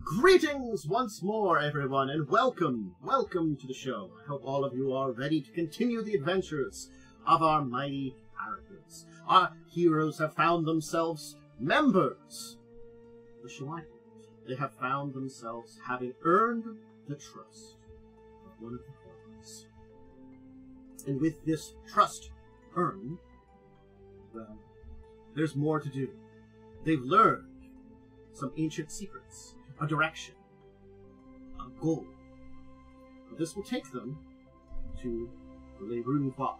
Greetings once more, everyone, and welcome to the show. I hope all of you are ready to continue the adventures of our mighty characters. Our heroes have found themselves members of the Suli. They have found themselves having earned the trust of one of the Korvos. And with this trust earned, well, there's more to do. They've learned some ancient secrets, a direction, a goal. This will take them to Lyrune-Quah,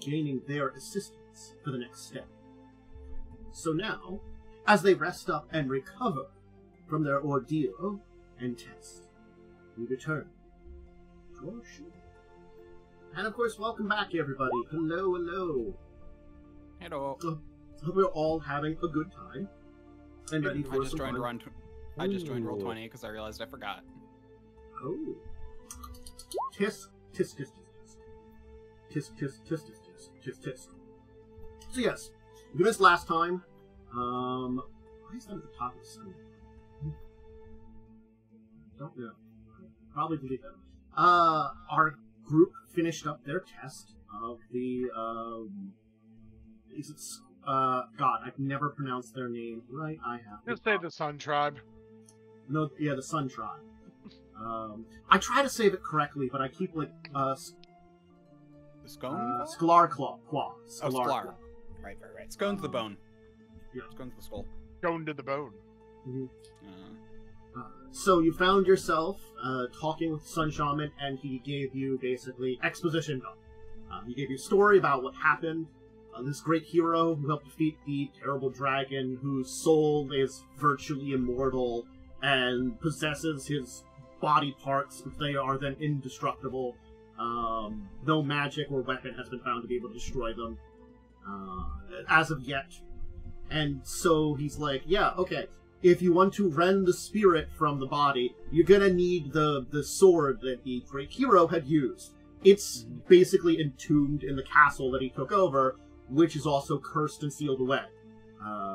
gaining their assistance for the next step. So now, as they rest up and recover from their ordeal and test, we return to our show. And of course, welcome back, everybody. Hello, hello. Hello. Hope we're all having a good time. And ready for I just joined Roll20 because I realized I forgot. Oh. Tisk, tisk, tisk, tisk. Tisk, tisk, tisk, tisk, tisk, tisk, tisk. So yes, we missed last time. Why is that at the top of the screen? Don't know. Probably delete that. Our group finished up their test of the, God, I've never pronounced their name right. I have. Just say the Sun Tribe. No, yeah, the Sun Tribe. I try to save it correctly, but I keep like Sklar-Quah. Oh, Sklar. Right. Scone to the bone. Yeah. Scone to the skull. Scone to the bone. Mm-hmm. So you found yourself talking with the Sun Shaman, and he gave you basically exposition. He gave you a story about what happened. This great hero who helped defeat the terrible dragon, whose soul is virtually immortal and possesses his body parts, which they are then indestructible. No magic or weapon has been found to be able to destroy them as of yet. And so he's like, yeah, okay, if you want to rend the spirit from the body, you're gonna need the sword that the great hero had used. It's basically entombed in the castle that he took over, which is also cursed and sealed away.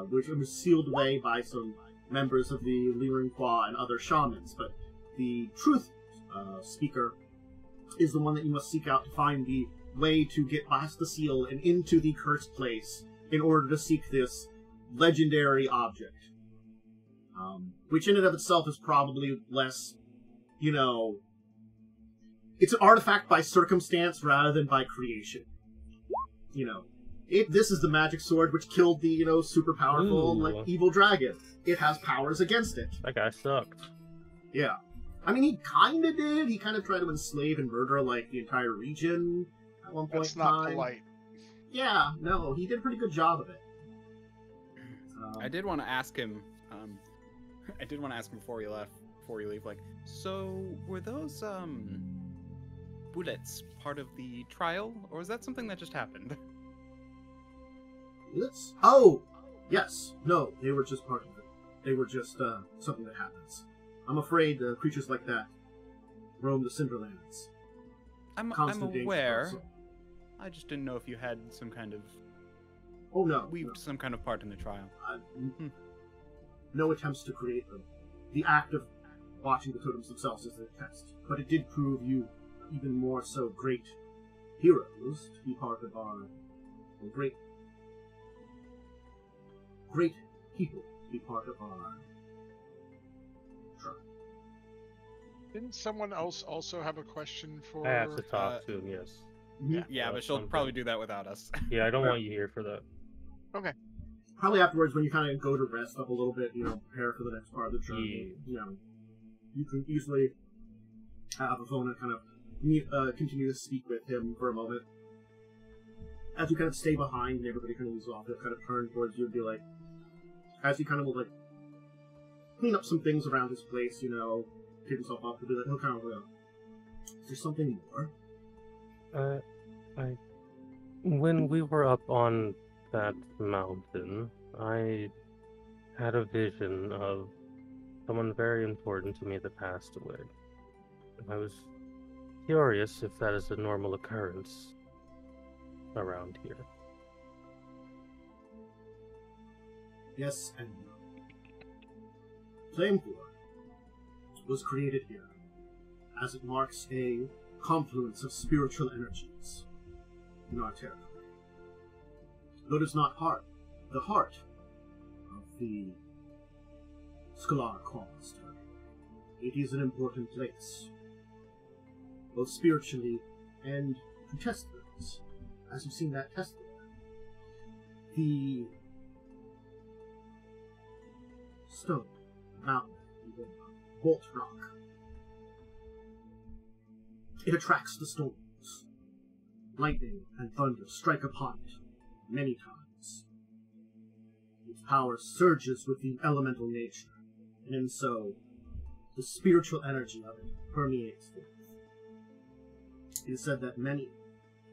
Which was sealed away by some members of the Lyrune-Quah and other shamans, but the truth speaker is the one that you must seek out to find the way to get past the seal and into the cursed place in order to seek this legendary object. Which in and of itself is probably less, it's an artifact by circumstance rather than by creation. This is the magic sword which killed the, super powerful, evil dragon. It has powers against it. That guy sucked. Yeah. I mean, he kind of did. He kind of tried to enslave and murder, the entire region at one point in time. That's not polite. Yeah, no, he did a pretty good job of it. I did want to ask him, before you leave, so were those, bullets part of the trial, or was that something that just happened? Bullets? Oh! Yes. No, they were just part of it. They were just, something that happens. I'm afraid creatures like that roam the Cinderlands. I'm aware. I just didn't know if you had some kind of... Oh, no. Weaved some kind of part in the trial. No attempts to create them. The act of watching the totems themselves is the test. But it did prove you even more so great heroes to be part of our great people to be part of our tribe. Didn't someone else also have a question for... I have to talk to him, yes. Yeah, but she'll probably do that without us. Yeah, I don't want you here for that. Okay. Probably afterwards, when you kind of go to rest up a little bit, prepare for the next part of the journey, you can easily have a phone and kind of continue to speak with him for a moment. As you kind of stay behind and everybody kind of moves off, he'll kind of turn towards you and be like, as he kind of will, clean up some things around his place, pick himself up to do that, he'll kind of go, is there something more? When we were up on that mountain, I had a vision of someone very important to me that passed away. I was curious if that is a normal occurrence around here. Yes and no. Flamethorn was created here, as it marks a confluence of spiritual energies in our territory. Though it is not the heart of the Lyrune-Quah's territory, it is an important place, both spiritually and to test things, as you've seen that test there. The stone, mountain, even bolt rock, it attracts the storms. Lightning and thunder strike upon it many times. Its power surges with the elemental nature, and in so, the spiritual energy of it permeates forth. It is said that many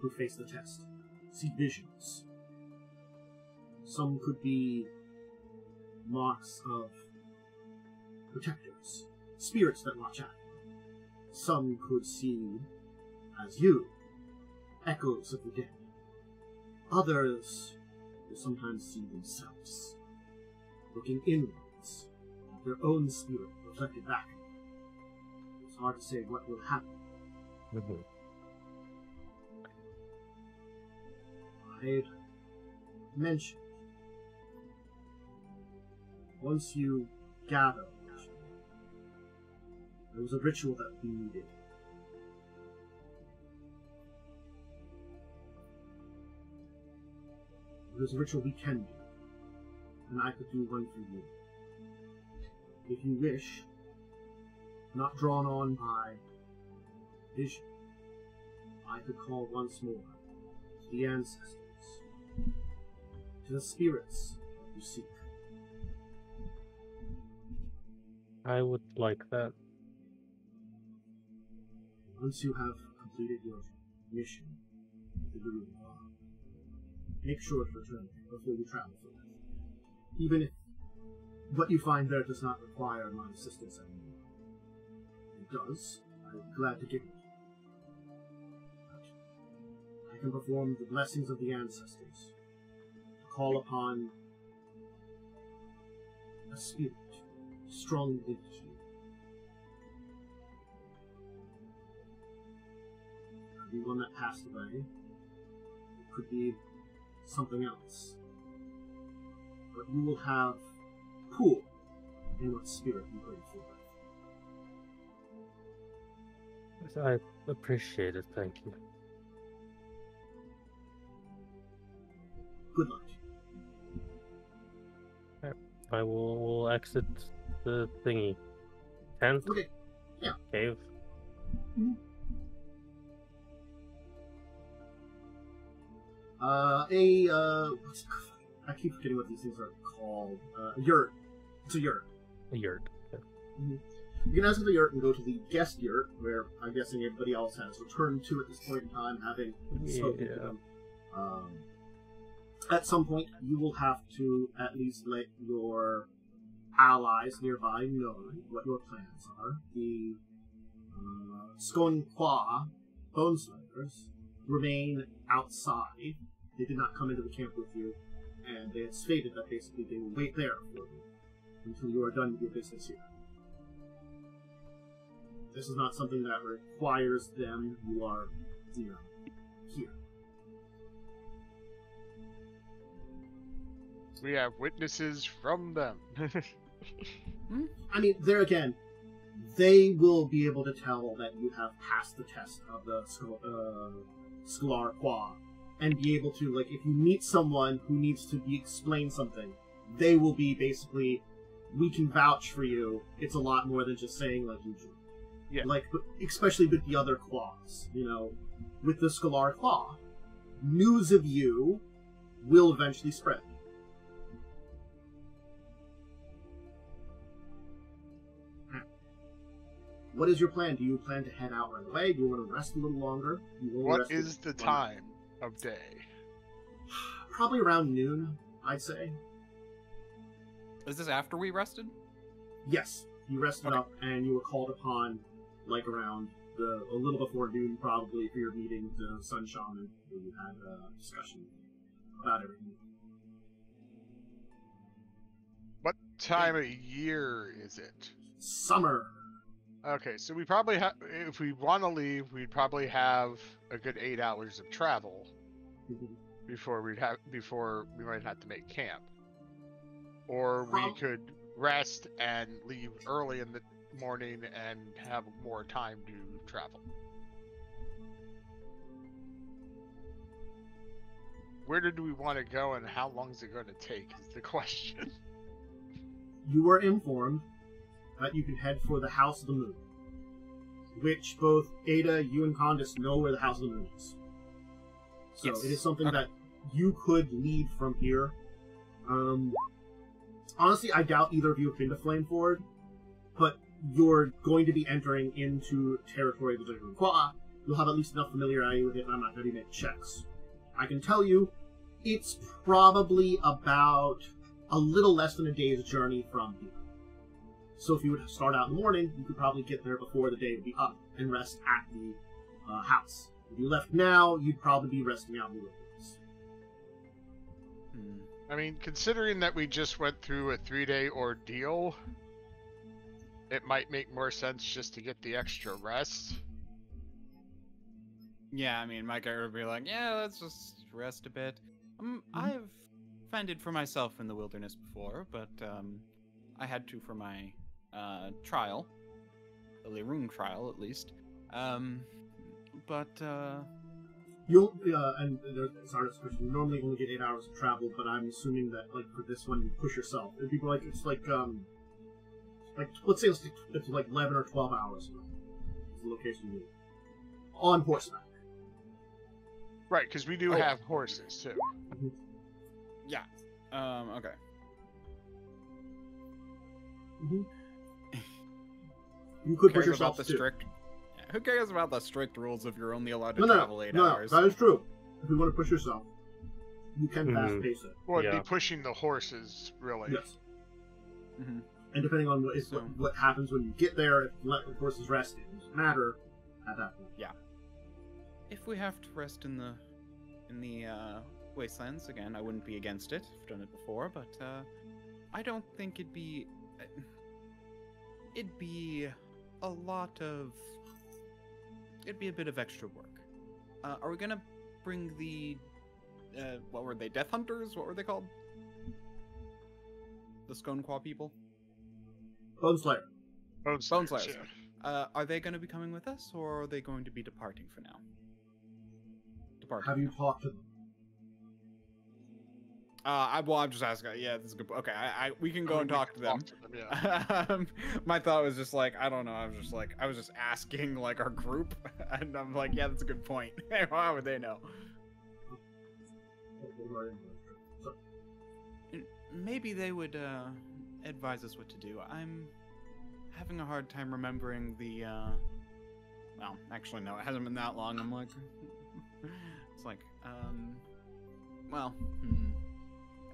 who face the test see visions. Some could be marks of protectors, spirits that watch out. Some could see, as you, echoes of the dead. Others will sometimes see themselves, looking inwards at their own spirit reflected back. It's hard to say what will happen. I'd mentioned, once you gather, there was a ritual that we needed. There's a ritual we can do, and I could do one for you. If you wish, not drawn on by vision, I could call once more to the ancestors, to the spirits that you seek. I would like that. Once you have completed your mission with the Lyrune-Quah, make sure to return before you travel for it. Even if what you find there does not require my assistance anymore. If it does, I'm glad to give it. But I can perform the blessings of the ancestors, to call upon a spirit strong in you. It could be one that passed away. It could be something else. But you will have pool in what spirit you bring forth. I appreciate it, thank you. Good luck. I will exit the thingy. Tent? Okay. Yeah. Cave? Mm-hmm. I keep forgetting what these things are called. A yurt. It's a yurt. A yurt. Okay. Mm-hmm. You can exit the yurt and go to the guest yurt, where I'm guessing everybody else has returned to at this point in time, having spoken to them. At some point, you will have to at least let your allies nearby know what your plans are. The Lyrune-Quah Boneslayers remain outside. They did not come into the camp with you, and they had stated that basically they will wait there for you until you are done with your business here. This is not something that requires them. You are, here. We have witnesses from them. I mean, there again, they will be able to tell that you have passed the test of the Lyrune-Quah, and be able to, like, if you meet someone who needs to be explained something, they will be basically, we can vouch for you. It's a lot more than just saying like usual. Yeah. Like, especially with the other claws, with the Lyrune-Quah, news of you will eventually spread. What is your plan? Do you plan to head out right away? Do you want to rest a little longer? What is the time of day? Probably around noon, I'd say. Is this after we rested? Yes. You rested up, and you were called upon, like, around a little before noon, probably, for your meeting with the Sun Shaman, where you had a discussion about everything. What time of year is it? Summer. Okay, so we probably have, if we want to leave, we'd probably have a good 8 hours of travel before we might have to make camp. Or we could rest and leave early in the morning and have more time to travel. Where did we want to go and how long is it going to take is the question. You were informed that you can head for the House of the Moon, which both Ada, you, and Khandes know where the House of the Moon is. So yes. It is something that you could lead from here. Honestly, I doubt either of you have been to Flameford, but you're going to be entering into territory of the Lyrune-Quah. You'll have at least enough familiarity with it, and I'm not going to make checks. I can tell you, it's probably about a little less than a day's journey from here. So if you would start out in the morning, you could probably get there before the day would be up and rest at the house. If you left now, you'd probably be resting out in the wilderness. I mean, considering that we just went through a 3-day ordeal, it might make more sense just to get the extra rest. Yeah, I mean, my guy would be like, yeah, let's just rest a bit. I've fended for myself in the wilderness before, but I had to for my trial. The Lyrune trial, at least. You'll, and there's artist question, you normally only get 8 hours of travel, but I'm assuming that, like, for this one, you push yourself. It'd be like, it's like, let's say it's like 11 or 12 hours is the location you need. On horseback. Right, because we do have horses, too. Mm-hmm. Yeah. Okay. Mm-hmm. You could push yourself the too. Strict... Yeah, who cares about the strict rules if you're only allowed to travel 8 hours? No, that is true. If you want to push yourself, you can fast pace it. Well, it'd be pushing the horses, really. Yes. Mm-hmm. And depending on what happens when you get there, if you let the horses rest, it doesn't matter at that point. Yeah. If we have to rest in the wastelands again, I wouldn't be against it. I've done it before, but I don't think it'd be a lot of. It'd be a bit of extra work. Are we gonna bring the what were they? Death Hunters? What were they called? The Lyrune-Quah people? Bone Slayer. Bone Slayers. Yeah. Are they going to be coming with us, or are they going to be departing for now? Have you talked to them? I'm just asking. Yeah, this is good. Okay, we can go and talk to them. Yeah. My thought was just like, I don't know. I was just asking like our group, and I'm like, yeah, that's a good point. How would they know? Maybe they would advise us what to do. I'm having a hard time remembering the. Well, actually, no, it hasn't been that long. I'm like, it's like, well,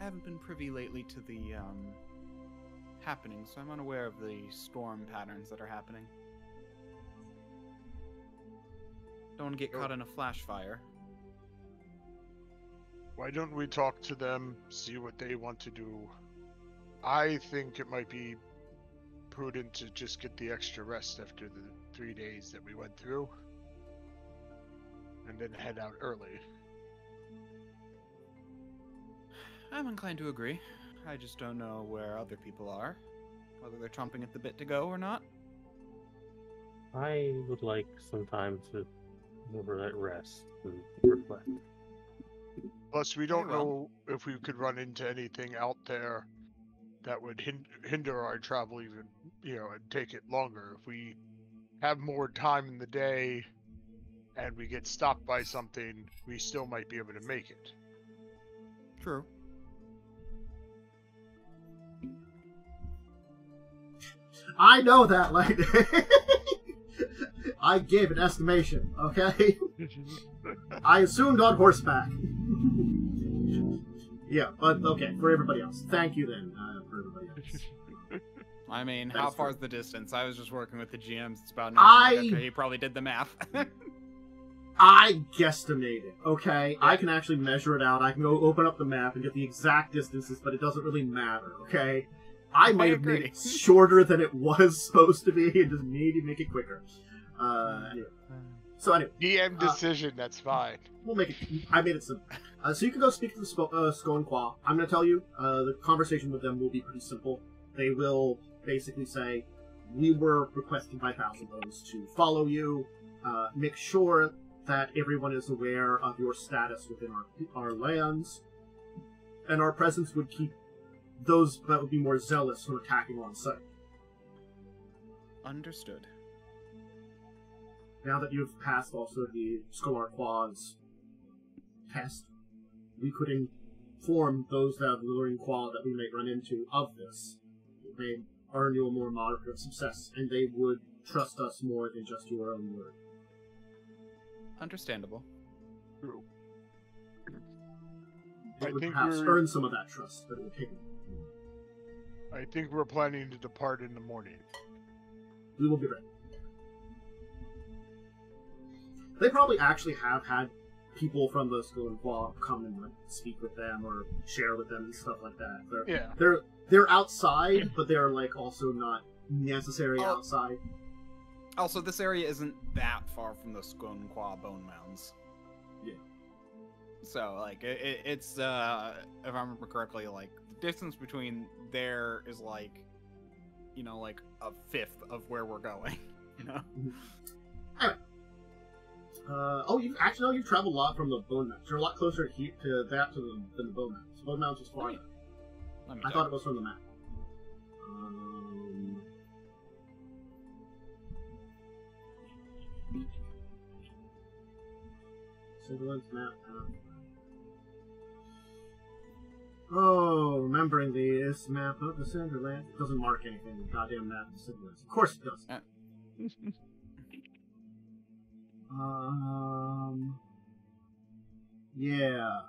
I haven't been privy lately to the happenings, so I'm unaware of the storm patterns that are happening. Don't want to get caught in a flash fire. Why don't we talk to them, see what they want to do? I think it might be prudent to just get the extra rest after the 3 days that we went through, and then head out early. I'm inclined to agree. I just don't know where other people are, whether they're chomping at the bit to go or not. I would like some time to rest and reflect. Plus, we don't know if we could run into anything out there that would hinder our travel even, and take it longer. If we have more time in the day and we get stopped by something, we still might be able to make it. True. I know that, like, I gave an estimation, okay? I assumed on horseback. Yeah, but okay, for everybody else. Thank you then, for everybody else. I mean, how far is the distance? I was just working with the GMs. It's about an hour. Okay, he probably did the math. I guesstimated, okay? Yeah. I can actually measure it out. I can go open up the map and get the exact distances, but it doesn't really matter, okay? I might have made it shorter than it was supposed to be, and just maybe make it quicker. Anyway. So anyway. DM decision, that's fine. We'll make it. I made it simple. So you can go speak to the Lyrune-Quah. I'm going to tell you, the conversation with them will be pretty simple. They will basically say, we were requested by Thousand Bones to follow you, make sure that everyone is aware of your status within our lands, and our presence would keep those that would be more zealous from attacking on sight. Understood. Now that you've passed also the Lyrune-Quah's test, we could inform those that have the Lyrune-Quah that we may run into of this. It may earn you a more moderate of success, and they would trust us more than just your own word. Understandable. True. It I would think perhaps we're- earn some of that trust, but it would take it. I think we're planning to depart in the morning. We will be ready. They probably actually have had people from the Lyrune-Quah come and like, speak with them or share with them and stuff like that. They're outside, but they're like also not necessarily outside. Also, this area isn't that far from the Lyrune-Quah bone mounds. Yeah. So, like, it's, if I remember correctly, like, the distance between there is, like, you know, like, a fifth of where we're going, you know? Anyway. You've traveled a lot from the bone mounds. You're a lot closer to that than the bone mounds. The bone mounds is farther. I thought it was from the map. Cinderlands map. Oh, remembering this map of the Cinderlands. It doesn't mark anything. The goddamn map of the Cinderlands. Of course it does. Yeah.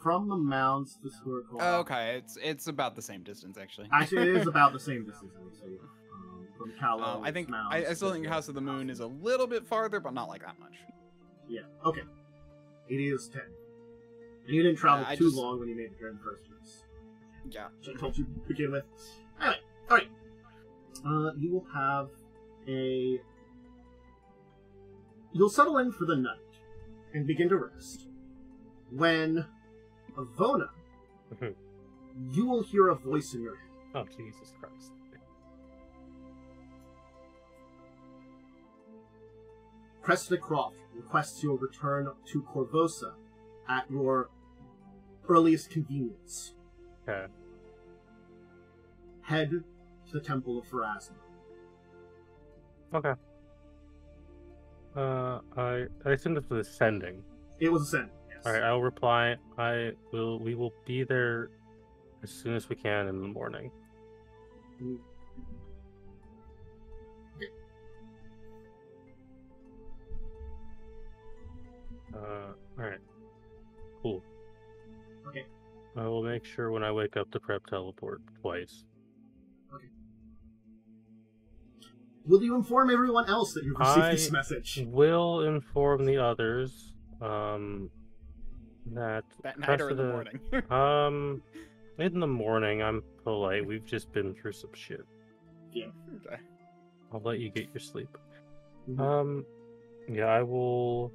From the mounds to Lyrune-Quah. Oh, okay, it's about the same distance, actually. Actually, it is about the same distance. From Kalos, I think mounds I still to think House of the Moon is a little bit farther, but not like that much. Yeah. Okay. It is 10. And you didn't travel too long when you made the journey in the first place. Yeah. Which I told you to begin with. Anyway, alright. You will have a... You'll settle in for the night and begin to rest. When, Avona, you will hear a voice in your head. Oh, Jesus Christ. Cressida Croft requests your return to Korvosa at your earliest convenience. Okay. Head to the Temple of Pharasma. Okay. I assume this was ascending. It was ascending, yes. Alright, I'll reply. We will be there as soon as we can in the morning. Okay. Alright. Cool. Okay. I will make sure when I wake up to prep teleport twice. Okay. Will you inform everyone else that you've received this message? Will inform the others, that night or in the morning? In the morning. I'm polite. We've just been through some shit. Yeah. Okay. I'll let you get your sleep. Mm-hmm. Yeah, I will...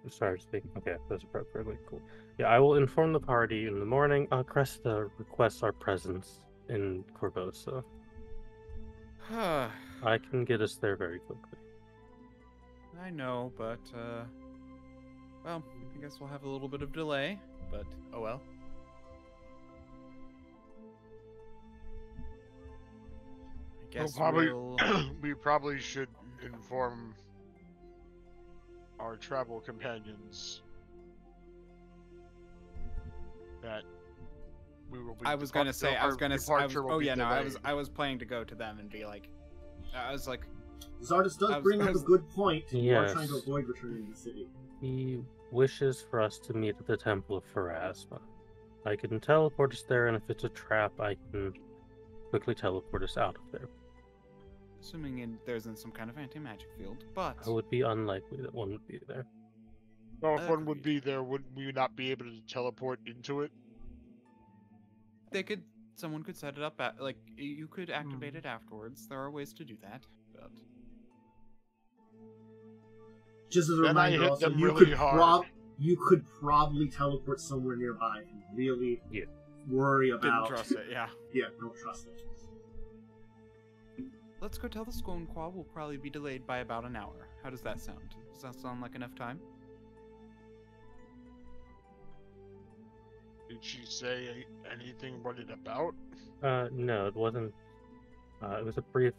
Sorry, speaking. Okay, that's appropriately cool. Yeah, I will inform the party in the morning. Cresta requests our presence in Korvosa. I can get us there very quickly. I know, but, well, I guess we'll have a little bit of delay, but oh well. I guess we probably should inform our travel companions that we will be. I was planning to go to them and be like, I was like, Zardus does bring up a good point. Yes. You are trying to avoid returning to the city. He wishes for us to meet at the Temple of Pharasma. I can teleport us there, and if it's a trap, I can quickly teleport us out of there. Assuming there's some kind of anti-magic field, but... It would be unlikely that one would be there. Well, if one would be there, would we not be able to teleport into it? someone could set it up like you could activate it afterwards. There are ways to do that. But just as a Then I reminder, hit also, them you really could hard. you could probably teleport somewhere nearby if you really worry about. didn't trust it. Yeah. Yeah, don't trust it. Let's go tell the Lyrune-Quah will probably be delayed by about an hour. How does that sound? Does that sound like enough time? Did she say anything what it about? No, it wasn't. It was a brief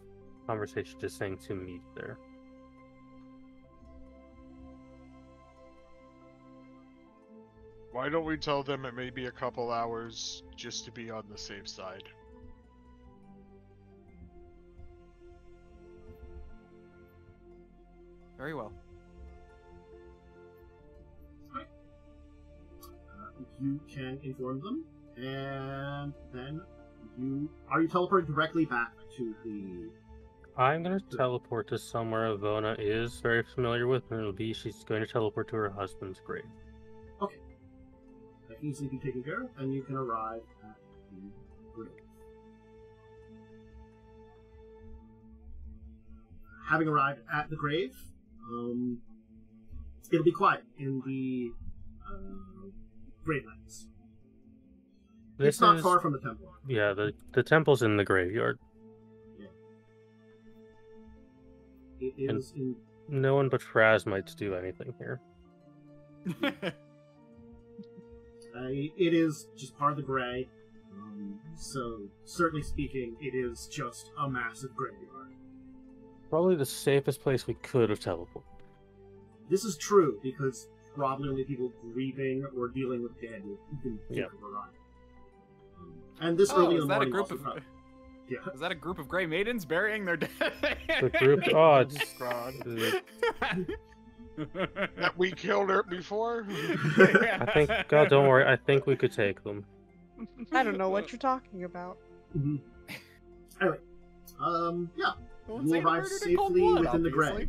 conversation just saying to meet there. Why don't we tell them it may be a couple hours just to be on the safe side? Very well. You can inform them, and then are you teleporting directly back to the? I'm going to teleport to somewhere Ivona is very familiar with, and it'll be she's going to teleport to her husband's grave. Okay. That can easily be taken care of, and you can arrive at the grave. Having arrived at the grave, it'll be quiet in the Gravelands. It's not far from the temple. Yeah, the temple's in the graveyard. It is in. No one but Fraz might do anything here. It is just part of the Grey, so certainly speaking, it is just a massive graveyard. Probably the safest place we could have teleported. This is true because probably only people grieving or dealing with dead who can think of arriving. And this early in the morning, Is that a group of Grey Maidens burying their dead? The group. Oh, it's That we killed her before? I think. God, don't worry. I think we could take them. I don't know what you're talking about. Mm-hmm. Anyway, yeah, Well, you arrive safely within the Grey.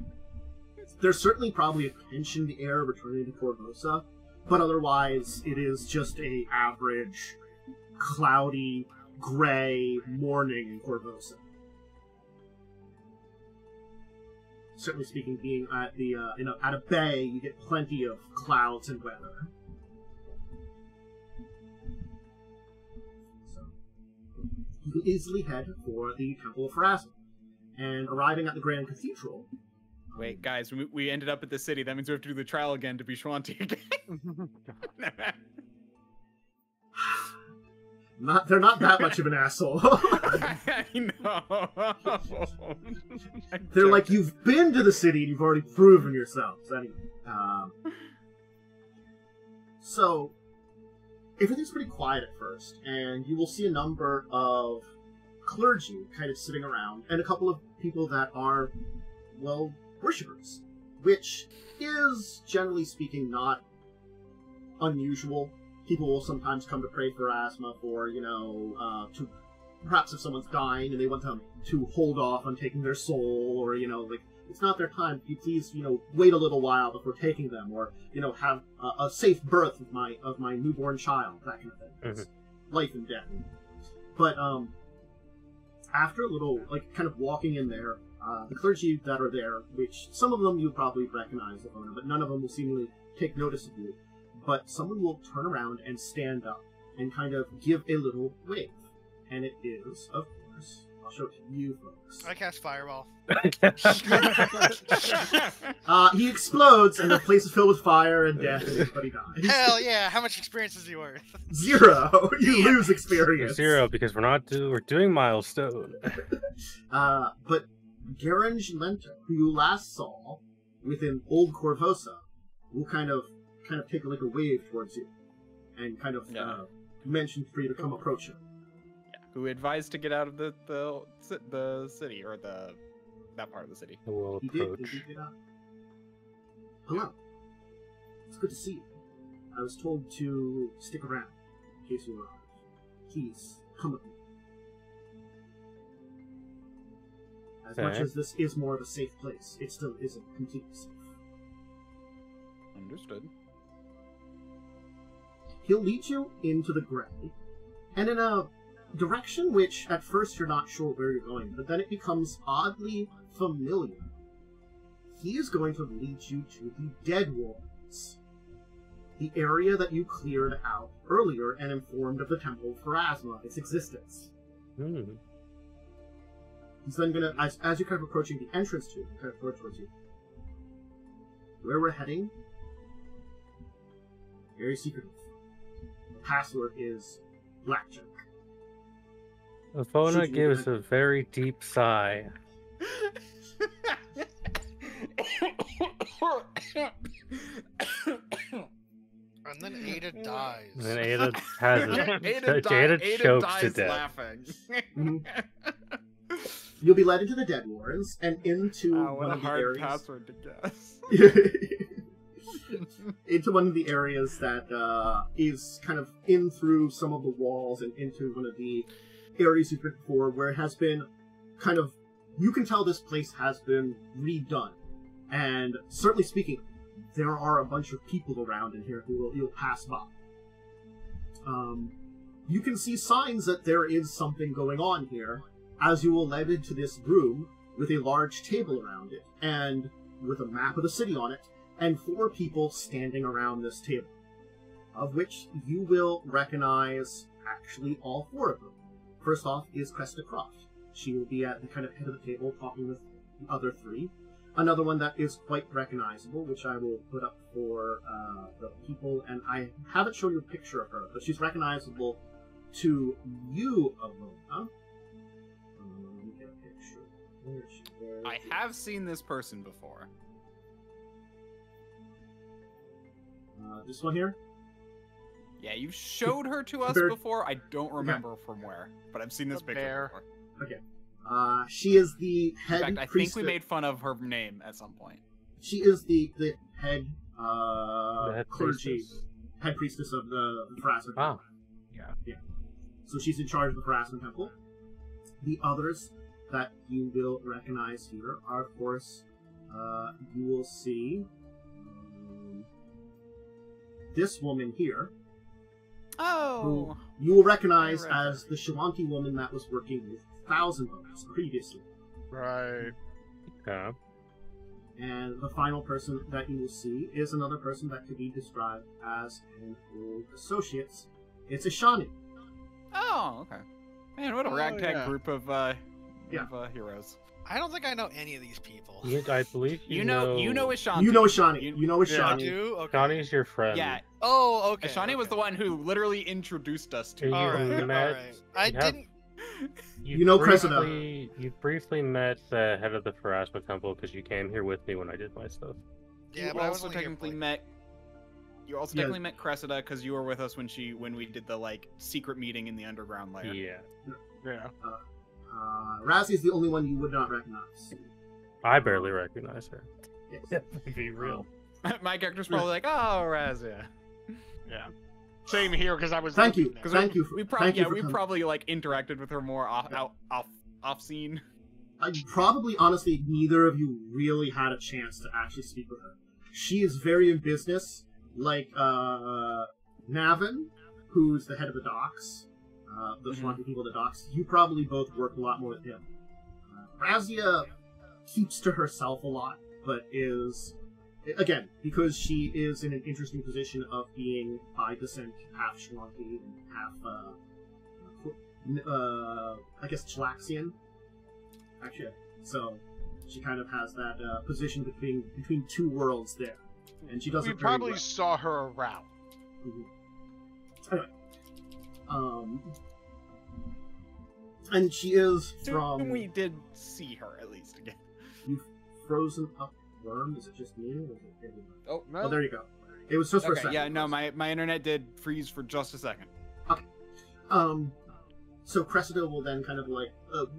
There's certainly probably a pinch in the air returning to Korvosa, but otherwise it is just a average, cloudy, gray morning in Korvosa. Certainly speaking, being at the at a bay, you get plenty of clouds and weather. So you can easily head for the Temple of Pharasma, and arriving at the Grand Cathedral. Wait, guys, we ended up at the city. That means we have to do the trial again to be Shwanti again. They're not that much of an asshole. I know. They're like, you've been to the city and you've already proven yourselves. Anyway, so everything's pretty quiet at first, and you will see a number of clergy kind of sitting around, and a couple of people that are, well, worshippers, which is, generally speaking, not unusual. People will sometimes come to pray for asthma for, to perhaps if someone's dying and they want to hold off on taking their soul, or, like, it's not their time. Can you please, wait a little while before taking them, or, have a safe birth of my newborn child, that kind of thing. Mm-hmm. It's life and death. But, after a little, like, kind of walking in there, the clergy that are there, which some of them you probably recognize, but none of them will seemingly take notice of you. But someone will turn around and stand up and kind of give a little wave. And it is, of course, I'll show it to you folks. I cast Fireball. He explodes and the place is filled with fire and death and everybody dies. Hell yeah! How much experience is he worth? 0. You lose experience. 0 because we're doing milestone. But Garange Lento, who you last saw within Old Korvosa, will kind of take like a wave towards you, and kind of mention for you to come approach him. Yeah. Who advised to get out of the city, or that part of the city. We'll He approach. did get out. Hello. It's good to see you. I was told to stick around in case you arrive. Please come with me. As much as this is more of a safe place, it still isn't completely safe. Understood. He'll lead you into the Grey, and in a direction which, at first, you're not sure where you're going, but then it becomes oddly familiar. He is going to lead you to the Dead Walls, the area that you cleared out earlier and informed of the Temple of Pharasma, its existence. He's then going to, as you're kind of approaching the entrance to it, kind of approach towards you. Where we're heading, very secretive. The password is Blackjack. Afona gives a very deep sigh. And then Ada dies. And then Ada has it. Ada chokes dies to death. laughing. You'll be led into the Dead Warrens and into Wow, what one a of the hard areas. password to guess. Into one of the areas that is kind of in through some of the walls and into one of the areas you've been before, where it has been kind of, you can tell this place has been redone. And certainly speaking, there are a bunch of people around in here who you'll pass by. You can see signs that there is something going on here, as you will led into this room with a large table around it, and with a map of the city on it, and 4 people standing around this table, of which you will recognize actually all 4 of them. First off is Cresta Croft. She will be at the kind of head of the table talking with the other 3. Another one that is quite recognizable, which I will put up for the people, and I haven't shown you a picture of her, but she's recognizable to you, Alona. Let me get a picture. Where is she? I have seen this person before. This one here? Yeah, you showed her to us Bear. before. I don't remember from where, but I've seen this picture Bear. before. Okay. She is the head In fact, I priestess. think we made fun of her name at some point. She is the head The head clergy, priestess. head priestess of the Pharasma. Ah. Yeah. So she's in charge of the Pharasma Temple. The others that you will recognize here are, of course, you will see this woman here, Oh, who you will recognize I read as the Shawanti woman that was working with Thousand Bones previously. Right. Yeah. And the final person that you will see is another person that could be described as an old associate. It's Ashani. oh, okay. Man, what a ragtag yeah. group of Yeah. heroes. I don't think I know any of these people. I believe You know Ashanti. You know Ashani. You- You know I Ashani. do? Okay. Johnny's your friend. Yeah, Oh, okay. Ashani was okay. the one who literally introduced us to You you. Alright, met- alright. I you have- didn't. You know Cressida. You briefly met the head of the Pharasma Temple because you came here with me when I did my stuff. Yeah, you but I was also only here technically for, like, met. You also Yeah. technically met Cressida because you were with us when we did the like secret meeting in the underground layer. Yeah. Yeah. Razzie is the only one you would not recognize. I barely recognize her. Yes. To be real. My character's probably like, oh, Razia. Yeah. Same here because I was. Thank you. looking at Thank you. We thank probably you for we coming. probably like interacted with her more off scene. I probably, honestly, neither of you really had a chance to actually speak with her. She is very in business, like Navin, who's the head of the docks, the Shawanti people at the docks. You probably both work a lot more with him. Razia keeps to herself a lot, but is, again, because she is in an interesting position of being by descent half Shawanti and half, I guess, Chilaxian. Actually, so she kind of has that position between 2 worlds there, and she does We it very probably well. saw her around. Anyway, and she is from. We did see her at least again. You've frozen up worm. Is it just me? Or is it everyone? Oh, No. Oh, there you go. It was just for a okay. second. Yeah, no, my internet did freeze for just a second. So Cressida will then kind of like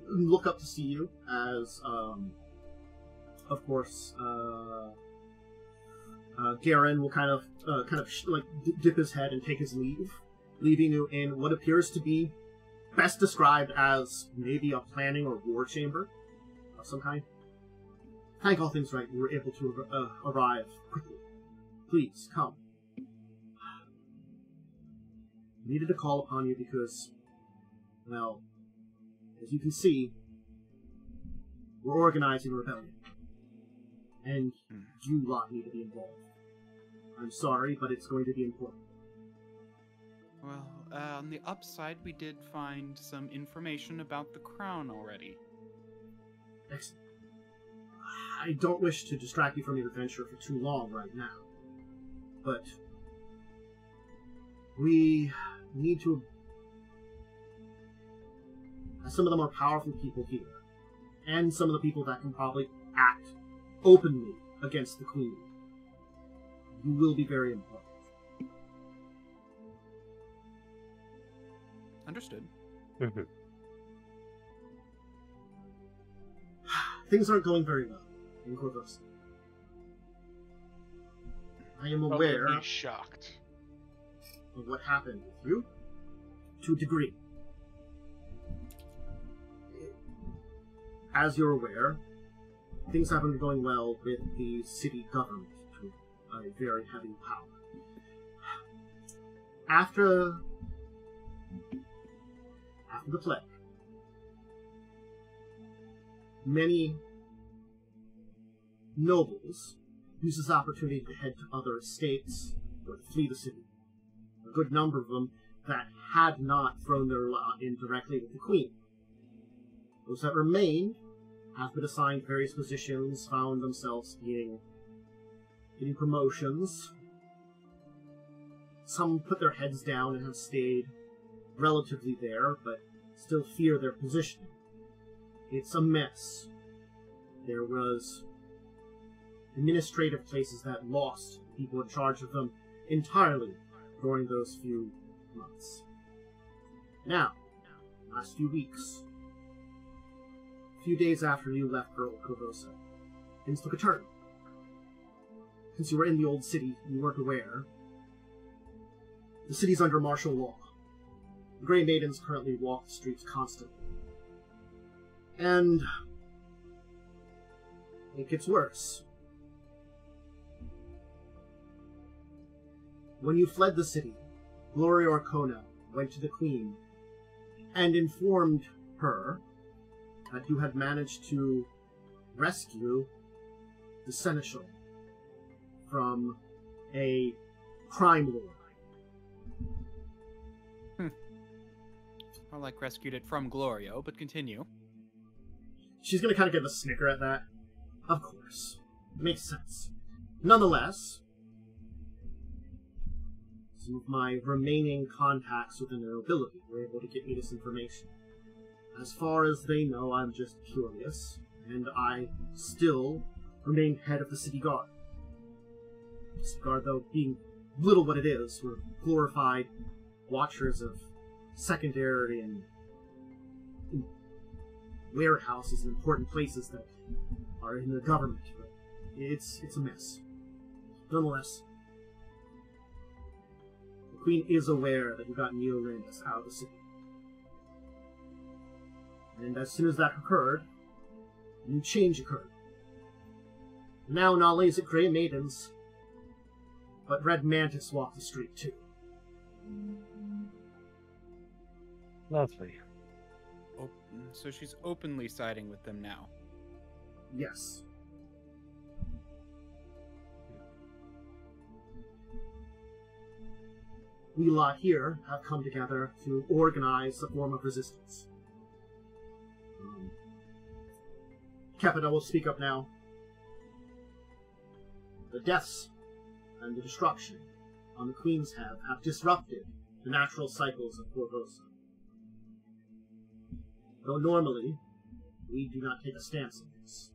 look up to see you as, of course, Garen will kind of dip his head and take his leave, leaving you in what appears to be best described as maybe a planning or war chamber of some kind. Thank all things right, you were able to arrive quickly. Please come. I needed to call upon you because Well, as you can see, we're organizing a rebellion. And you lot need to be involved. I'm sorry, but it's going to be important. Well, on the upside, we did find some information about the crown already. Excellent. I don't wish to distract you from your adventure for too long right now, but we need to... Some of the more powerful people here, and some of the people that can probably act openly against the Queen, you will be very important. Understood. Mm-hmm. Things aren't going very well in Korvosa. I am aware I'll be shocked. of what happened with you, to a degree. As you're aware, things haven't been going well with the city government to a very heavy power. After the plague, many nobles used this opportunity to head to other estates or to flee the city. A good number of them that had not thrown their lot in directly with the Queen. Those that remained have been assigned various positions, found themselves getting promotions. Some put their heads down and have stayed relatively there, but still fear their position. It's a mess. There was administrative places that lost people in charge of them entirely during those few months. Now, last few weeks, a few days after you left Korvosa, things took a turn. Since you were in the old city and you weren't aware, the city's under martial law. The Grey Maidens currently walk the streets constantly. And it gets worse. When you fled the city, Gloria Arcona went to the Queen and informed her that you had managed to rescue the Seneschal from a crime lord. Or like rescued it from Glorio, but continue. She's going to kind of give a snicker at that. Of course. It makes sense. Nonetheless, some of my remaining contacts within the nobility were able to get me this information. As far as they know, I'm just curious, and I still remain head of the city guard. The city guard, though, being little what it is, we're glorified watchers of secondary and warehouses and important places that are in the government. But it's a mess. Nonetheless, the Queen is aware that you got Neorandus out of the city. And as soon as that occurred, a new change occurred. Now not only is it Grey Maidens, but Red Mantis walk the street too. Lovely. So she's openly siding with them now. Yes. We lot here have come together to organize a form of resistance. Capita will speak up now. The deaths and the destruction on the Queen's Head have disrupted the natural cycles of Korvosa. Though normally, we do not take a stance on this.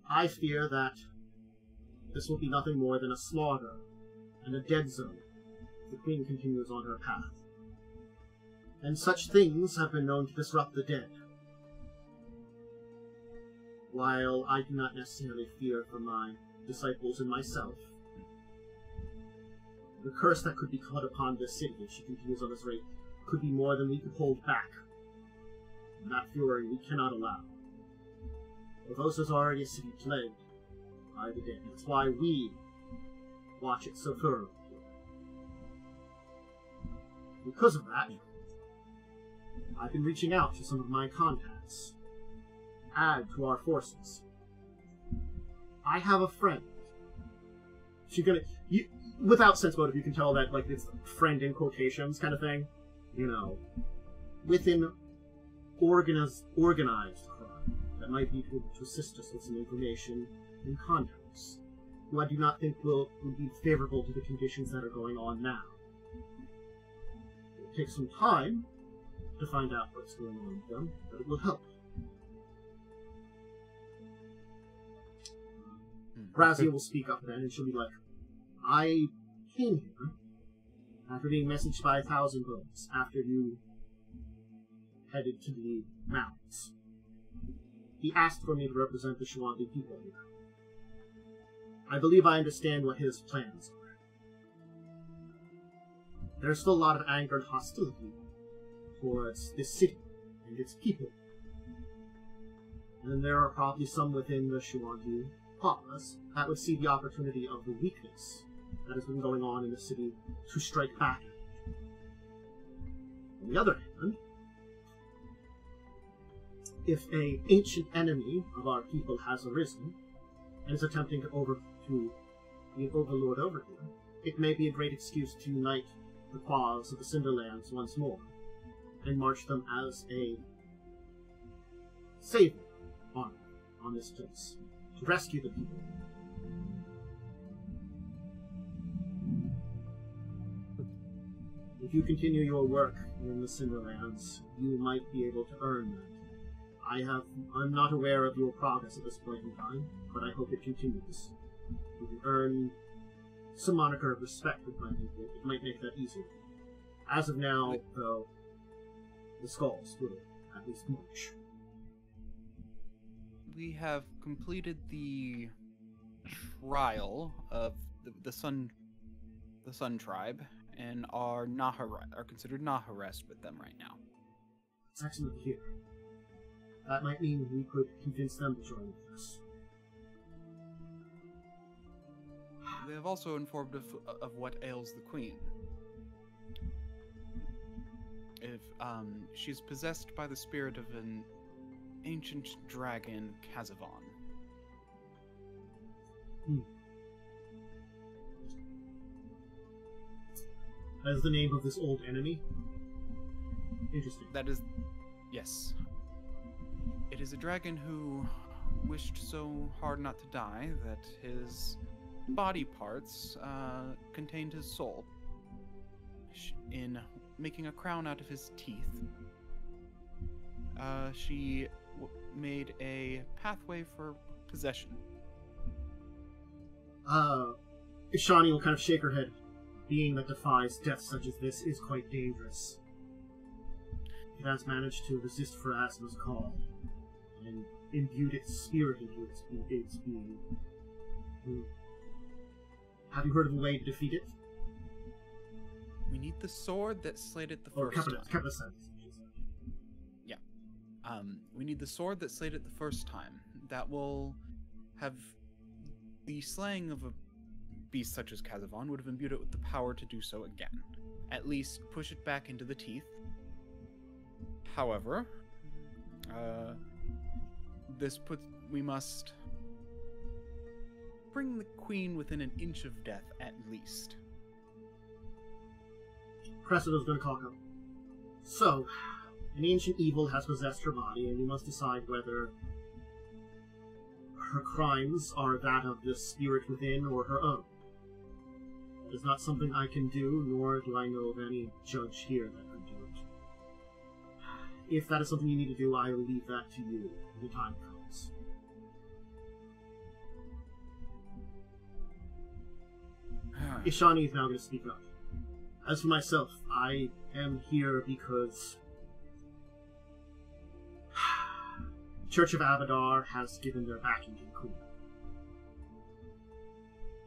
I fear that this will be nothing more than a slaughter and a dead zone if the Queen continues on her path. And such things have been known to disrupt the dead. While I do not necessarily fear for my disciples and myself, the curse that could be caught upon this city if she continues on this rate could be more than we could hold back. And that fury we cannot allow. Korvosa is already a city plagued by the dead. That's why we watch it so thoroughly. Because of that, I've been reaching out to some of my contacts. Add to our forces. I have a friend. She's gonna... without sense motive, you can tell that, like, it's friend in quotations kind of thing. You know, within organized crime that might be able to assist us with some information and contacts, who I do not think will be favorable to the conditions that are going on now. It will take some time to find out what's going on with them, but it will help. Razia will speak up then, and she'll be like, I came here after being messaged by 1,000 birds after you headed to the mountains. He asked for me to represent the Shawanti people here. I believe I understand what his plans are. There's still a lot of anger and hostility towards this city and its people. And there are probably some within the Shawanti Papas that would see the opportunity of the weakness that has been going on in the city to strike back. On the other hand, if an ancient enemy of our people has arisen and is attempting to be an overlord over here, it may be a great excuse to unite the Quahs of the Cinderlands once more and march them as a savior on this place, to rescue the people. If you continue your work in the Cinderlands, you might be able to earn that. I'm not aware of your progress at this point in time, but I hope it continues. You can earn some moniker of respect with my people. It might make that easier. As of now, though, the skulls will at least march. We have completed the trial of the Sun tribe and are considered Naharest with them right now. It's excellent to hear. That might mean we could convince them to join with us. They have also informed of what ails the queen. If she's possessed by the spirit of an ancient dragon, Kazavon. That is the name of this old enemy? Interesting. That is... yes. It is a dragon who wished so hard not to die that his body parts contained his soul. In making a crown out of his teeth, she made a pathway for possession. Ishani will kind of shake her head. Being that defies death such as this is quite dangerous. It has managed to resist Pharasma's call and imbued its spirit into its being. Have you heard of a way to defeat it? We need the sword that slayed it the first time. Yeah. We need the sword that slayed it the first time. That will have the slaying of a beast such as Kazavon would have imbued it with the power to do so again. At least push it back into the teeth. However, we must bring the queen within an inch of death at least. Cressida's going to call her. So, an ancient evil has possessed her body, and you must decide whether her crimes are that of the spirit within or her own. It is not something I can do, nor do I know of any judge here that could do it. If that is something you need to do, I will leave that to you when the time comes. Ishani is now going to speak up. As for myself, I am here because Church of Abadar has given their backing to the Queen.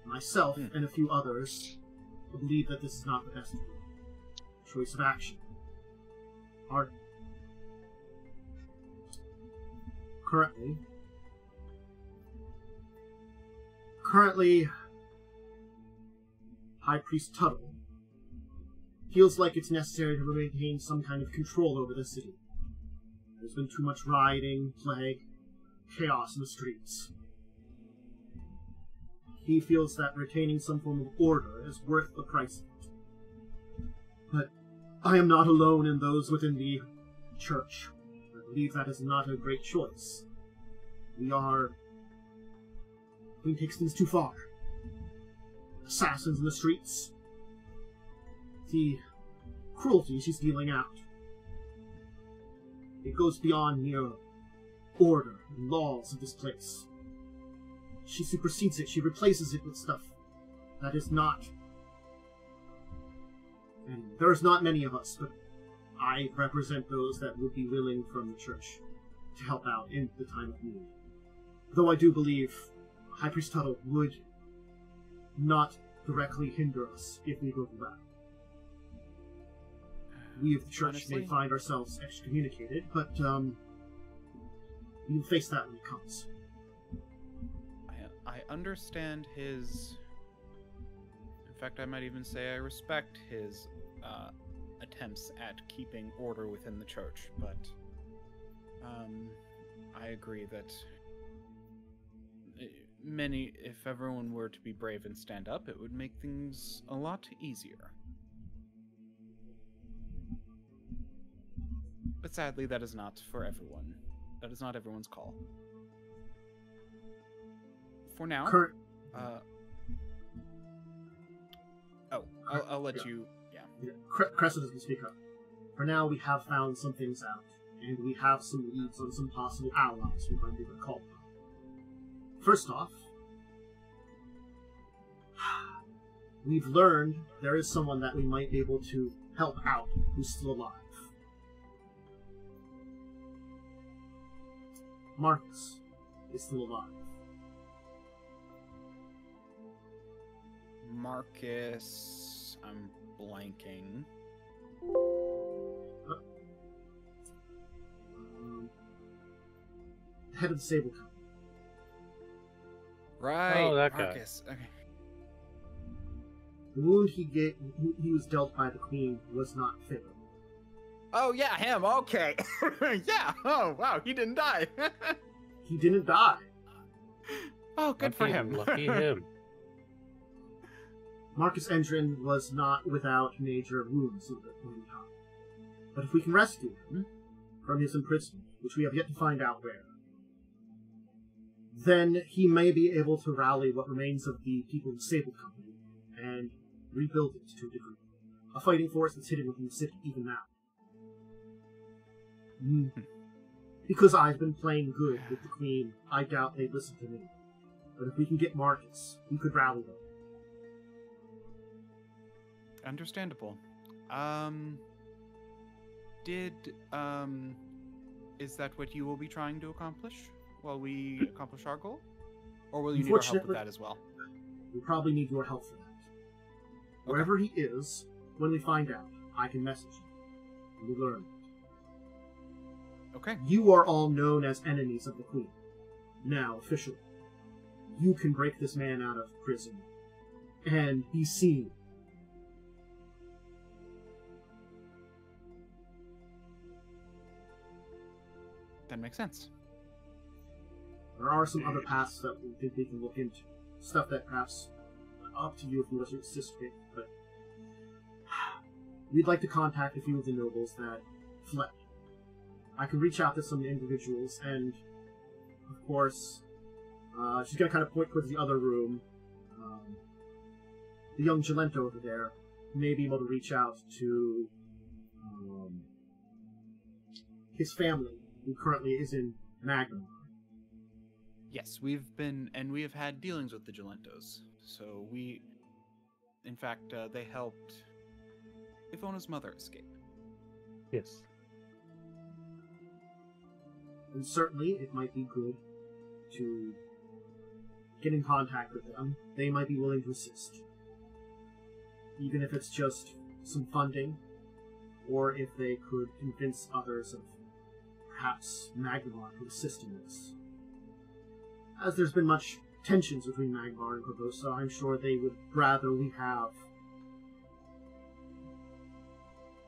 Myself and a few others believe that this is not the best choice of action. Currently, High Priest Tuttle feels like it's necessary to maintain some kind of control over the city. There's been too much rioting, plague, chaos in the streets. He feels that retaining some form of order is worth the price of it. But I am not alone in those within the church. I believe that is not a great choice. Queen takes things too far. Assassins in the streets. The cruelty she's dealing out. It goes beyond mere order and laws of this place. She supersedes it. She replaces it with stuff that is not. And there's not many of us, but I represent those that would be willing from the church to help out in the time of need. Though I do believe High Priest Tuttle would not directly hinder us if we go back. We of the church Honestly, may find ourselves excommunicated, but we'll face that when it comes. I understand his... In fact, I might even say I respect his attempts at keeping order within the church, but I agree that if everyone were to be brave and stand up, it would make things a lot easier. But sadly, that is not for everyone. That is not everyone's call. For now, I'll let you. Yeah. Cressida doesn't speak up. For now, we have found some things out, and we have some leads on some possible allies we might be able to call upon. First off, we've learned there is someone that we might be able to help out who's still alive. Marcus is still alive. Marcus, I'm blanking. Head of the Sable Company. Right. Oh, that guy. Marcus. Okay. The wound he was dealt by the Queen was not fatal. Oh yeah, him. Okay. Yeah. Oh wow, he didn't die. He didn't die. Oh, good for him. Lucky him. Marcus Endrin was not without major wounds at the point in time. But if we can rescue him from his imprisonment, which we have yet to find out where, then he may be able to rally what remains of the people of the Sable Company and rebuild it to a degree. A fighting force that's hidden within the city even now. Because I've been playing good with the Queen, I doubt they'd listen to me. But if we can get Marcus, we could rally them. Understandable. Is that what you will be trying to accomplish while we accomplish our goal? Or will you need our help with that as well? We probably need your help for that. Okay. Wherever he is, when we find out, I can message him. And we learn. Okay. You are all known as enemies of the Queen. Now, officially. You can break this man out of prison and be seen. That makes sense. There are some other paths that we think we can look into. Stuff that perhaps up to you if you want to assist with, but we'd like to contact a few of the nobles that fled. I can reach out to some individuals, and of course, she's gonna kind of point towards the other room. The young Gelento over there may be able to reach out to his family, who currently is in Magnemar. Yes, we have had dealings with the Gelentos. So in fact, they helped Ivona's mother escape. Yes. And certainly, it might be good to get in contact with them. They might be willing to assist. Even if it's just some funding, or if they could convince others of perhaps Magnemar to assist in this. As there's been much tensions between Magnemar and Korvosa, I'm sure they would rather we have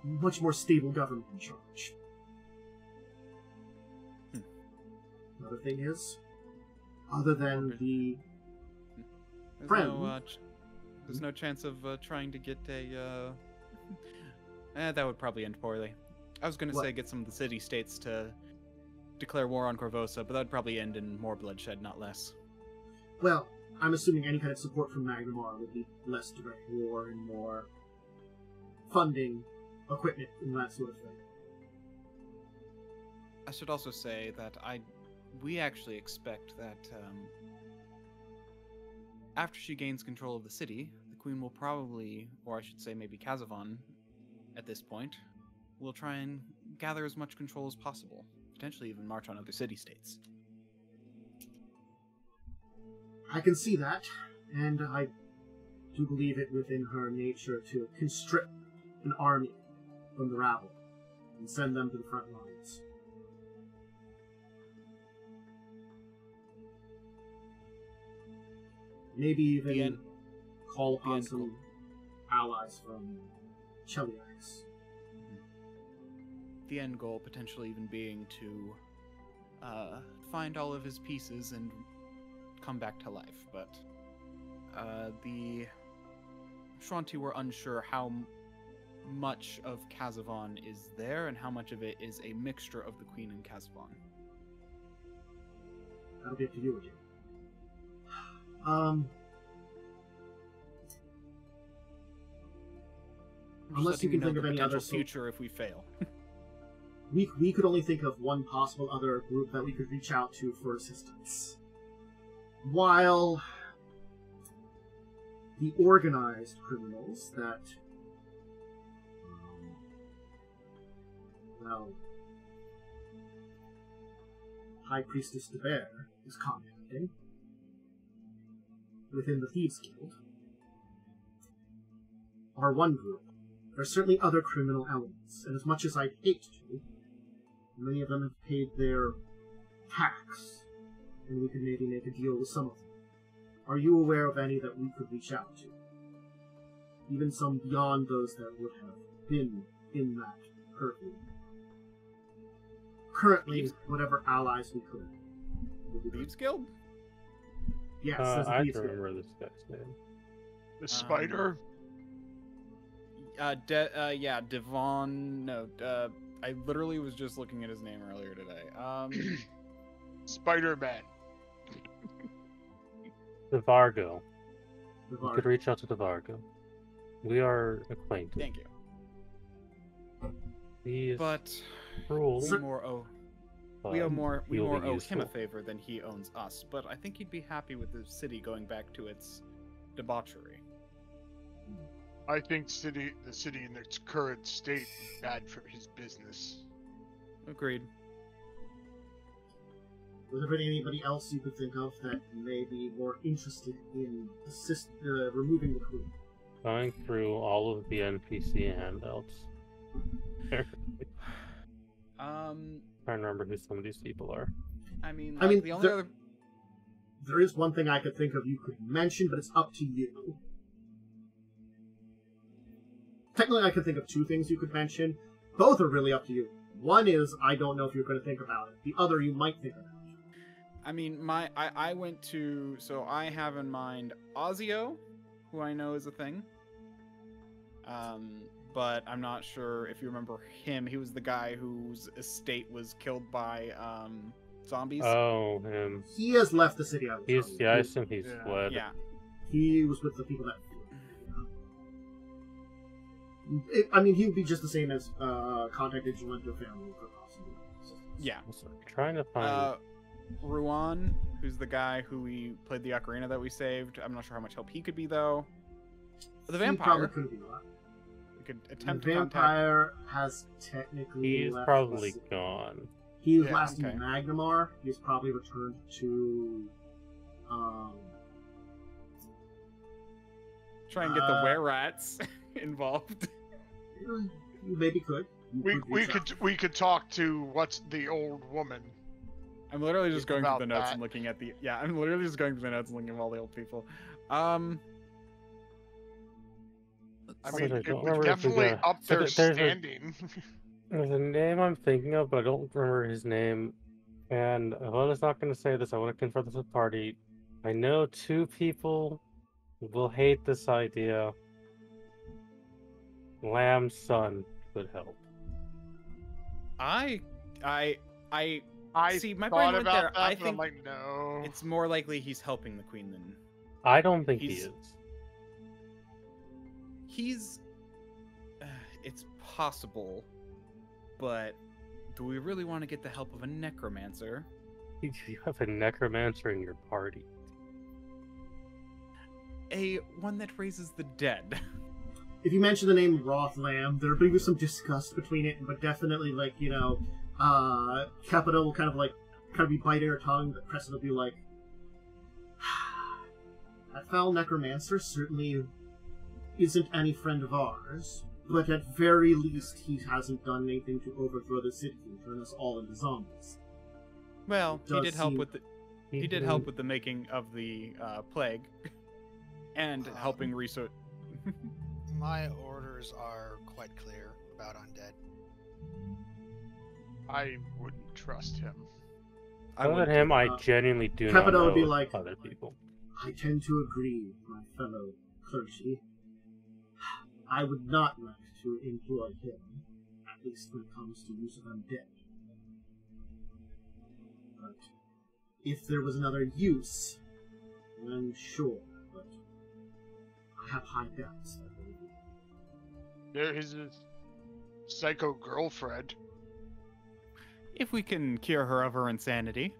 much more stable government in charge. Another thing is, other than the friend, there's no chance of trying to get a. That would probably end poorly. I was going to say get some of the city-states to declare war on Korvosa, but that would probably end in more bloodshed, not less. Well, I'm assuming any kind of support from Magnamar would be less direct war and more funding, equipment, and that sort of thing. I should also say that we actually expect that after she gains control of the city, the Queen will probably, or I should say maybe Kazavan at this point, will try and gather as much control as possible, potentially even march on other city-states. I can see that, and I do believe it within her nature to constrict an army from the rabble and send them to the front lines. Maybe even call upon some allies from Cheliax. The end goal potentially even being to find all of his pieces and come back to life, but the Shwanti were unsure how much of Kazavan is there and how much of it is a mixture of the Queen and Kazavan. That'll be up to you again. Unless you can think of any other future if we fail. we could only think of one possible other group that we could reach out to for assistance. While the organized criminals that, High Priestess de Bear is contacting within the Thieves Guild, are one group. There are certainly other criminal elements, and as much as I'd hate to, many of them have paid their tax, and we could maybe make a deal with some of them. Are you aware of any that we could reach out to? Even some beyond those that would have been in that purview. Currently, whatever allies we could. Thieves Guild? Yes, I remember this guy's name. The spider? Devon. No, I literally was just looking at his name earlier today. Spider-Man. The Vargo. You could reach out to the Vargo. We are acquainted. Thank you. He is but cruel. We more owe him a favor than he owes us, but I think he'd be happy with the city going back to its debauchery. I think the city in its current state is bad for his business. Agreed. Was there anybody else you could think of that may be more interested in removing the Queen? Going through all of the NPC handouts. Trying to remember who some of these people are. The only other... There is one thing I could think of you could mention, but it's up to you. Technically, I could think of two things you could mention. Both are really up to you. One is, I don't know if you're going to think about it. The other, you might think about it. I went to... So I have in mind Ozio, who I know is a thing. But I'm not sure if you remember him. He was the guy whose estate was killed by zombies. Oh, him. He has left the city. I assume he's fled. Yeah. He was with the people that... he would be just the same as contacted Julento family for possible assistance. Yeah. Trying to find... Ruan, who's the guy who we played the ocarina that we saved. I'm not sure how much help he could be, though. The vampire... He probably couldn't be a lot. We could attempt the vampire has technically He's probably gone. He was last in Magnamar. He's probably returned to... Try and get the were-rats involved. You maybe could. We could talk to what's the old woman. I'm literally just going through the notes that. and looking at the... Yeah, I'm literally just going through the notes and looking at all the old people. Let's I So mean, I it don't was remember if we definitely got- up so there there's a- standing. There's a name I'm thinking of, but I don't remember his name. And Avoda's not going to say this. I want to confirm this with party. I know 2 people will hate this idea. Lamb's son could help. I I see. My thought brain went about there. that, I but I'm think like, no. it's more likely he's helping the queen than I don't think he He's- is. he's. It's possible, but do we really want to get the help of a necromancer? You have a necromancer in your party. A one that raises the dead. If you mention the name Rothlam, there'll be some disgust between it, but definitely, like, you know, Capita will kind of be biting her tongue, but Crescent will be like, that foul necromancer certainly isn't any friend of ours, but at very least he hasn't done anything to overthrow the city and turn us all into zombies. Well, he Does did help seem- with the he did help with the making of the plague, and helping research. My orders are quite clear about undead. I wouldn't trust him. Other than wouldn't him, do I that. genuinely do not Capita know would be like- other people. I tend to agree with my fellow clergy. I would not like to employ him, at least when it comes to use of undead. But if there was another use, then sure, but I have high doubts that there would be. There is his psycho girlfriend. If we can cure her of her insanity.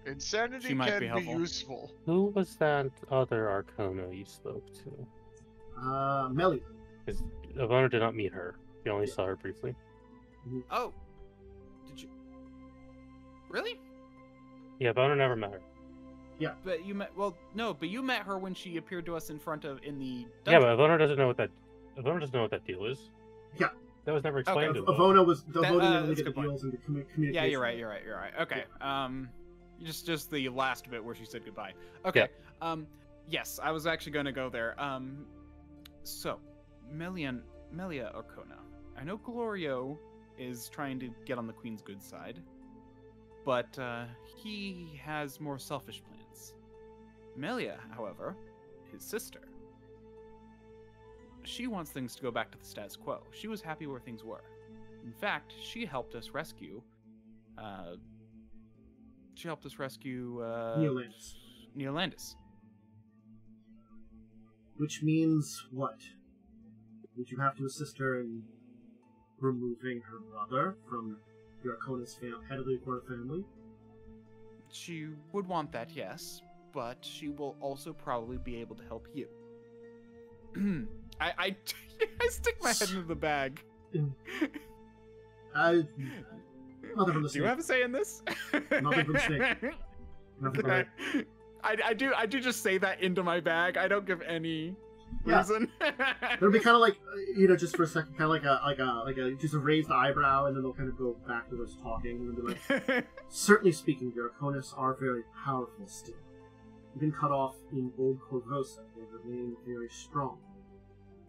Insanity She might can be be helpful. useful. Who was that other Arcana you spoke to? Melia. Because Ivana did not meet her. You only saw her briefly. Oh, did you really? Yeah, Ivana never met her. But you met but you met her when she appeared to us in front of in the Yeah, dungeon. but Ivana doesn't know what that deal is. Yeah. That was never explained to Ivana. Avona was That- Avona that's didn't a get the good point. deals into communication. Yeah, you're right. Okay. Just the last bit where she said goodbye. Okay. Yes, I was actually going to go there. So, Melia Arcona. I know Glorio is trying to get on the Queen's good side, but he has more selfish plans. Melia, however, his sister, she wants things to go back to the status quo. She was happy where things were. In fact, she helped us rescue. Neolandis. Neolandis. Which means what? Would you have to assist her in removing her brother from the Arcona's head of the Arcona family? She would want that, yes, but she will also probably be able to help you. I stick my head into the bag. Nothing from the Do you snake. have a say in this? Nothing from snake. Nothing from it. I do just say that into my bag. I don't give any Yeah. reason. It'll be kind of like, just for a second, kind of like a just a raised eyebrow, and then they'll kind of go back to us talking, and then be like, certainly speaking, the Arconis are very powerful still. Even cut off in old Korvosa, they remain very strong.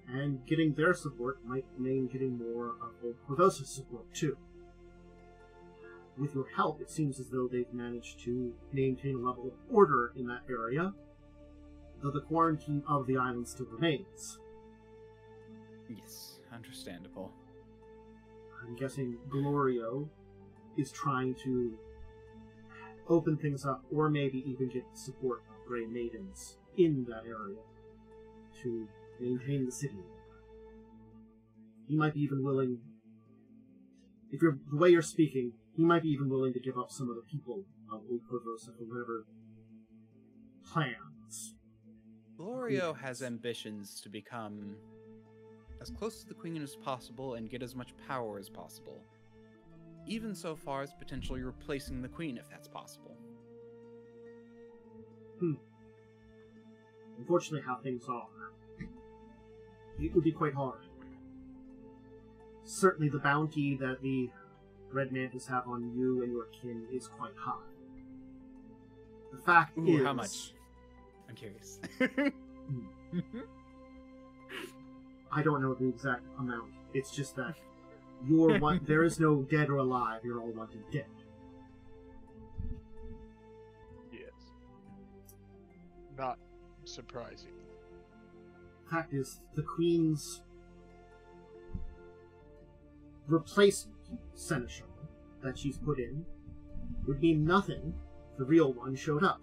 And getting their support might mean getting more of old Korvosa's support, too. With your help, it seems as though they've managed to maintain a level of order in that area, though the quarantine of the island still remains. Yes, understandable. I'm guessing Glorio is trying to open things up, or maybe even get the support of Grey Maidens in that area to maintain the city. He might be even willing, if you're the way you're speaking, he might be even willing to give up some of the people of Old Korvosa for whatever plans. Glorio has ambitions to become as close to the Queen as possible and get as much power as possible. Even so far as potentially replacing the Queen, if that's possible. Unfortunately, how things are, it would be quite hard. Certainly the bounty that the Red Mantis have on you and your kin is quite high. The fact Ooh, is... how much? I'm curious. I don't know the exact amount. It's just that you're one. There is no dead or alive. You're all wanted dead. Yes. Not surprising. Fact is, the Queen's replacement seneschal that she's put in would mean nothing if the real one showed up.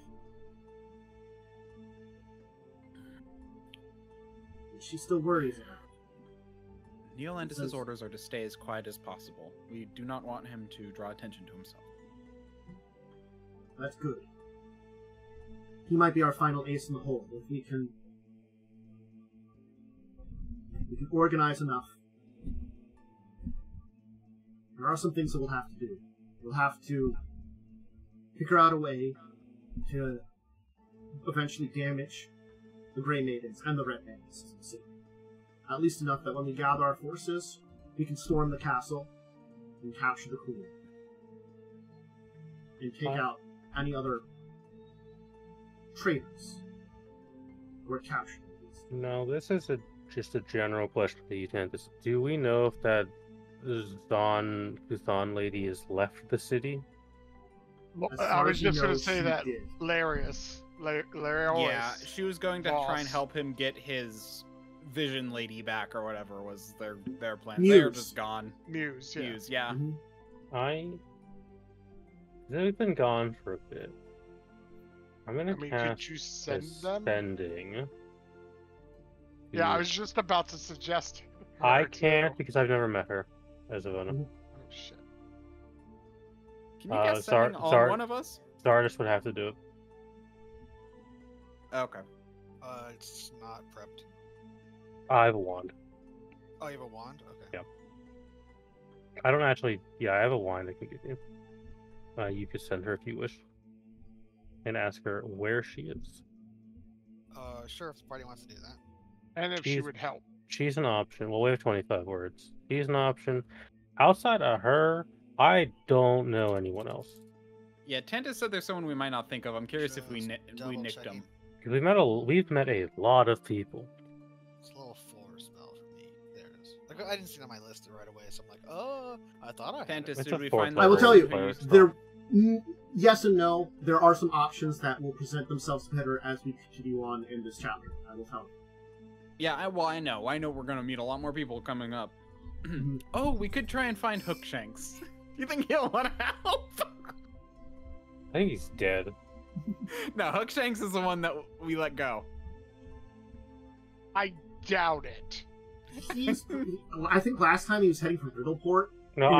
She still worries about it. Neolandis' orders are to stay as quiet as possible. We do not want him to draw attention to himself. That's good. He might be our final ace in the hole. If we can organize enough. There are some things that we'll have to do. We'll have to figure out a way to eventually damage the Grey Maidens and the Red Maidens in the city. At least enough that when we gather our forces, we can storm the castle and capture the Queen. And take out any other traitors who are captured. No, this is just a general question to you, Khandes. Do we know if that Zon lady has left the city? As I far was as you just going know, to say she that did. Larius. Yeah, she was going to try and boss. help him get his vision lady back or whatever was their plan. Muse. They're just gone. Muse, yeah. Muse, yeah. Mhm. They've been gone for a bit. I'm gonna I mean, cast could you send them? sending. Yeah, I was just about to suggest. I her, too. can't because I've never met her as of Oh shit. Can you guess sending all one of us? Stardust would have to do it. Okay. It's not prepped. I have a wand. Oh, you have a wand? Okay. Yeah. I don't actually. Yeah, I have a wand I can give you. You could send her if you wish, and ask her where she is. Sure, if the party wants to do that. And if she would help. She's an option. Well, we have 25 words. She's an option. Outside of her, I don't know anyone else. Yeah, Tanta said there's someone we might not think of. I'm curious if we Just nicked double-checking. him. We've met a lot of people. It's a level 4 spell for me. There it is. Like, I didn't see it on my list right away, so I'm like, oh, I thought I had Tantus, it. It's did a we fourth find I will level tell you, player spell. there, yes and no. There are some options that will present themselves better as we continue on in this chapter. I will tell you. Yeah, I know. I know we're gonna meet a lot more people coming up. Oh, we could try and find Hookshanks. You think he'll want to help? I think he's dead. No, Hookshanks is the one that we let go. I doubt it. I think last time he was heading for Riddleport. No, You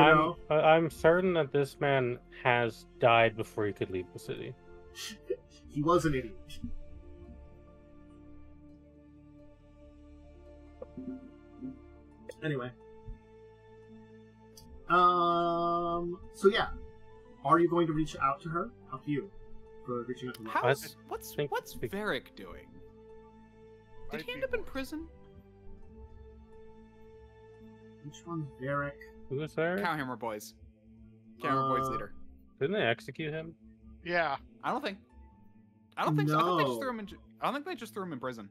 know? I'm certain that this man has died before he could leave the city. He was an idiot. Anyway. So yeah. Are you going to reach out to her? Up to you. For reaching out to her. What's think- Varric doing? Did Might he end be up in worse. prison? Which one's Varric? Who was there? Cowhammer Boys. Cowhammer Boys leader. Didn't they execute him? Yeah. I don't think so. I think they just No. threw him in. I don't think they just threw him in prison.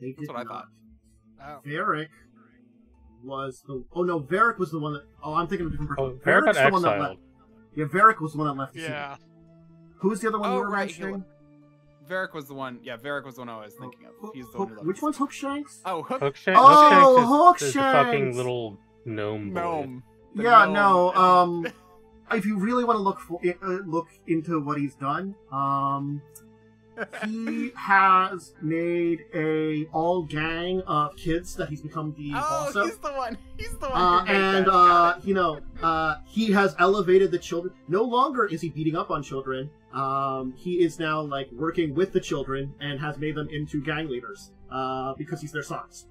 They did That's what I not. thought. Oh. Varric was the. Oh no, Varric was the one that. Oh, I'm thinking of a different person. Oh, Varric got Varric's the one that exiled. left. Yeah, Varric was the one that left the Yeah. city. Who was the other one Oh, you were right, he mentioning? Varric was the one. Yeah, Varric was the one I was thinking of. He's the one who left. Which one's Hookshanks? Oh, Hook. Hookshanks. Oh, Hookshanks is the fucking Hookshanks! little gnome boy. Gnome. The Yeah, gnome. no. If you really want to look into what he's done, he has made a all gang of kids that he's become the boss Oh, of. he's the one. He's the one. Who made And that. Got it. he has elevated the children. No longer is he beating up on children. He is now like working with the children and has made them into gang leaders. Because he's their sons.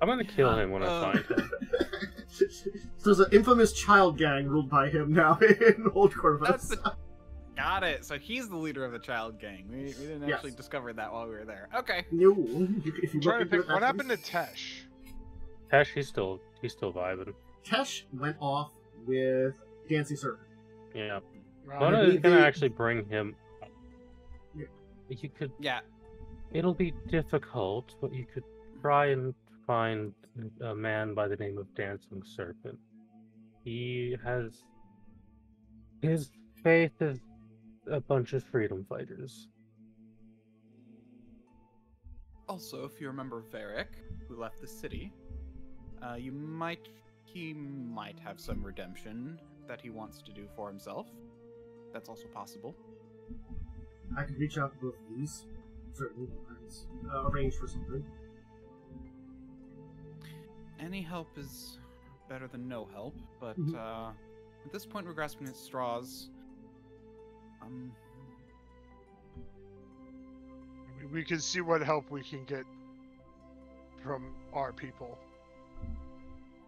I'm gonna kill him when I find him. So there's an infamous child gang ruled by him now in Old That's Korvosa. the... Got it. So he's the leader of the child gang. We didn't Yes. actually discover that while we were there. Okay. No, if you I'm trying look to into think. it, What that's happened to Tesh? Tesh, he's still vibing. Tesh went off with Dancing Serpent. Yeah. Right. One believe is gonna they- actually bring him up. Yeah. You could. Yeah. It'll be difficult, but you could try and find a man by the name of Dancing Serpent. He has... His faith is a bunch of freedom fighters. Also, if you remember Varric, who left the city, he might have some redemption that he wants to do for himself. That's also possible. I could reach out to both of these. Certainly, arrange for something. Any help is better than no help, but at this point we're grasping at straws. We can see what help we can get from our people.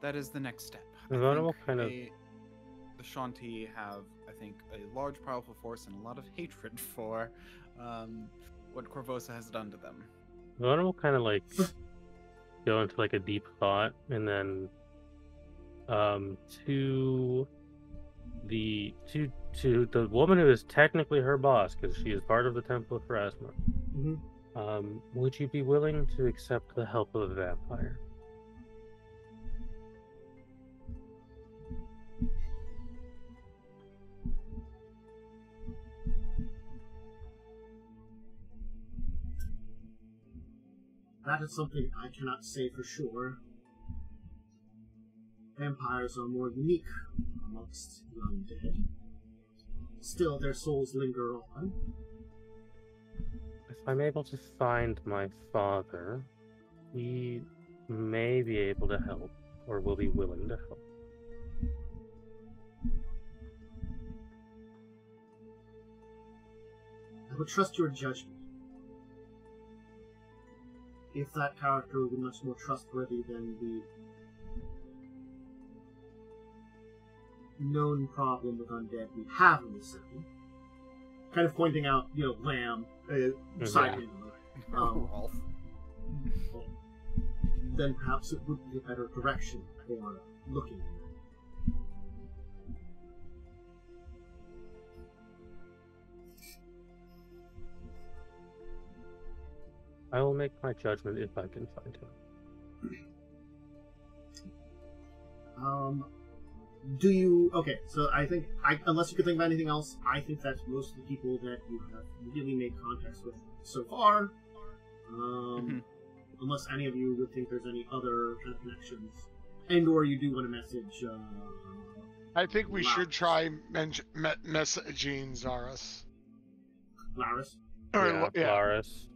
That is the next step. What kind of... The Shanti have, I think, a large, powerful force and a lot of hatred for what Korvosa has done to them. One will kind of like go into like a deep thought, and then to the woman who is technically her boss, because she is part of the Temple of Pharasma. Would you be willing to accept the help of a vampire? That is something I cannot say for sure. Vampires are more unique amongst the undead. Still, their souls linger on. If I'm able to find my father, he may be able to help, or will be willing to help. I would trust your judgment. If that character will be much more trustworthy than the known problem with undead we have in the city. Kind of pointing out, Lamb, side Rolf. Then perhaps it would be a better direction for looking. I will make my judgment if I can find him. Do you... Okay, so I think, unless you can think of anything else, I think that's most of the people that you have really made contacts with so far. Unless any of you would think there's any other kind of connections. And or you do want to message... I think we should try messaging Zaris. Laris? Laris.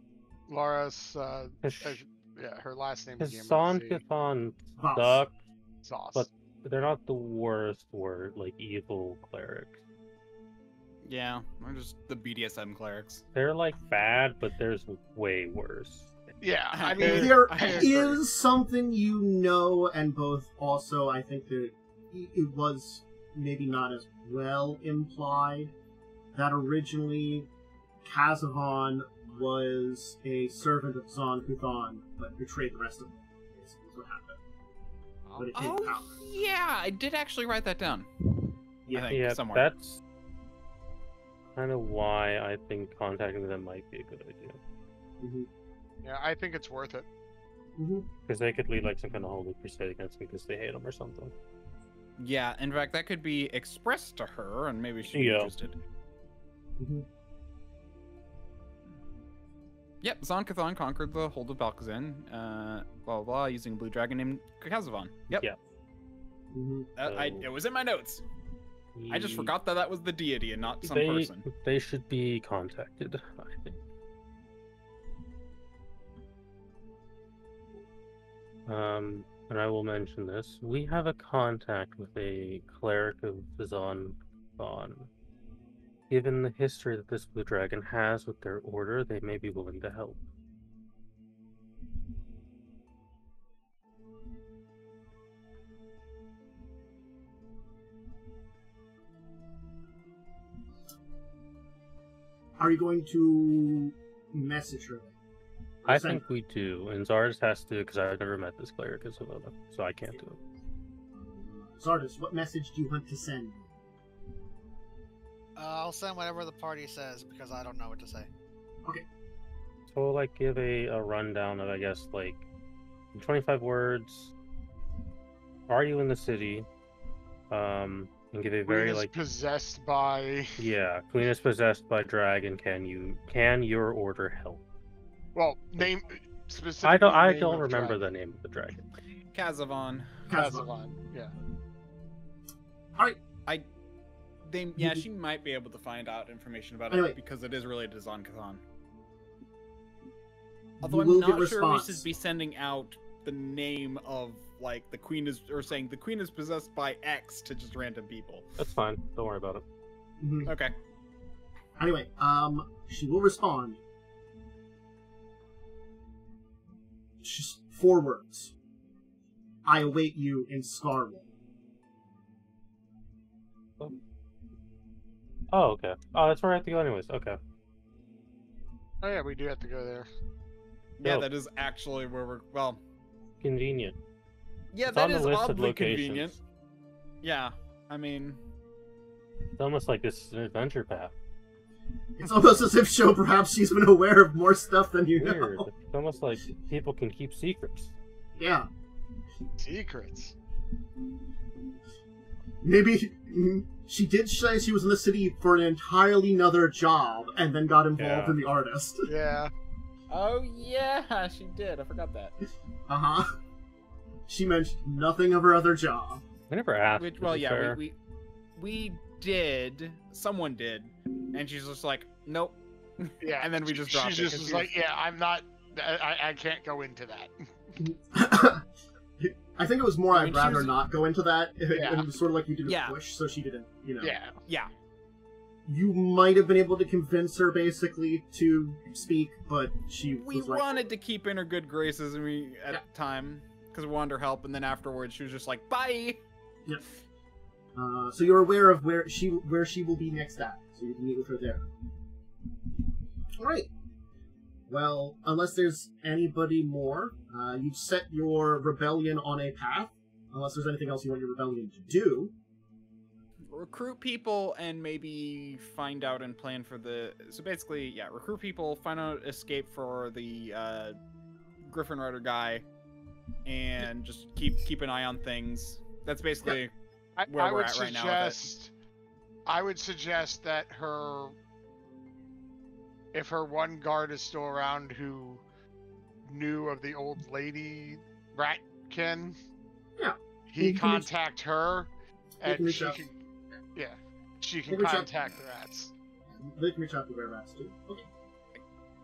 Laris, her last name is Zonkathon suck, but they're not the worst evil clerics. Yeah, they're just the BDSM clerics. They're bad, but there's way worse. Yeah, I mean... There is something and both also I think that it was maybe not as well implied, that originally Kazavon was a servant of Zonkathon, but betrayed the rest of them. Is what happened. But it didn't happen. Yeah, I did actually write that down. Yeah, somewhere. That's kind of why I think contacting them might be a good idea. Yeah, I think it's worth it. Because they could lead some kind of holy crusade against me because they hate them or something. Yeah, in fact, that could be expressed to her, and maybe she'd be interested. Yep, Zonkathon conquered the hold of Balkazin, using a blue dragon named Kazavon. Yep. Yeah. It was in my notes. I just forgot that was the deity and not some person. They should be contacted, I think. And I will mention this. We have a contact with a cleric of Zonkathon. Given the history that this blue dragon has with their order, they may be willing to help. Are you going to message her? I think we do, and Zardis has to, because I've never met this cleric as well, so I can't do it. Zardis, what message do you want to send? I'll send whatever the party says, because I don't know what to say. Okay. So we'll give a rundown of, I guess, 25 words. Are you in the city? And give a very Queen is like possessed by. yeah. Queen is possessed by dragon. Can your order help? Well, name specifically. I name don't of remember dragon. the name of the dragon. Kazavon. Kazavan. Yeah. Alright. She might be able to find out information about Anyway. it because it is related to Zon-Kazan. You Although I'm will get not sure we response. should be sending out the name of like the queen is, or saying the queen is possessed by X to just random people. That's fine. Don't worry about it. Mhm. Okay. Anyway, she will respond. Just 4 words. I await you in Scarlet. Oh, okay. Oh, that's where I have to go anyways. Okay. Oh yeah, we do have to go there. Yeah, Dope. that is actually where we're. Well, Convenient. yeah, It's that on the is list of oddly locations. convenient. Yeah, I mean, It's almost like this is an adventure path. It's almost as if perhaps she's been aware of more stuff than you Weird. know. It's almost like people can keep secrets. Yeah. Secrets. Maybe she did say she was in the city for an entirely another job and then got involved Yeah. in the artist. Yeah. oh yeah, she did. I forgot that. Uh-huh. She mentioned nothing of her other job. I never asked. Which, to well, be yeah, fair. we did. Someone did, and she's just like, nope. Yeah. And then we just dropped She's it, just 'cause was she like, yeah, I'm not. I can't go into that. I think it was more I mean, I'd she rather was- not go into that. Yeah. It was sort of like you did a Yeah. push, so she didn't, Yeah. Yeah. You might have been able to convince her, basically, to speak, but she We was like... wanted to keep in her good graces, and we at Yeah. the time because we wanted her help, and then afterwards she was just like, bye. Yep. So you're aware of where she will be next at, so you can meet with her there. Alright. Well, unless there's anybody more, you've set your rebellion on a path. Unless there's anything else you want your rebellion to do. Recruit people and maybe find out and plan for the. So basically, yeah, recruit people, find out escape for the Griffin Rider guy, and just keep an eye on things. That's basically where I we're would at right now. suggest. I would suggest that if her one guard is still around who knew of the old lady Ratkin, Yeah. he You can reach- contact her, can and reach she out. can, yeah, she You can can reach out. contact the rats. They can reach out to where rats too. Okay.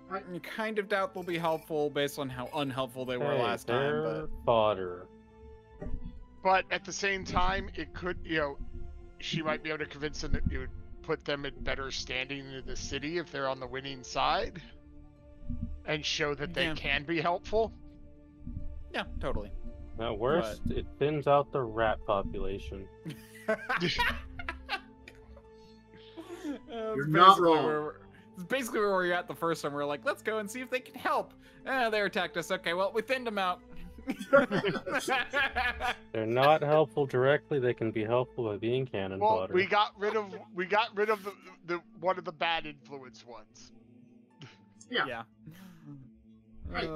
I kind of doubt they'll be helpful based on how unhelpful they were Hey, last time. they're But fodder. But at the same time, it could, she might be able to convince them that it would put them in better standing in the city if they're on the winning side, and show that they Yeah. can be helpful. yeah, totally. At worst, it thins out the rat population. You're not wrong. It's basically where we were at the first time. We were like, let's go and see if they can help. They attacked us. Okay, well, we thinned them out. They're not helpful directly. They can be helpful by being cannon Well, fodder. we got rid of the one of the bad influence ones. Yeah. Right,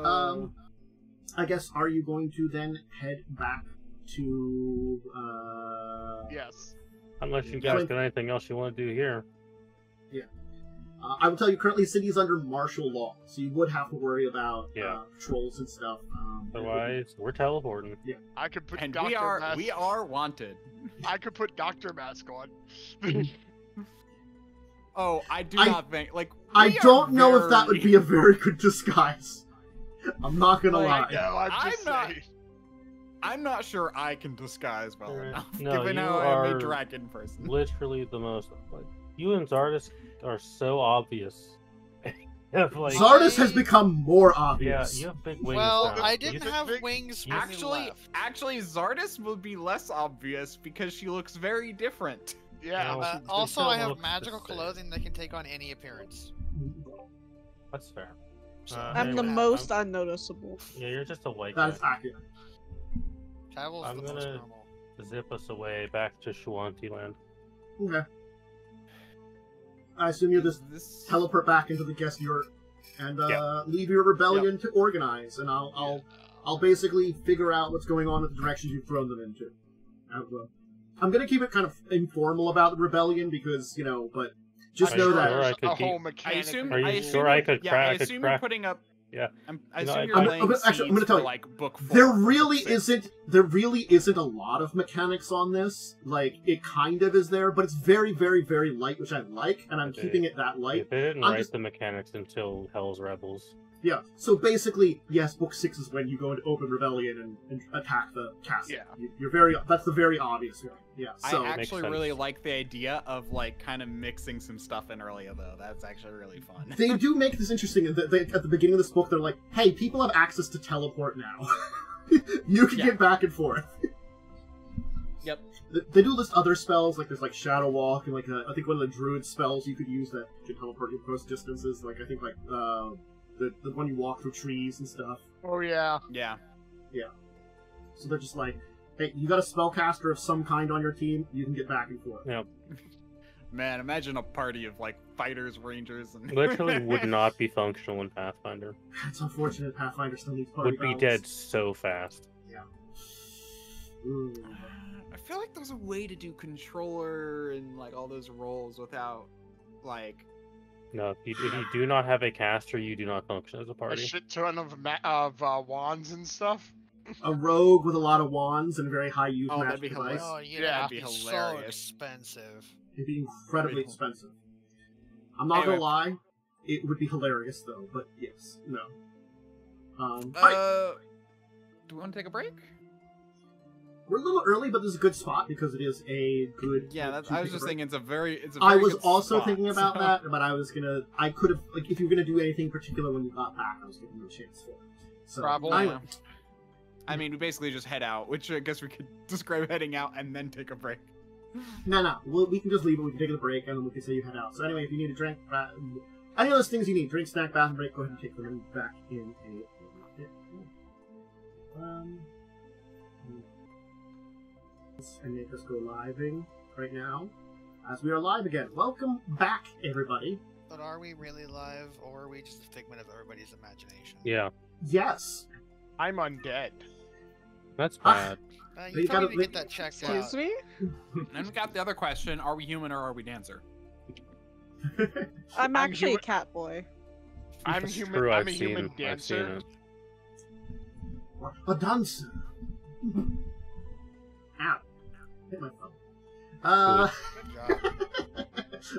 I guess, are you going to then head back to, Yes. Unless you guys got anything else you want to do here. I will tell you, currently the city is under martial law, so you would have to worry about Yeah. patrols and stuff. Otherwise, we're teleporting. I could put And Dr. Mask. we are wanted. I could put Doctor Mask on. Oh, I do I- not think I we are don't know if that would very- be a very good disguise. I'm not gonna Like, lie. No, I'm I'm just not- saying. I'm not sure I can disguise well enough, No, given you how I'm are a dragon person. Literally the most. Like, you and Zardis are so obvious. Zardis has become more Yeah, obvious. you have big wings. Well, now. I You didn't just- have big- wings when we Actually, left. Zardis will be less obvious because she looks very different. Yeah. Well, Uh, she also, still I have looks the magical same. clothing that can take on any appearance. That's fair. So, I'm the Anyway, most unnoticeable. Yeah, you're just a white That is guy. accurate. Travel's I'm the most gonna- normal. Zip us away back to Shuanti land. Okay. I assume you just This teleport back into the guest yurt and Yeah. leave your rebellion to organize, and I'll I'll basically figure out what's going on with the directions you've thrown them into. I'm gonna keep it kind of informal about the rebellion because, but just know that... There's I a whole keep- mechanic. Are you I assume sure I could yeah, crack? I I could assume crack. you're putting up. Yeah. I You know, assume I- you're I'm- laying I'm- actually, I'm gonna seeds tell for, you, like book 4. There or really book 6. isn't a lot of mechanics on this. Like, it kind of is there, but it's very, very, very light, which I like, and I'm Okay. keeping it that light. They didn't I'm write just- the mechanics until Hell's Rebels. Yeah, so basically, yes, book 6 is when you go into open rebellion and attack the castle. Yeah. That's the very obvious one. Yeah, so... I actually Makes really sense. like the idea of like kind of mixing some stuff in earlier though. That's actually really fun. They do make this interesting. At the beginning of this book, they're like, hey, people have access to teleport now. You can get back and forth. Yep. They do list other spells, like there's like Shadow Walk, and like I think one of the Druid spells you could use that could teleport you across distances. Like I think like the one you walk through trees and stuff. Oh yeah. Yeah. So they're just like, hey, you got a spellcaster of some kind on your team, you can get back and forth. Yeah, Man, imagine a party of like fighters, rangers, and literally would not be functional in Pathfinder. It's unfortunate Pathfinder still needs party Would be battles. dead so fast. Ooh. I feel like there's a way to do controller and like all those roles without like. No, if you do not have a caster, you do not function as a A party. shit ton of wands and stuff. A rogue with a lot of wands and a very high use Oh, that'd magic be device. Oh, Yeah, that'd be be so hilarious. expensive. It'd be incredibly expensive. I'm not Anyway. gonna lie, it would be hilarious though, but yes, no. Alright, Do we want to take a break? we're a little early, but this is a good spot because it is a good. Yeah, that's, I was just thinking it's a very. I very was good also spot, thinking about so- that, but I could have, like, if you were gonna do anything particular when you got back, I was giving you a chance for it. So, Probably. anyway, I mean, we basically just head out, which I guess we could describe heading out and then take a break. no, we can just leave it. We can take a break, and then we can say you head out. So anyway, if you need a drink, any of those things you need, drink, snack, bathroom break, go ahead and take them back in a. And make us go living right now, as we are live again. Welcome back, everybody. But are we really live, or are we just a figment of everybody's imagination? Yeah, Yes. I'm undead. that's Ah. bad. You You probably gotta- need to get that checked out. Excuse me? And we got the other question: are we human or are we dancer? I'm actually human- a cat boy. I'm That's human. true, I'm a I've seen human it. I've seen dancer. it. A dancer. Ow. Hit my phone. Good job.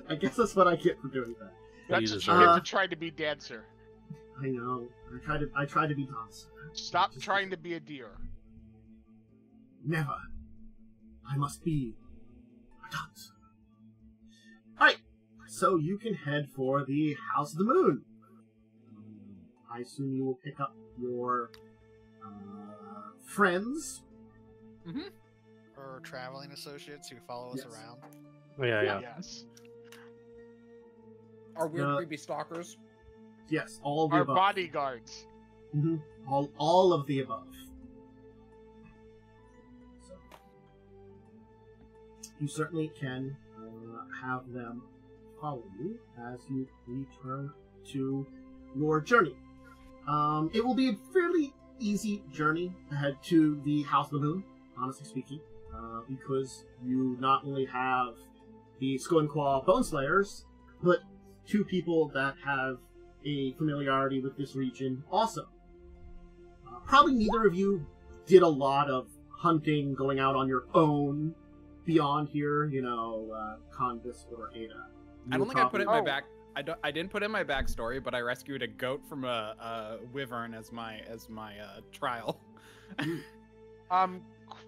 I guess that's what I get for doing that. That's Jesus, what you get uh, to try to be dancer. I know. I try to be dancer. Stop trying to be a deer. Never. I must be a dancer. Alright, so you can head for the House of the Moon. I assume you will pick up your friends. Or traveling associates who follow us Yes. around. Yeah. Yes. Are we Uh, creepy stalkers? Yes, all of the Our above. bodyguards. Mm-hmm. All of the above. So, you certainly can have them follow you as you return to your journey. It will be a fairly easy journey to head to the House of the Moon, honestly speaking, because you not only have the Lyrune-Quah Bone Slayers, but two people that have a familiarity with this region also. Probably neither of you did a lot of hunting, going out on your own beyond here, Khandes or Ada. I don't think I put it in Probably- my back. I didn't put in my backstory, but I rescued a goat from a wyvern as my trial.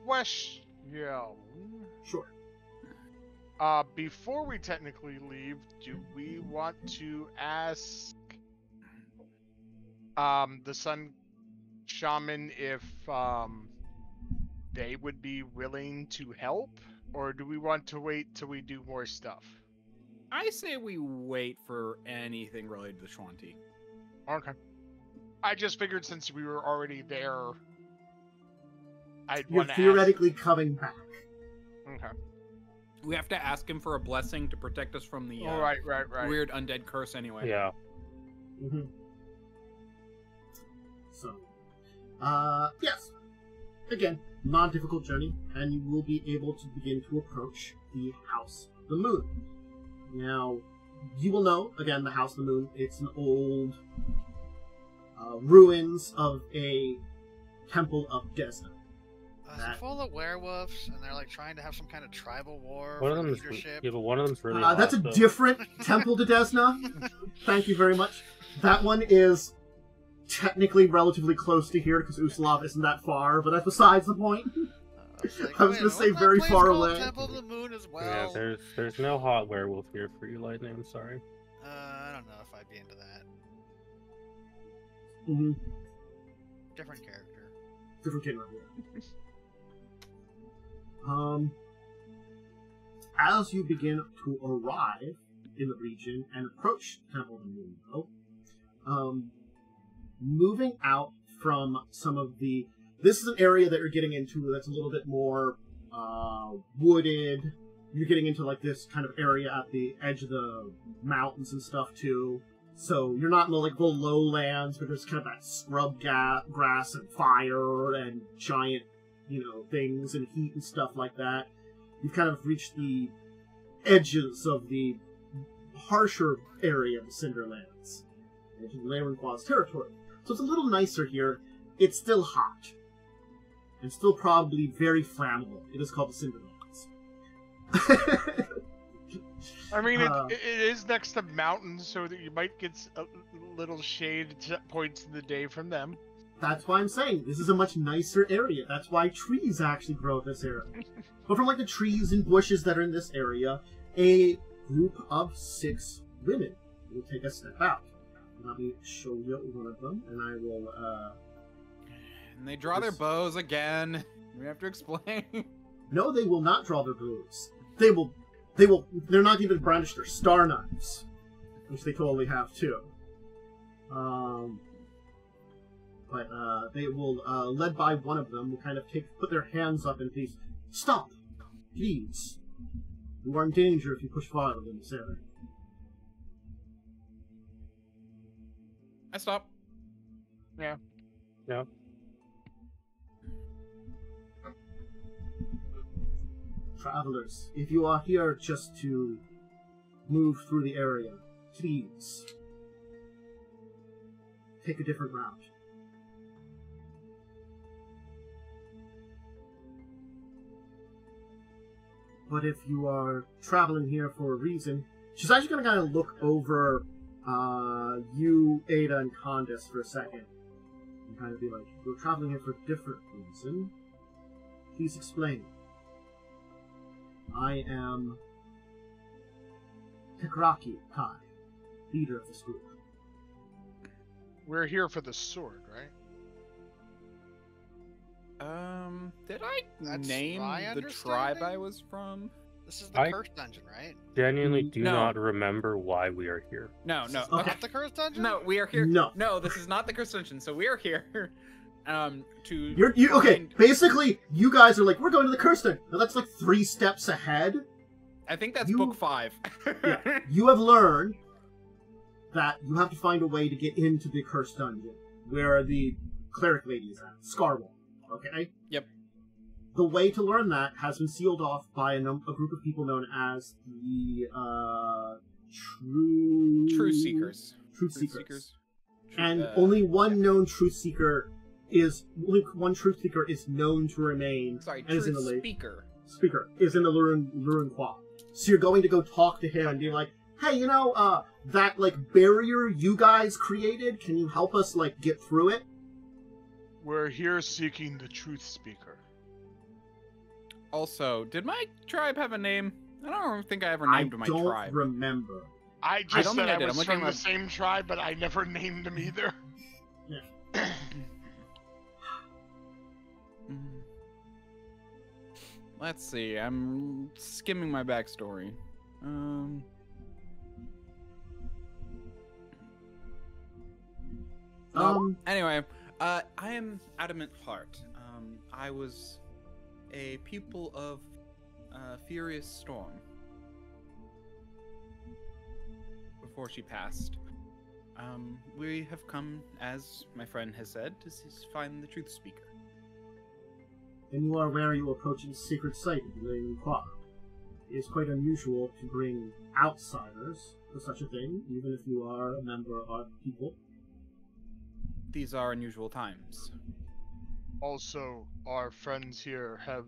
Question. Sure. Before we technically leave, do we want to ask the Sun Shaman if they would be willing to help, or do we want to wait till we do more stuff? I say we wait for anything related to Shanti. Okay. I just figured since we were already there, I'd You're want to theoretically coming back. Okay. We have to ask him for a blessing to protect us from the Right. weird undead curse anyway. Yeah. Mm-hmm. So, Yes. Again, non-difficult journey, and you will be able to begin to approach the House of the Moon. Now, you will know, again, the House of the Moon, it's an old ruins of a temple of Desna. Is it full of werewolves, and they're like trying to have some kind of tribal war One for of them's leadership? yeah, but one of them's really. That's a hot, though. different temple to Desna. Thank you very much. That one is technically relatively close to here because Uslav isn't that far, but that's besides the point. I was going to say very far away. Temple of the Moon as well. Yeah, there's no hot werewolf here for you, Lightning. I'm sorry. I don't know if I'd be into that. Mm-hmm. Different character. Different kid right here. As you begin to arrive in the region and approach Temple of the Moon, though, moving out from some of the... This is an area that you're getting into that's a little bit more wooded. You're getting into like this kind of area at the edge of the mountains and stuff too. So you're not in the like the lowlands where there's kind of that scrub grass and fire and giant, things and heat and stuff like that. You've kind of reached the edges of the harsher area of the Cinderlands, into Lyrune-Quah's territory. So it's a little nicer here. It's still hot. And still probably very flammable. It is called the Cinderlands. I mean, it is next to mountains, so that you might get a little shade at points in the day from them. That's why I'm saying this is a much nicer area. That's why trees actually grow in this area. But from like the trees and bushes that are in this area, a group of 6 women will take a step out. Let me show you one of them, and I will. And they draw their bows again. We have to explain. No, they will not draw their bows. They will. They're not even brandish their star knives, which they totally have too. But they will, led by one of them, will kind of put their hands up and please stop, please. You are in danger if you push forward in this area. I stop. Yeah. Yeah. Travelers, if you are here just to move through the area, please take a different route. But if you are traveling here for a reason, she's actually going to kind of look over you, Ada, and Khandes for a second. And kind of be like, you're traveling here for a different reason. Please explain. I am Tekraki Kai, leader of this group. We're here for the sword, right? Did I That's name my the tribe I was from? This is the cursed dungeon, right? Genuinely do No. not remember why we are here. No. This is Okay. not the cursed dungeon? No, we are here. No. This is not the cursed dungeon. So we are here, to. You okay? find- Basically, you guys are like, we're going to the Kirsten. Now that's like 3 steps ahead. I think that's You- book 5. Yeah. You have learned that you have to find a way to get into the cursed dungeon, where the cleric lady is at, Scarwall. Okay. Yep. The way to learn that has been sealed off by a group of people known as the Truth Seekers. Truth Seekers. Truth- And only one known Truth Seeker is known to remain. Sorry, and is in Truth the Speaker. Speaker is in the Lyrune-Quah. So you're going to go talk to him and be like, hey, that like barrier you guys created, can you help us like get through it? We're here seeking the truth speaker. Also, did my tribe have a name? I don't think I ever named my I don't tribe. remember. I don't just think said I I did. was I'm looking from the at- same tribe, but I never named them either. Let's see. I'm skimming my backstory. Anyway, I am Adamant Heart. I was a pupil of Furious Storm before she passed. We have come, as my friend has said, to find the truth speaker. And you are aware you are approaching the sacred site of Lyrune-Quah. It is quite unusual to bring outsiders for such a thing, even if you are a member of our people. These are unusual times. Also, our friends here have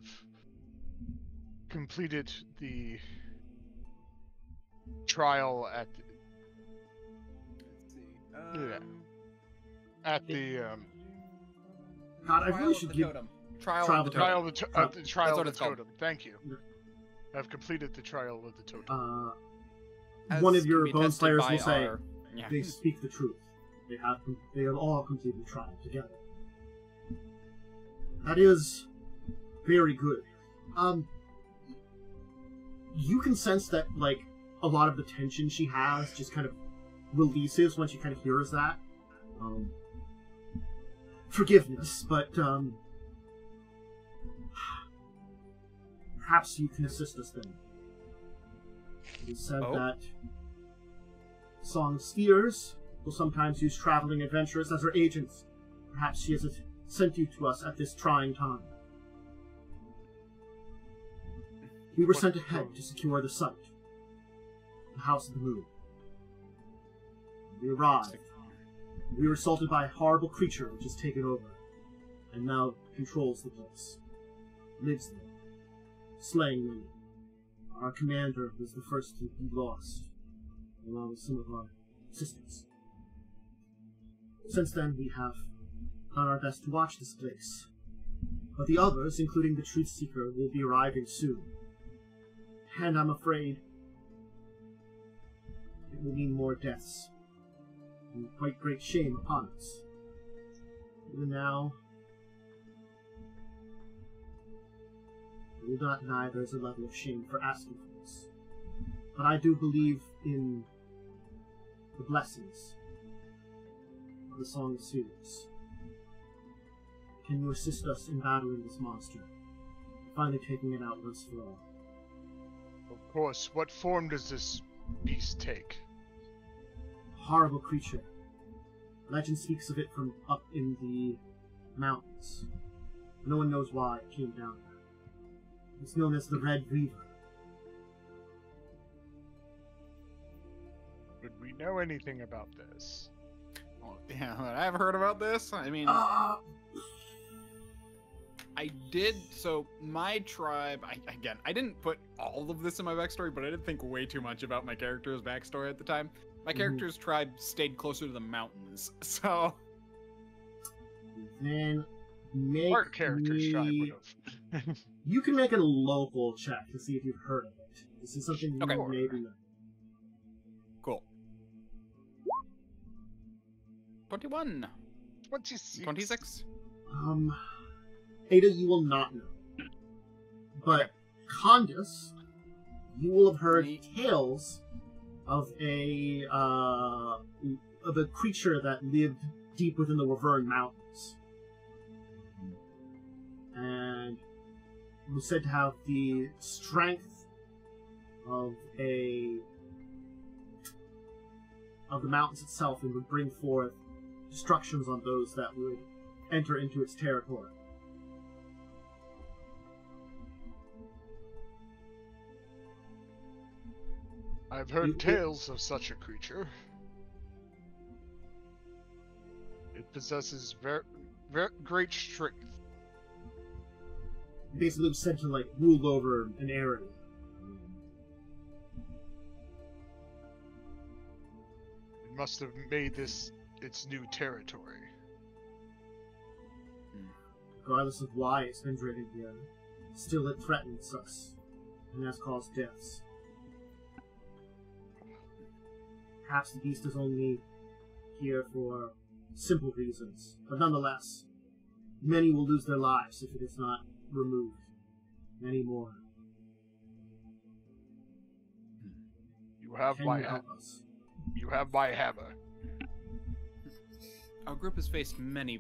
completed the trial at God, I really should give Trial of the totem. trial of the it's called. totem. Thank you. I've completed the trial of the totem. one As of your can be bone tested slayers by will say our- Yeah. they speak the truth. They have all completed the trial together. That is very good. You can sense that, like, a lot of the tension she has just kind of releases when she kind of hears that. Forgiveness, but perhaps you can assist us then. It is said that Song of Spheres will sometimes use traveling adventurers as her agents. Perhaps she has sent you to us at this trying time. We were sent ahead to secure the site, the House of the Moon. We arrived. We were assaulted by a horrible creature which has taken over, and now controls the place. Lives there, slaying many. Our commander was the first to be lost, along with some of our assistants. Since then, we have done our best to watch this place. But the others, including the Truth Seeker, will be arriving soon. And I'm afraid it will mean more deaths. And quite great shame upon us. Even now, I will not deny there is a level of shame for asking for this. But I do believe in the blessings of the Song of Spheres. Can you assist us in battling this monster? Finally taking it out once for all. Of course. What form does this beast take? Horrible creature. Legend speaks of it from up in the mountains. No one knows why it came down there. It's known as the Red Reaver. Would we know anything about this? Oh, yeah, I've heard about this. I mean, I did. So my tribe, I didn't put all of this in my backstory, but I did think way too much about my character's backstory at the time. My character's tribe stayed closer to the mountains, so. Then make Our character's tribe me... would have. You can make a local check to see if you've heard of it. This is something you Okay. maybe know. Cool. 21. 26. 26. Ada, you will not know. But Khandes, you will have heard tales of a creature that lived deep within the Wyvern Mountains, and was said to have the strength of the mountains itself, and would bring forth destructions on those that would enter into its territory. I've heard tales of such a creature. It possesses very great strength. Basically, it was said to rule over an area. It must have made this its new territory. Regardless of why it's been driven here, still it threatens us and has caused deaths. Perhaps the beast is only here for simple reasons, but nonetheless, many will lose their lives if it is not removed. Many more. You have Can my you help us? You have my hammer. Our group has faced many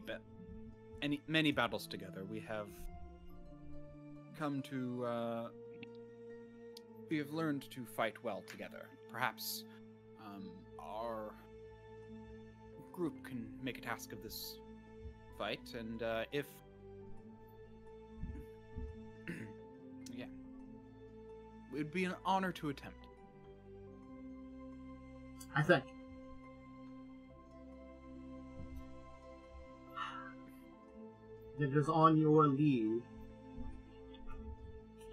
battles together. We have come to. We have learned to fight well together. Perhaps our group can make a task of this fight, and if yeah, it would be an honor to attempt. I think. It is on your leave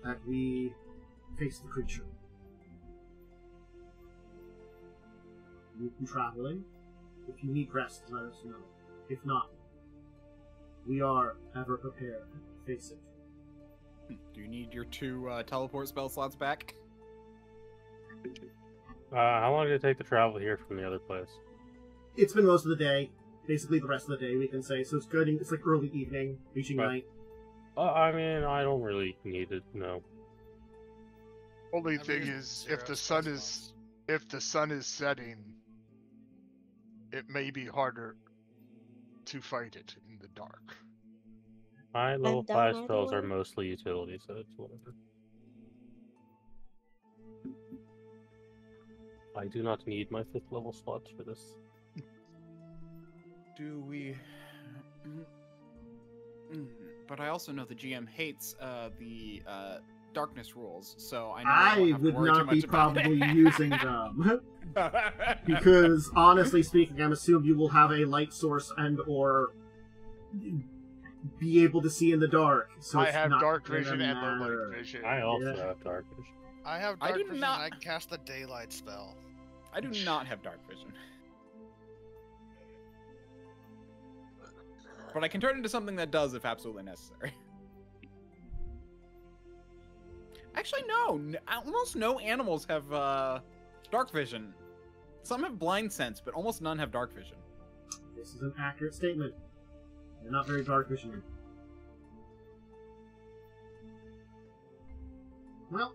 that we face the creature. You've been traveling. If you need rest, let us know. If not, we are ever prepared to face it. Do you need your 2 teleport spell slots back? How long did it take to travel here from the other place? It's been most of the day. Basically the rest of the day, we can say. So it's good. It's like early evening, reaching night. I mean, I don't really need it, no. Only thing is, if the sun is setting, it may be harder to fight it in the dark. My level 5 spells are mostly utility, so it's whatever. I do not need my 5th level slots for this. Do we... But I also know the GM hates the darkness rules, so I know I don't have to would worry too not be much about probably it. using them. Because, honestly speaking, I'm assuming you will have a light source and or be able to see in the dark. So I it's have not dark gonna vision and low matter. light vision. I also have dark vision. I have I dark do vision. not- I can cast the daylight spell. I do not have dark vision. But I can turn into something that does if absolutely necessary. Actually, no. Almost no animals have dark vision. Some have blind sense, but almost none have dark vision. This is an accurate statement. They're not very dark vision. Well,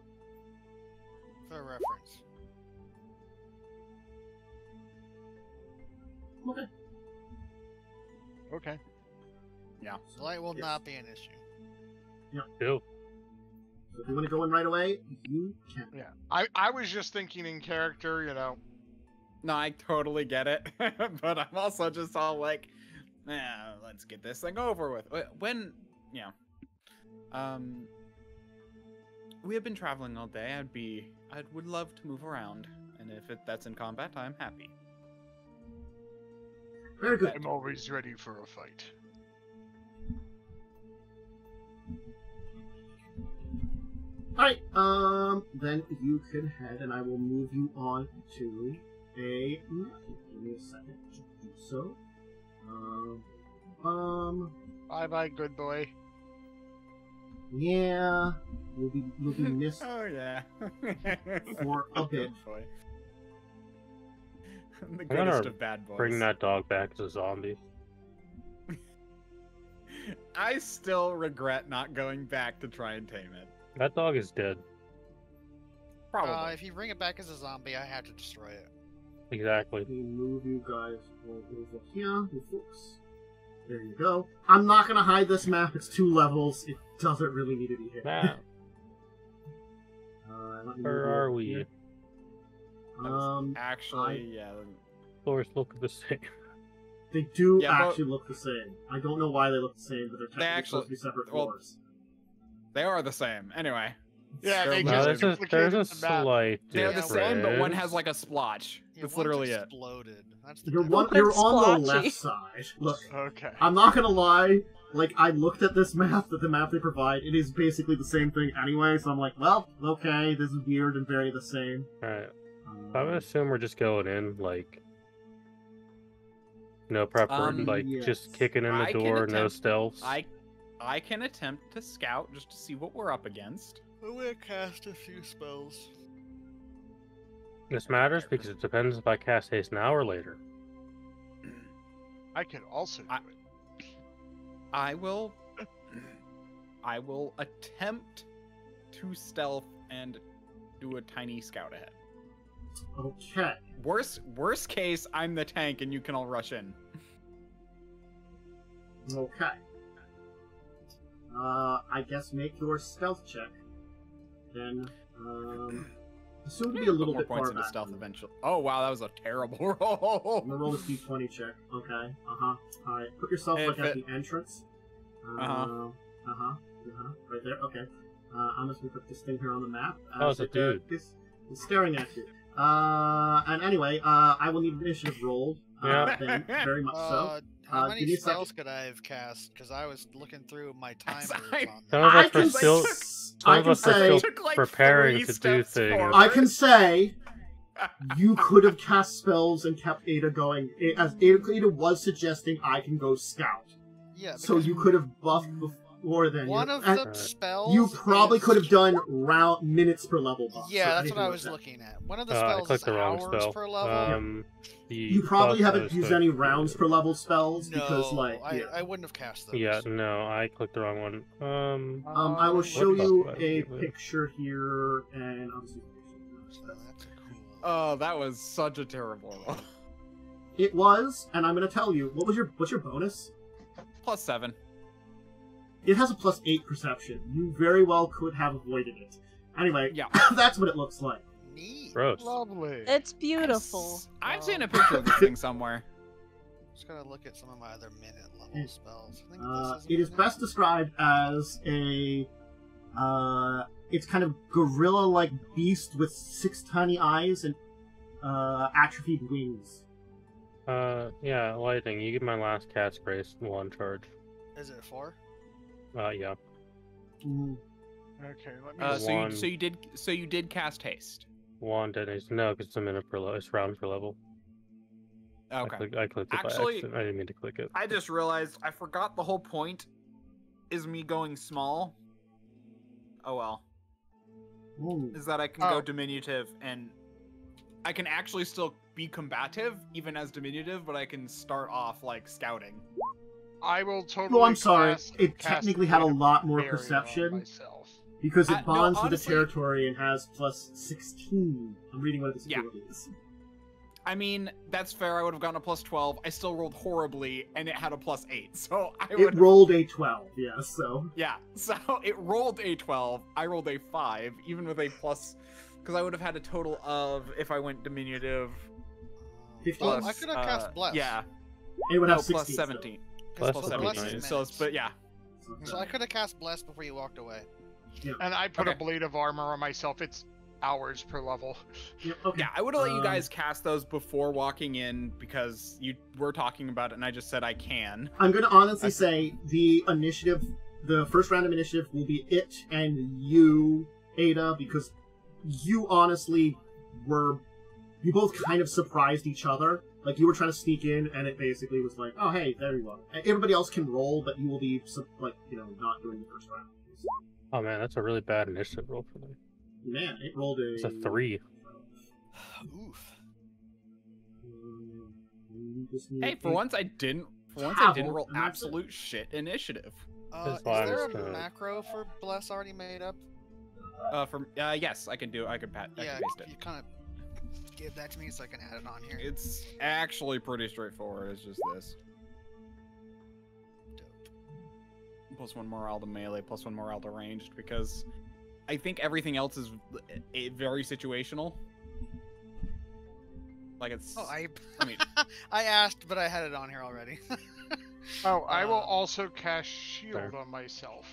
For reference. okay. Okay. Light will Yes. not be an issue. Ew. So if you want to go in right away, you can. Yeah. I was just thinking in character, you know. No, I totally get it. But I'm also just all like, let's get this thing over with. When, we have been traveling all day. I would love to move around. And if that's in combat, I'm happy. Very good. I'm always ready for a fight. Alright, then you can head, and I will move you on to a... Give me a second to do so. Bye-bye, good boy. Yeah, you'll be missed Oh, yeah. for a bit. Good boy. The I'm greatest gonna of bad boys. bring that dog back as a zombie. I still regret not going back to try and tame it. That dog is dead. Probably. If you bring it back as a zombie, I have to destroy it. Exactly. Let me move you guys over here, you folks. There you go. I'm not gonna hide this map, it's 2 levels. It doesn't really need to be hidden. Nah. Let me move Where you are over we? here. Actually, yeah. Floors look the same. They do Yeah, but- actually look the same. I don't know why they look the same, but they're technically actually- supposed to be separate well, floors. They are the same. Anyway. Yeah, They're they No, just there's a duplicated there's a the map. slight They're the difference. same, but one has like a splotch. Yeah, That's one's literally it. exploded. That's the You're difference. you're on the splotchy. left side. Look, Okay. I'm not gonna lie. Like, I looked at this map, the map they provide. It is basically the same thing anyway. So I'm like, well, okay, this is weird and very the same. Alright. I would assume we're just going in, like, no prep, like, yes. just kicking in the I can door, no attempt- stealths. I can attempt to scout just to see what we're up against. I'm gonna cast a few spells. This matters because it depends if I cast haste now or later. I can also do it. I will attempt to stealth and do a tiny scout ahead. Okay. Worst case, I'm the tank and you can all rush in. Okay. I guess make your stealth check. Then, Assume to be a little more bit points far into back. stealth eventually. Oh wow, that was a terrible roll. I'm gonna roll this d20 check. Okay. Alright. Put yourself If like at it- the entrance. Right there. Okay. I'm just gonna put this thing here on the map. Oh, it's a dude. It's staring at you. And anyway, I will need initiative rolled. Yeah. Then, very much so. How give many me a second. spells could I have cast? Because I was looking through my timers I- on Some that. of I us are can still, s- some I of can us are say- still preparing to do things. I can say you could have cast spells and kept Ada going. As Ada was suggesting, I can go scout. Yeah, So because you could have buffed before then. one of And the spells. you probably is- could have done minutes per level buff. Yeah, or that's what anything I like was that. looking at. One of the I spells clicked is the wrong hours spell. per level. You probably haven't buff used goes any to- rounds per level spells No, because, like, I wouldn't have cast those. Yeah, no, I clicked the wrong one. I will show buff you do I a give it? picture here, and I'll see. So that's a cool. Oh, that was such a terrible roll. It was, and I'm going to tell you what's your bonus. +7. It has a +8 perception. You very well could have avoided it. Anyway, Yeah. that's what it looks like. Neat. Gross. Lovely. It's beautiful. I've seen a picture of this thing somewhere. Just gotta look at some of my other minute level Mm. spells. I think It is best described as a it's kind of gorilla-like beast with 6 tiny eyes and atrophied wings. Yeah, lightning. You get my last cat's grace one charge. Is it 4? Yeah. Mm. Okay, let me. One. So you did cast haste. One detonation. No, because it's a minute per level. It's round per level. Okay. I clicked it Actually- by accident. I didn't mean to click it. I just realized I forgot the whole point is me going small. Oh well. Ooh. Is that I can go diminutive and I can actually still be combative even as diminutive, but I can start off like scouting. I will totally. Oh, I'm sorry. cast It technically had a lot more barrier on perception myself. because it No, bonds with honestly- the territory and has +16. I'm reading one of the Yeah. abilities. I mean, that's fair. I would have gotten a +12. I still rolled horribly, and it had a +8. So I It would. rolled a 12. Yeah. So. Yeah. So it rolled a 12. I rolled a 5, even with a plus, because I would have had a total of, if I went diminutive. 15. Oh, I could have cast Bless. Yeah. It would No, have 16. plus 17. Bless Plus would be 17. nice. So it's, but yeah. So I could have cast Bless before you walked away. And I put a Okay. blade of armor on myself. It's hours per level. Yeah, okay. Yeah, I would have let you guys cast those before walking in because you were talking about it, and I just said I can. I'm going to honestly say the initiative, the first round of initiative will be it and you, Ada, because you honestly you both kind of surprised each other. Like, you were trying to sneak in, and it basically was like, oh, hey, there you are. Everybody else can roll, but you will be, not doing the first round. Oh man, that's a really bad initiative roll for me. Man, it rolled a... It's a 3. Oof. You just need Hey, for eight- once I didn't roll and that's it. absolute shit initiative. That's Is why I there was a gonna- macro for Bless already made up? Yes, I can do. I can paste Yeah, it. you kind of give that to me so I can add it on here. It's actually pretty straightforward. It's just this. Dope. +1 morale to melee, +1 morale to ranged, because I think everything else is very situational. Like it's. Oh, I mean, I asked, but I had it on here already. Oh, I will also cast shield Fair. on myself.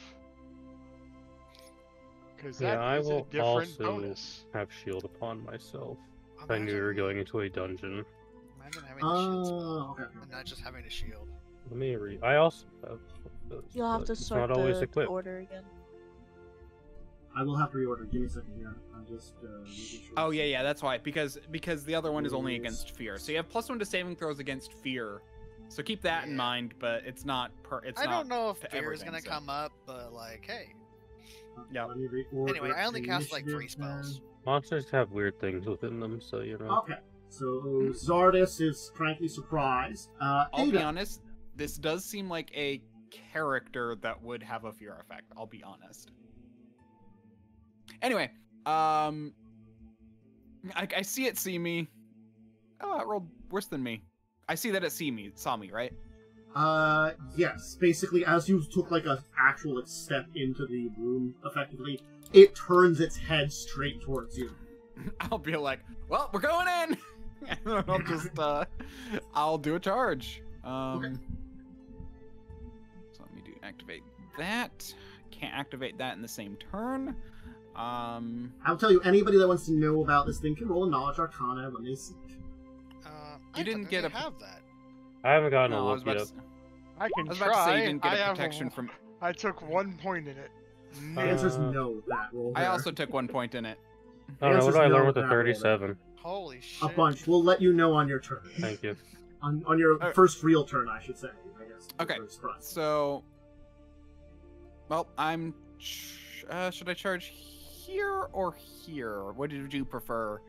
Because Yeah, that I is a will different also bonus. have shield upon myself. If I knew we were going into a dungeon. Imagine having a shield spell Oh, okay. and not just having a shield. Let me read. I also have those, You'll have but to it's start not always the equipped. order again. I will have to reorder. Give me a second here. I'm just making sure. oh yeah, that's why. Because the other one is only Yes. against fear. So you have +1 to saving throws against fear. So keep that in Yeah. mind. But it's not. It's I not. don't know if to fear is everything, gonna so. come up, but like, hey. Yeah. Let me reorder Anyway, I only the cast like 3 initiative then. spells. Monsters have weird things within them, so you know. Okay, so Zardus is frankly surprised. I'll be Ada, honest. This does seem like a character that would have a fear effect. I'll be honest. Anyway, I see it see me. Oh, it rolled worse than me. I see that it saw me, right? yes. Basically, as you took like a actual step into the room, effectively, it turns its head straight towards you. I'll be like, well, we're going in. And then I'll just I'll do a charge. Okay. So let me activate that. Can't activate that in the same turn. I'll tell you, anybody that wants to know about this thing can roll a knowledge arcana when they see it. I didn't get a have that. I haven't gotten No, a I was look about yet. to, I can I was try. about to say you didn't get I a have protection from. I took 1 point in it. The answer is no, that roll. I there. also took 1 point in it. I don't know, what Answer's do I no learn with to the that roll there. 37? Holy shit. A bunch. We'll let you know on your turn. Thank you. On your Alright. first real turn, I should say. I guess. Okay. First run. So, well, should I charge here or here? What did you prefer,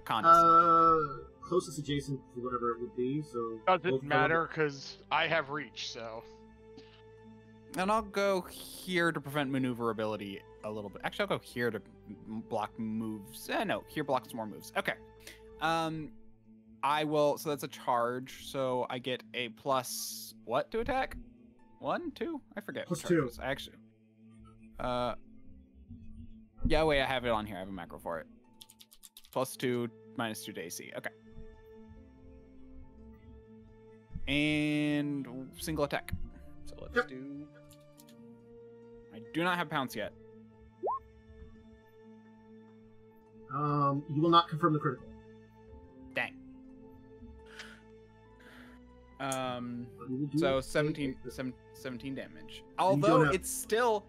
Khandes? Closest adjacent to whatever it would be. So both Doesn't go- matter because I have reach, so. And I'll go here to prevent maneuverability a little bit. Actually, I'll go here to block moves. No, here blocks more moves. Okay. I will. So that's a charge. So I get a plus what to attack? 1, 2? I forget. Plus what charge 2. it is. I actually. Yeah. Wait. I have it on here. I have a macro for it. Plus 2, minus 2 to AC. Okay. And single attack. So let's Yep. do. I do not have pounce yet. You will not confirm the critical. Dang. But you will do So it. 17 damage. don't Although have- it's still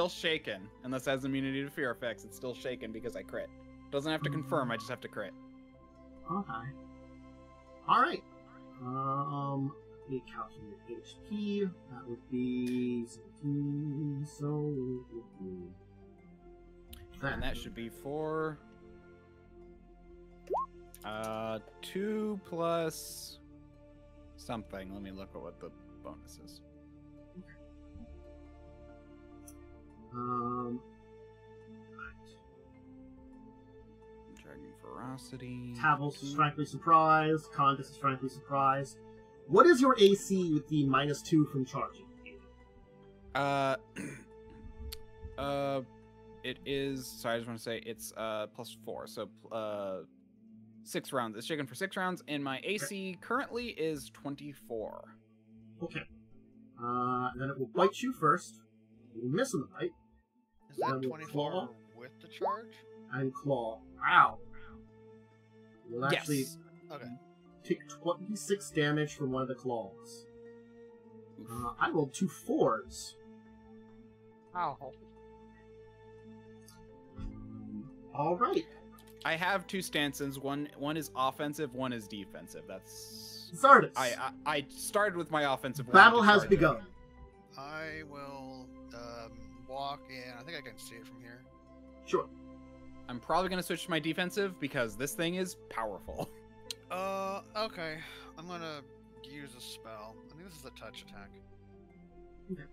shaken. Unless it has immunity to fear effects, it's still shaken because I crit. Doesn't have to confirm, I just have to crit. Okay. Alright. Let me calculate HP. That would be 17, so it would be And that should be for 2 plus something. Let me look at what the bonus is. Dragon ferocity. Tavil's is frankly surprised. Khandes is frankly surprised. What is your AC with the -2 from charging? It is. Sorry, I just want to say it's +4, so 6 rounds. It's shaken for 6 rounds, and my AC currently is 24. Okay. Then it will bite you first. You will miss on the bite. Is that Then we'll 24 claw. with the charge? And claw. Wow. You'll actually Yes. Okay. take 26 damage from one of the claws. I rolled 2 4s. Ow. Alright. I have 2 stances. One is offensive. One is defensive. That's. Zardis. I started with my offensive. one Battle to has charge begun. it. I will walk in. I think I can see it from here. Sure. I'm probably gonna switch to my defensive because this thing is powerful. Okay. I'm gonna use a spell. I think this is a touch attack. Okay.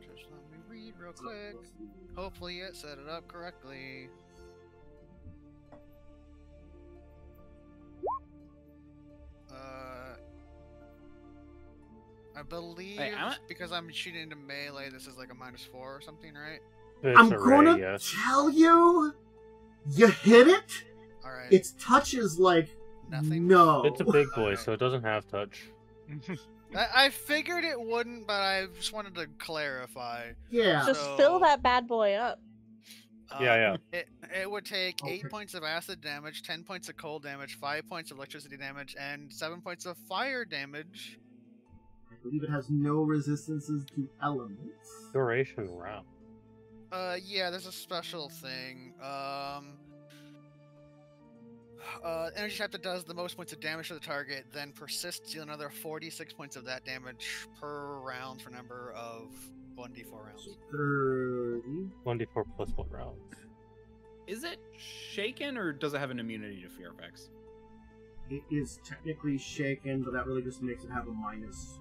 Just let me read real quick. Hopefully it set it up correctly. I believe because I'm shooting into melee, this is like a -4 or something, right? It's I'm a gonna ray, yes. tell you, you hit it. Alright. Its touch is like Nothing? no. It's a big boy, Okay. so it doesn't have touch. I figured it wouldn't, but I just wanted to clarify. Yeah. Just So- fill that bad boy up. Yeah. It would take Okay. 8 points of acid damage, 10 points of cold damage, 5 points of electricity damage, and 7 points of fire damage. I believe it has no resistances to elements. Duration round. Yeah, there's a special thing. Energy type that does the most points of damage to the target, then persists, deal another 46 points of that damage per round for number of 1d4 rounds. 30. 1d4 plus 1 round. Is it shaken or does it have an immunity to fear effects? It is technically shaken, but that really just makes it have a minus.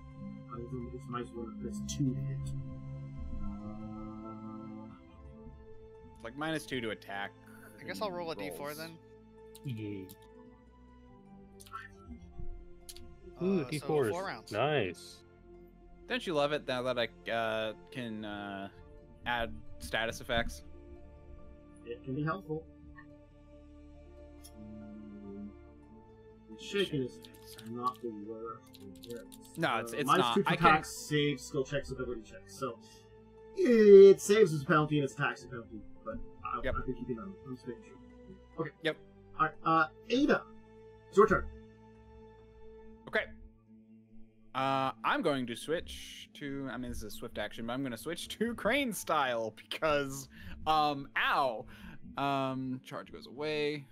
It's -1. It's 2 to hit. It's like -2 to attack. I guess I'll roll a d4 rolls. then. Yeah. Ooh, So d4s. 4 rounds. Nice. Don't you love it now that I can add status effects? It can be helpful. shaking is not the worst. No, it's minus not. 2 to I attacks, saves, skill checks, ability checks. So it saves as a penalty and its attacks as a penalty. But I've been keeping on. I'm just making sure. Okay. Yep. All right. Ada, it's your turn. Okay. I'm going to switch to. I mean, this is a swift action, but I'm going to switch to crane style because, ow. Charge goes away.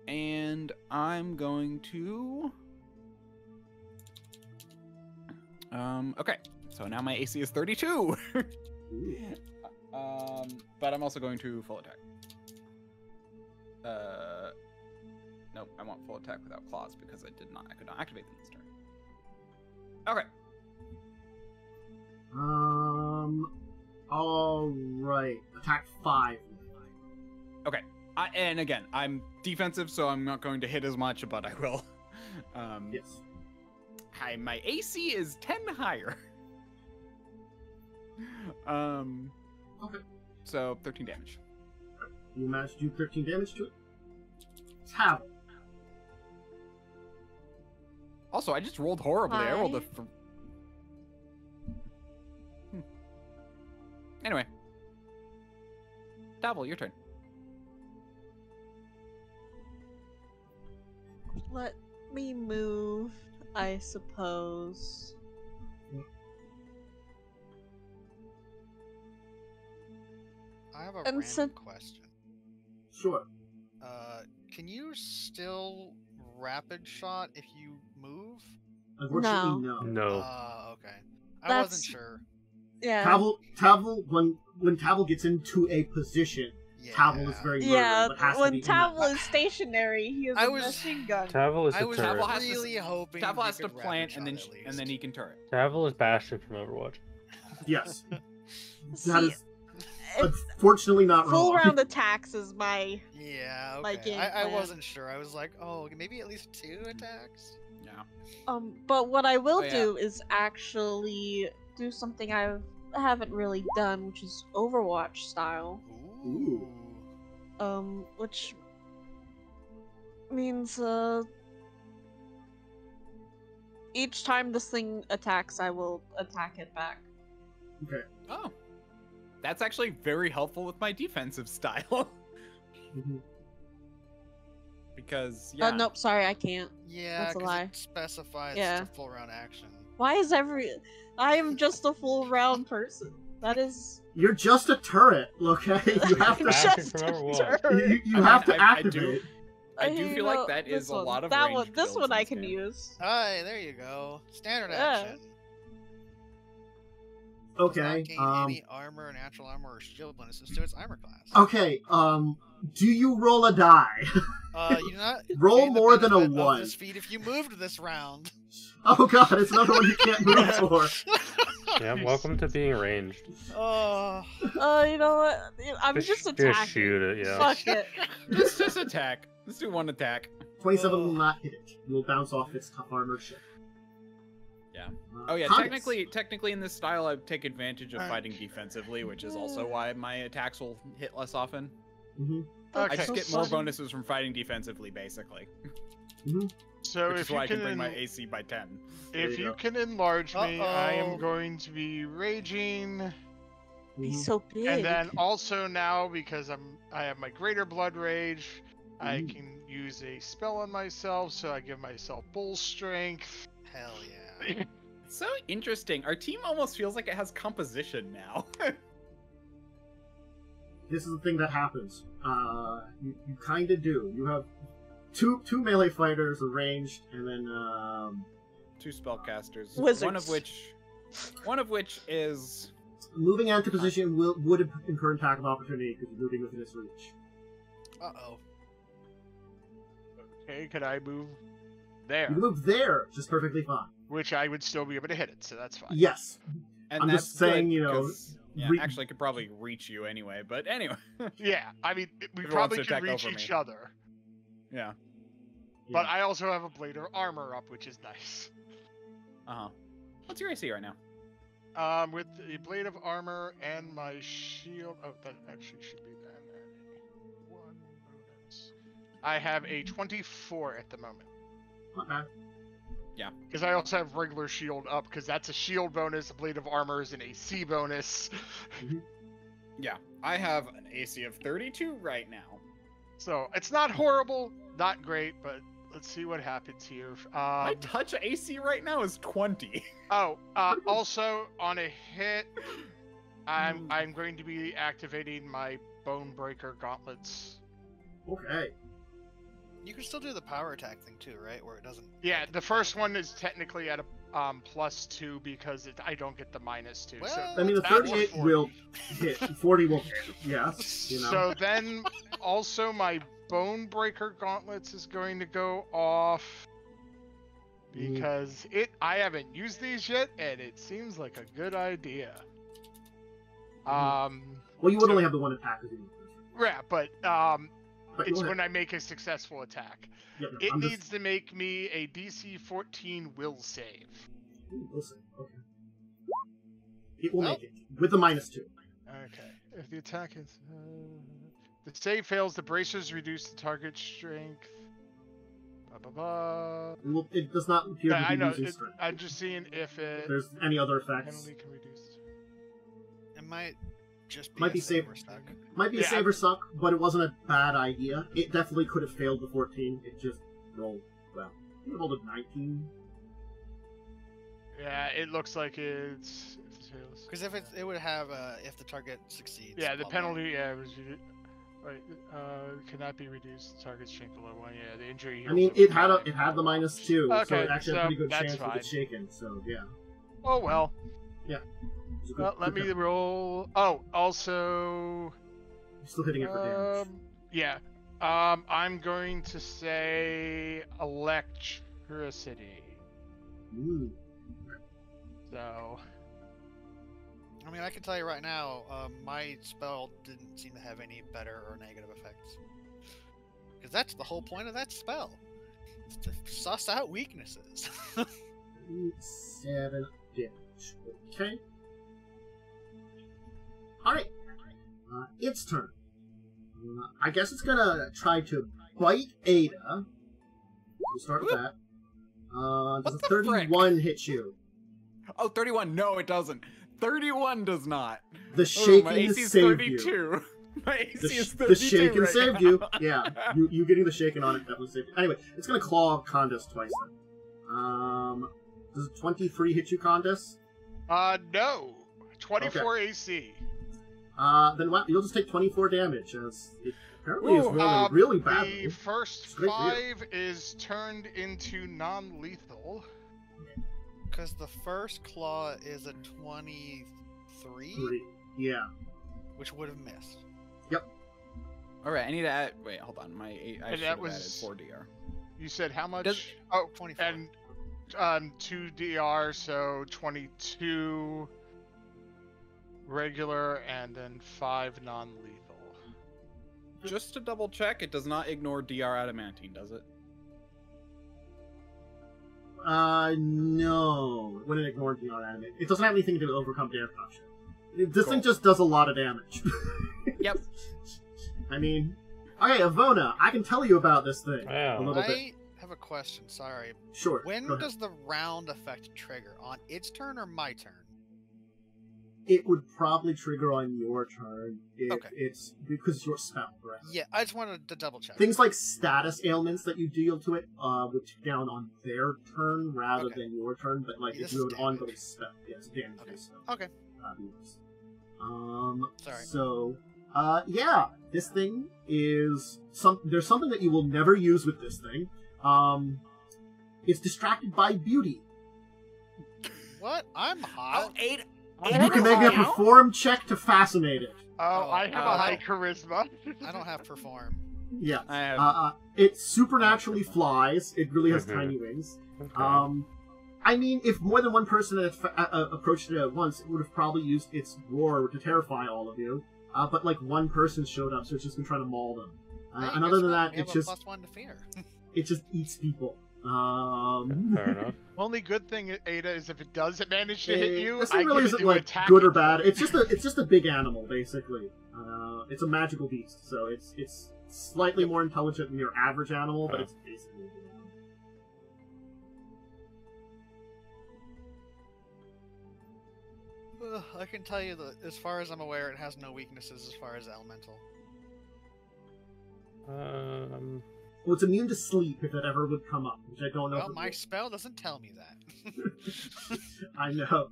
And I'm going to... okay. So now my AC is 32. But I'm also going to full attack. Nope, I want full attack without claws because I could not activate them this turn. Okay. All right. Attack 5. Okay. And again, I'm defensive, so I'm not going to hit as much, but I will. Yes. Hi, my AC is 10 higher. Okay. So 13 damage. You managed to do 13 damage to it. Tavel. Also, I just rolled horribly. I rolled a. Anyway. Tavel, your turn. Let me move, I suppose. I have a And random question. Sure. Can you still rapid shot if you move? Unfortunately, no. No. Okay. I That's- wasn't sure. Yeah. Tavel, when Tavel gets into a position, Yeah. Tavel is very Yeah, murdered, but has to when be in Tavel that- is stationary, he has I a was- machine gun. Tavel is I a was turret. Tavel has to- really hoping Tavel you has to could rapid plant and shot at and then least. he can turret. Tavel is Bastion from Overwatch. Yes. See, That is it's unfortunately not full wrong. round attacks is my. Yeah, My okay. game I plan. wasn't sure. I was like, oh, maybe at least 2 attacks? Yeah. But what I will Oh, yeah. do is actually do something I haven't really done, which is Overwatch style. Ooh. Which means each time this thing attacks, I will attack it back. Okay. Oh. That's actually very helpful with my defensive style. Mhm. Because, yeah. Nope, sorry, I can't. Yeah, That's a 'cause lie. it specifies Yeah. it's a full round action. Why is I am just a full round person. That is. You're just a turret, okay? You have to. Bastion Just from a Overwatch. turret. You have to I do- activate. I do You feel know, like that this is a one. lot of that ranged one. This builds one in I this can game. use. Hi, there you go. Standard Yeah. action. Okay. Does not gain any armor, natural armor, or shield bonuses to its armor class. Okay. Do you roll a die? You do not Roll gain the more than a benefit of 1. this feat if you moved this round. Oh god, it's another one you can't move for. Yeah, welcome to being ranged. Oh. You know what? I'm just attacking. Just shoot it, yeah. Fuck it. Just attack. Let's do one attack. 27 will not hit it. You will bounce off its tough armor ship. Yeah. Oh yeah, Khandes. technically in this style I take advantage of fighting defensively, which is also why my attacks will hit less often. Mm-hmm. I Okay. just get more bonuses from fighting defensively, basically. Mm-hmm. So Which if is why you I can can, bring my AC by 10. There if you you go. can enlarge me, I Uh-oh. am going to be raging, Be Mm-hmm. so big. and then also now because I have my greater blood rage, I Ooh. can use a spell on myself, so I give myself bull strength. Hell yeah. It's so interesting. Our team almost feels like it has composition now. This is the thing that happens. You kind of do. You have two melee fighters arranged, and then 2 spellcasters. Wizards. One of which is moving into position would incur an attack of opportunity because you're moving within its reach. Uh-oh. Okay, could I move there? You can move there, just perfectly fine. Which I would still be able to hit it, so that's fine. Yes. and I'm that's just saying, good, you know, 'cause- yeah, re- actually I could probably reach you anyway, but anyway. Yeah, I mean, we Who wants probably to could attack reach over each me? other. Yeah. But I also have a blade of armor up, which is nice. Uh-huh. What's your AC right now? With the blade of armor and my shield. Oh, that actually should be that. 1 bonus. I have a 24 at the moment. Not bad. Because I also have regular shield up, because that's a shield bonus, a blade of armor is an AC bonus. Yeah, I have an AC of 32 right now. So it's not horrible, not great, but let's see what happens here. My touch AC right now is 20. Also on a hit, I'm going to be activating my Bone Breaker gauntlets. Okay. You can still do the power attack thing too, right? Where it doesn't. Yeah, the first one is technically at a +2 because I don't get the -2. Well, So I mean, the That's 38 40. will hit. 40 will hit. Yes. You know. So then, also my Bone Breaker gauntlets is going to go off because I haven't used these yet, and it seems like a good idea. Well, you would only have the one attack as you. Yeah, but But it's go ahead. when I make a successful attack. Yep, no, It I'm needs to make me a DC 14 will save. Ooh, we'll see. Okay. It will Well- make it with the -2. Okay. If the attack is the save fails, the bracers reduce the target strength. Blah blah blah. It does not appear to Yeah, be I know. losing strength. I'm just seeing if If there's any other effects. penalty can reduce. It might just be Might a be safe. saber stuck. Might be a Yeah. saber suck, but it wasn't a bad idea. It definitely could have failed the 14. It just rolled well. It rolled a 19. Yeah, it looks like it's. If it fails. Because if it would have if the target succeeds. Yeah, the blah, blah. penalty. Yeah, was. Right, cannot be reduced. Target strength below 1. Yeah, the injury. I mean, it had the -2, so Okay, it actually had a pretty good so chance that's of it fine. shaken. So yeah. Oh well. It was a good- Well, let good me hit. roll. Oh, also. Still hitting it for damage. Yeah. I'm going to say electricity. Ooh. So. I mean, I can tell you right now, my spell didn't seem to have any better or negative effects. Because that's the whole point of that spell. It's to suss out weaknesses. 7 damage. Okay. Alright. Its turn. I guess it's gonna try to bite Ada. We'll start with that. Does a What the 31 hit you? Oh, 31. No, it doesn't. 31 does not. The Oh, shaking my AC is saved you. 32. My AC is 32 The shaken right saved now. you. Yeah, you getting the shaken on it definitely saved you. Anyway, it's gonna claw Khandes twice then. Does a 23 hit you, Khandes? No. 24 AC. Then what? You'll just take 24 damage, as it apparently is rolling really badly. The first It's great for you. 5 is turned into non-lethal. Because the first claw is a 23, 3. Yeah. which would have missed. All right, I need to add. Wait, hold on. I should that have was- added 4 DR. You said how much? Does- Oh, 24. and 2 DR, so 22 regular, and then 5 non-lethal. Just to double check, it does not ignore DR adamantine, does it? No. When it ignored the animate. It doesn't have anything to overcome damage option. This thing Cool. just does a lot of damage. Yep. I mean, okay, Avona, I can tell you about this thing Wow. a little bit. I have a question, sorry. Sure. When go ahead. does the round effect trigger? On its turn or my turn? It would probably trigger on your turn. Okay. It's because it's your spell, correct? Yeah, I just wanted to double check. Things like status ailments that you deal to it would tick down on their turn rather Okay. than your turn. But like Yeah, if this you have is an damage. ongoing spell, yeah, it's a damage Okay. based spell. Okay. Yes. Sorry. So, yeah, this thing is there's something that you will never use with this thing. It's distracted by beauty. What? I'm hot. eight. You can make a perform check to fascinate it. Oh, I have a high charisma. I don't have perform. Yeah. I have. It supernaturally flies. It really has Mhm. tiny wings. Okay. I mean, if more than one person had approached it at once, it would have probably used its roar to terrify all of you. But like one person showed up, so it's just been trying to maul them. Hey, And guess other than what? that, We it's have a just +1 to fear. it just eats people. Fair enough. Only good thing, Ada, is if it does manage to hit you, This I thing really get isn't to like attack good or it. bad. It's just a big animal, basically. It's a magical beast, so it's slightly more intelligent than your average animal, but it's basically I can tell you that, as far as I'm aware, it has no weaknesses as far as elemental. Well, it's immune to sleep if it ever would come up, which I don't know. Well, my spell doesn't tell me that. I know.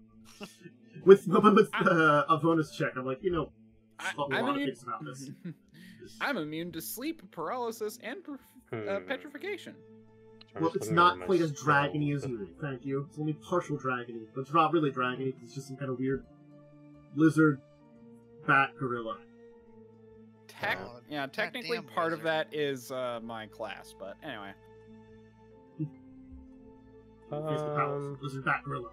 With a bonus check, I'm like, a lot of things about this. I'm immune to sleep, paralysis, and petrification. Well, it's not quite as dragony as you. Thank you. It's only partial dragony, but it's not really dragony. It's just some kind of weird lizard bat gorilla. Technically part of that is my class, but anyway. Here's the palace. Lizard bat gorilla.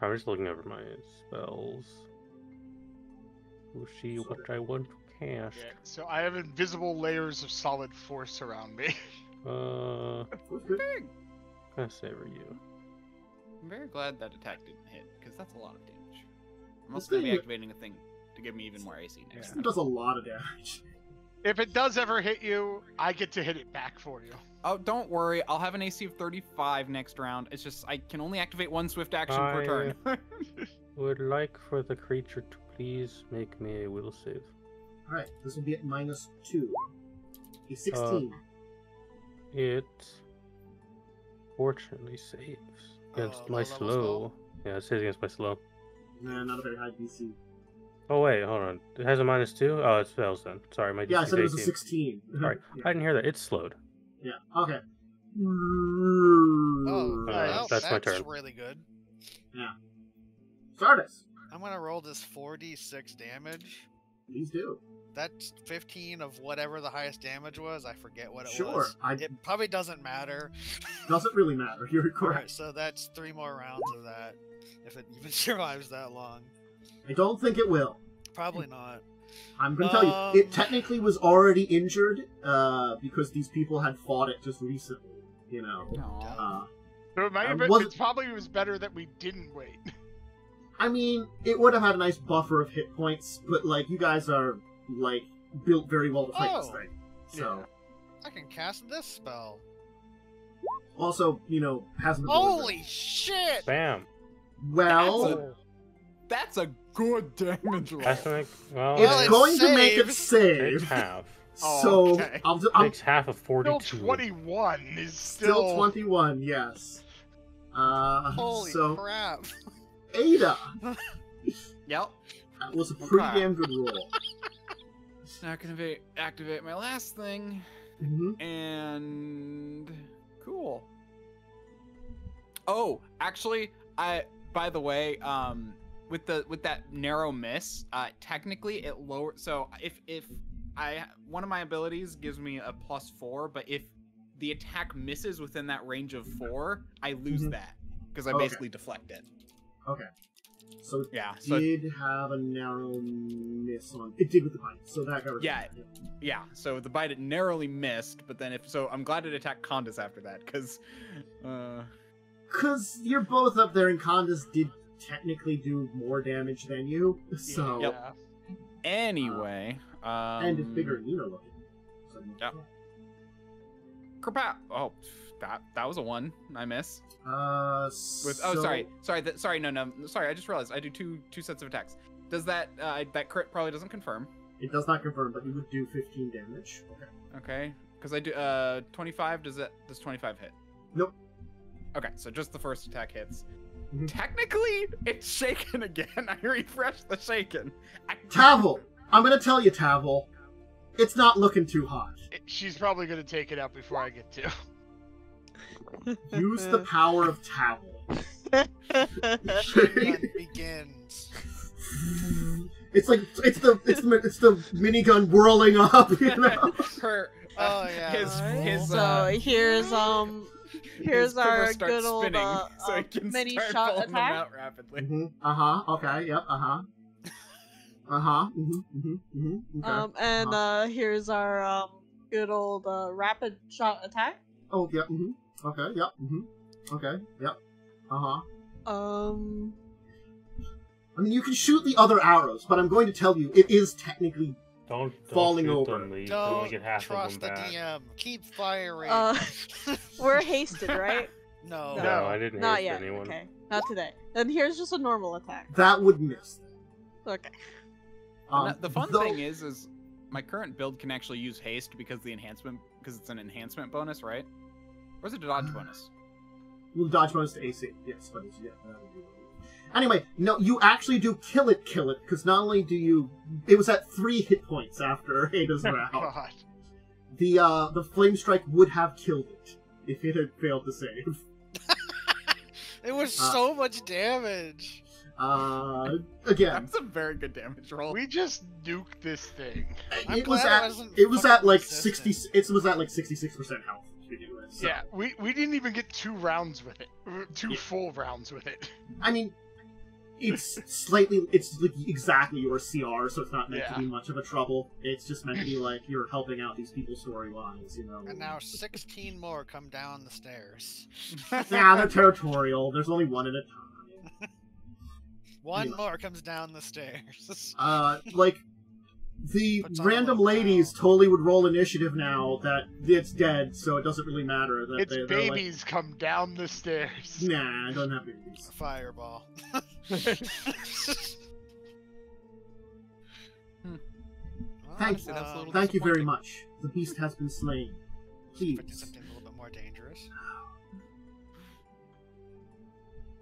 I'm just looking over my spells. We'll see what I want to cast. Yeah, so I have invisible layers of solid force around me. Big. Can I savor you? I'm very glad that attack didn't hit, because that's a lot of damage. I'm also going to be activating a thing to give me even more AC next time. It does a lot of damage. If it does ever hit you, I get to hit it back for you. Oh, don't worry. I'll have an AC of 35 next round. It's just I can only activate one swift action per turn. Would like for the creature to please make me a will save. Alright, this will be at -2. A 16. It fortunately saves against my slow. Yeah, it saves against my slow. Nah, not a very high DC. Oh wait, hold on. It has a -2? Oh, it fails then. Sorry, my DC Yeah, I said it was a 18. 16. Alright, Yeah. I didn't hear that. It's slowed. Yeah, okay. Oh, well, that's my turn. That's really good. Yeah. Sardis. I'm gonna roll this 4d6 damage. Please do. That's 15 of whatever the highest damage was. I forget what it Sure. was. It probably doesn't matter. Doesn't really matter. You're correct. Alright, so that's 3 more rounds of that. If it even survives that long. I don't think it will. Probably not. I'm going to tell you, it technically was already injured because these people had fought it just recently, So it probably was better that we didn't wait. I mean, it would have had a nice buffer of hit points, but, you guys are, built very well to fight this thing. So. I can cast this spell. Also, has the Holy shit! Bam! Well... That's a good damage roll. It's going to make it save. Takes half. So, okay. Takes half of 42. Still 21 is still 21, yes. Holy crap. Ada! Yep. That was a pretty damn good roll. Now I can activate my last thing. And... Cool. Oh, actually, by the way, with that narrow miss, technically it lower. So if one of my abilities gives me a +4, but if the attack misses within that range of 4, I lose that because I basically deflect it. Okay. So it yeah, did have a narrow miss on it. Did with the bite, so that got yeah. So the bite it narrowly missed, but then I'm glad it attacked Khandes after that because you're both up there, and Khandes did technically do more damage than you. So yep. Anyway, and it's bigger and meaner looking. So yep. Kerpow! Oh, that was a 1. I miss. Sorry. No. Sorry, I just realized I do two sets of attacks. Does that crit probably doesn't confirm? It does not confirm, but you would do 15 damage. Okay. Because I do 25. Does 25 hit? Nope. Okay, so just the first attack hits. Technically, it's shaken again. I refreshed the shaken. Tavel, I'm gonna tell you, Tavel, it's not looking too hot. She's probably gonna take it out before I get to. Use the power of Tavel. Minigun begins. It's the minigun whirling up, Her. Oh yeah. Here's our good old so he can mini start shot pulling them attack. out rapidly. Okay. Yep. Okay. And here's our good old rapid shot attack. Oh, yep. Okay. Yep. Okay. Yep. I mean, you can shoot the other arrows, but I'm going to tell you, it is technically Don't falling shoot over. Them. You can only Don't get half trust of the them back. DM. Keep firing. We're hasted, right? No. No, I didn't Not haste yet. anyone. Okay, not today. Then here's just a normal attack. That would miss. Okay. The fun though- thing is my current build can actually use haste because it's an enhancement bonus, right? Or is it a dodge bonus? Well, dodge bonus to AC. Yes, but yeah, that would be. Anyway, no, you actually do kill it, because not only do you... It was at 3 hit points after Ada's round. God. The flame strike would have killed it if it had failed to save. It was so much damage. Again, That's a very good damage roll. We just nuked this thing. I'm it was glad at wasn't it was at fucking like resistant. 60. It was at like 66% health to begin with. So. Yeah, we didn't even get 2 rounds with it. 2 Yeah. full rounds with it. I mean, it's like exactly your CR, so it's not meant to be much of a trouble. It's just meant to be like you're helping out these people story-wise, you know. And now 16 more come down the stairs. Yeah, they're territorial. There's only one at a time. One Yeah. more comes down the stairs. Like the Puts on random a little ladies crown. totally would roll initiative now that it's dead, so it doesn't really matter. That Its they're babies come down the stairs. Like, nah, I don't have babies. Fireball. Thank Honestly, that's a little Thank you very disappointing. much. The beast has been slain. Expected Please. something a little bit more dangerous.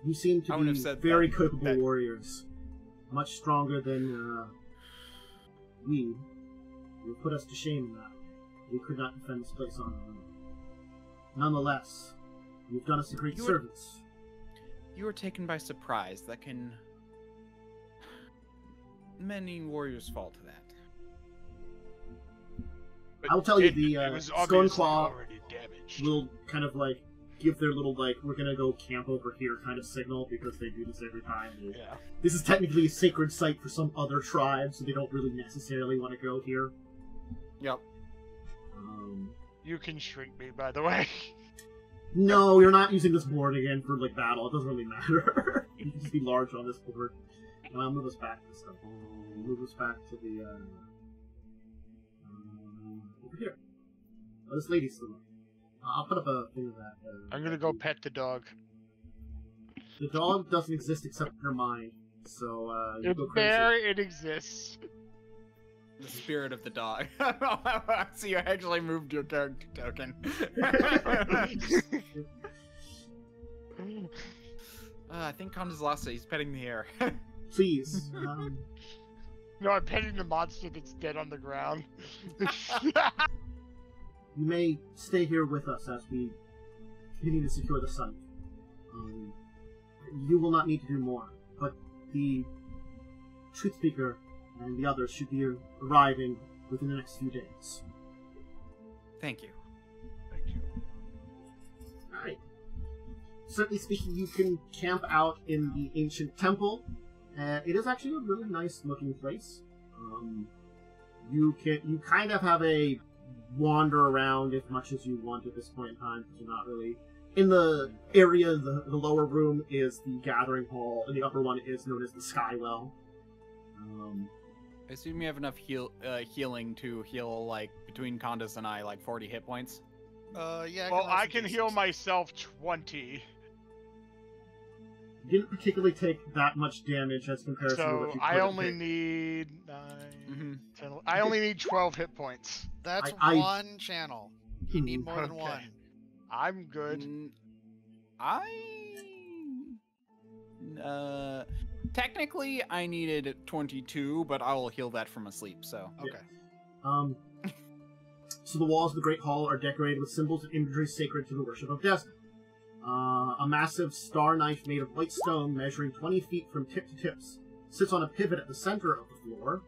You seem I to would be have said very that- capable that- warriors. Much stronger than we. You put us to shame in that. We could not defend this place on our own. Nonetheless, you've done us a great You were- service. You were taken by surprise. That can... Many warriors fall to that. But I'll tell you, it the, was Stone obviously Claw already damaged. Will kind of like give their little like we're gonna go camp over here kind of signal because they do this every time. Yeah. This is technically a sacred site for some other tribe, so they don't really necessarily want to go here. Yep. You can shrink me, by the way. No, you're not using this board again for like battle. It doesn't really matter. You can just be large on this board. And I'll move us back to stuff. Move us back to the over here. Oh, this lady's still up. I'll put up a thing of that. I'm gonna go pet the dog. The dog doesn't exist except in your mind, so you go crazy. There it exists. The spirit of the dog. So you actually moved your character token. I think Khandes lost it. He's petting the air. Please. No, I'm petting the monster that's dead on the ground. You may stay here with us as we continue to secure the site. You will not need to do more, but the Truth Speaker and the others should be arriving within the next few days. Thank you. Thank you. Alright. Certainly speaking, you can camp out in the ancient temple. It is actually a really nice looking place. You kind of have a wander around as much as you want at this point in time, because you're not really in the area. The lower room is the gathering hall, and the upper one is known as the Skywell. I assume you have enough healing to heal, like, between Khandes and I, like, 40 hit points? Yeah. Well, I also can do heal 60. myself 20. You didn't particularly take that much damage as compared to So what you I could have only taken. need 9, Mm-hmm. 10, I only need 12 hit points. That's I- one channel. You need more than Okay. one. I'm good. Technically, I needed 22, but I will heal that from asleep, so. Okay. So the walls of the Great Hall are decorated with symbols and imagery sacred to the worship of Desna. A massive star knife made of white stone measuring 20 feet from tip to tips sits on a pivot at the center of the floor.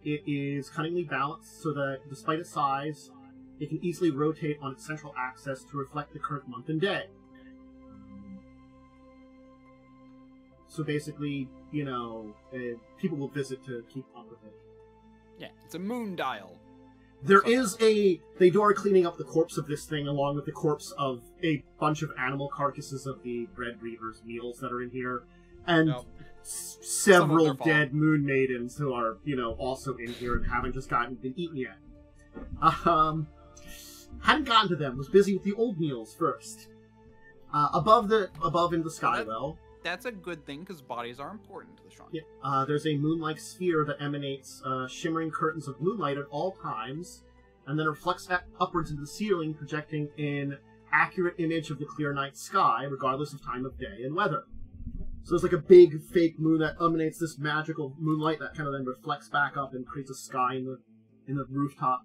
It is cunningly balanced so that, despite its size, it can easily rotate on its central axis to reflect the current month and day. So basically, you know, people will visit to keep up with it. Yeah, it's a moon dial. There is they are cleaning up the corpse of this thing along with the corpse of a bunch of animal carcasses of the Bread Reavers meals that are in here. And Nope. several their fault. dead moon maidens who are, also in here and haven't just been eaten yet. Hadn't gotten to them. Was busy with the old meals first. Above in the skywell. That's a good thing, because bodies are important to the shrine. Yeah, there's a moon-like sphere that emanates shimmering curtains of moonlight at all times, and then reflects upwards into the ceiling, projecting an accurate image of the clear night sky, regardless of time of day and weather. So there's like a big fake moon that emanates this magical moonlight that kind of then reflects back up and creates a sky in the rooftop.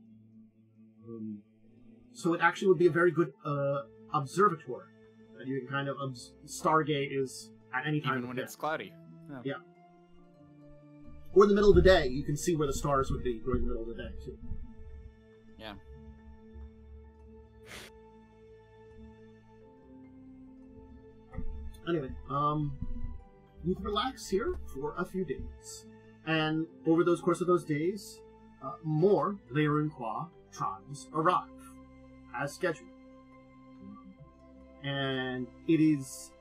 So it actually would be a very good observatory. You can kind of stargate is at any time Even when it's cloudy. Yeah. Or in the middle of the day, you can see where the stars would be during the middle of the day, too. Yeah. Anyway, you can relax here for a few days. And over the course of those days, more Lyrune-Quah tribes arrive, as scheduled. And it is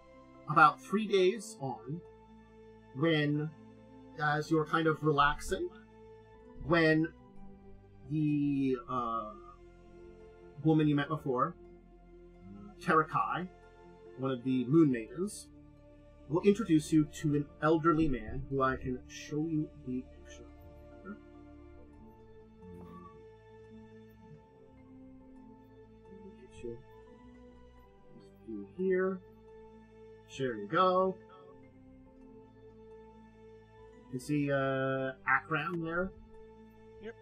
about 3 days on when, as you're kind of relaxing, when the woman you met before, Terakai, one of the Moon Maidens, will introduce you to an elderly man who I can show you the picture. Here. There you go. You see Akram there? Yep.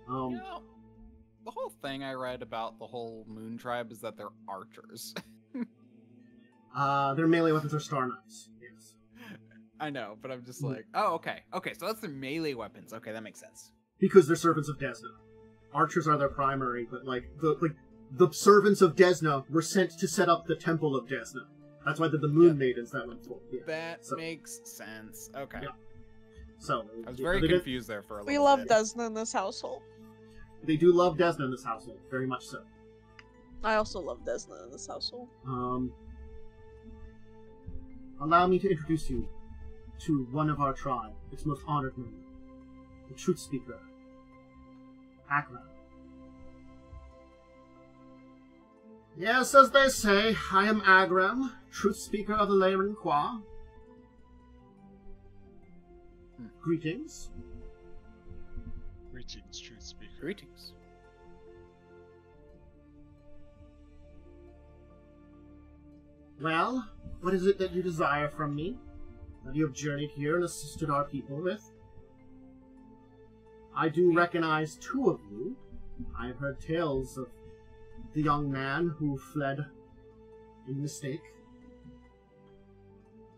The whole thing I read about the whole Moon Tribe is that they're archers. Their melee weapons are star knives. Yes. I know, but I'm just like, oh, okay. Okay, so that's their melee weapons. Okay, that makes sense. Because they're servants of Desna. Archers are their primary, but the servants of Desna were sent to set up the temple of Desna. That's why they're the Moon Maidens that went forth. Yeah. That makes sense. Okay. Yeah. So I was very confused there for a little bit. We love Desna in this household. They do love Desna in this household, very much so. I also love Desna in this household. Allow me to introduce you to one of our tribe, its most honored member, the truth speaker, Akram. Yes, as they say, I am Agram, truth speaker of the Lyrune-Quah. Greetings. Greetings, truth speaker. Greetings. Well, what is it that you desire from me, that you have journeyed here and assisted our people with? I do recognize two of you. I have heard tales of the young man who fled in mistake.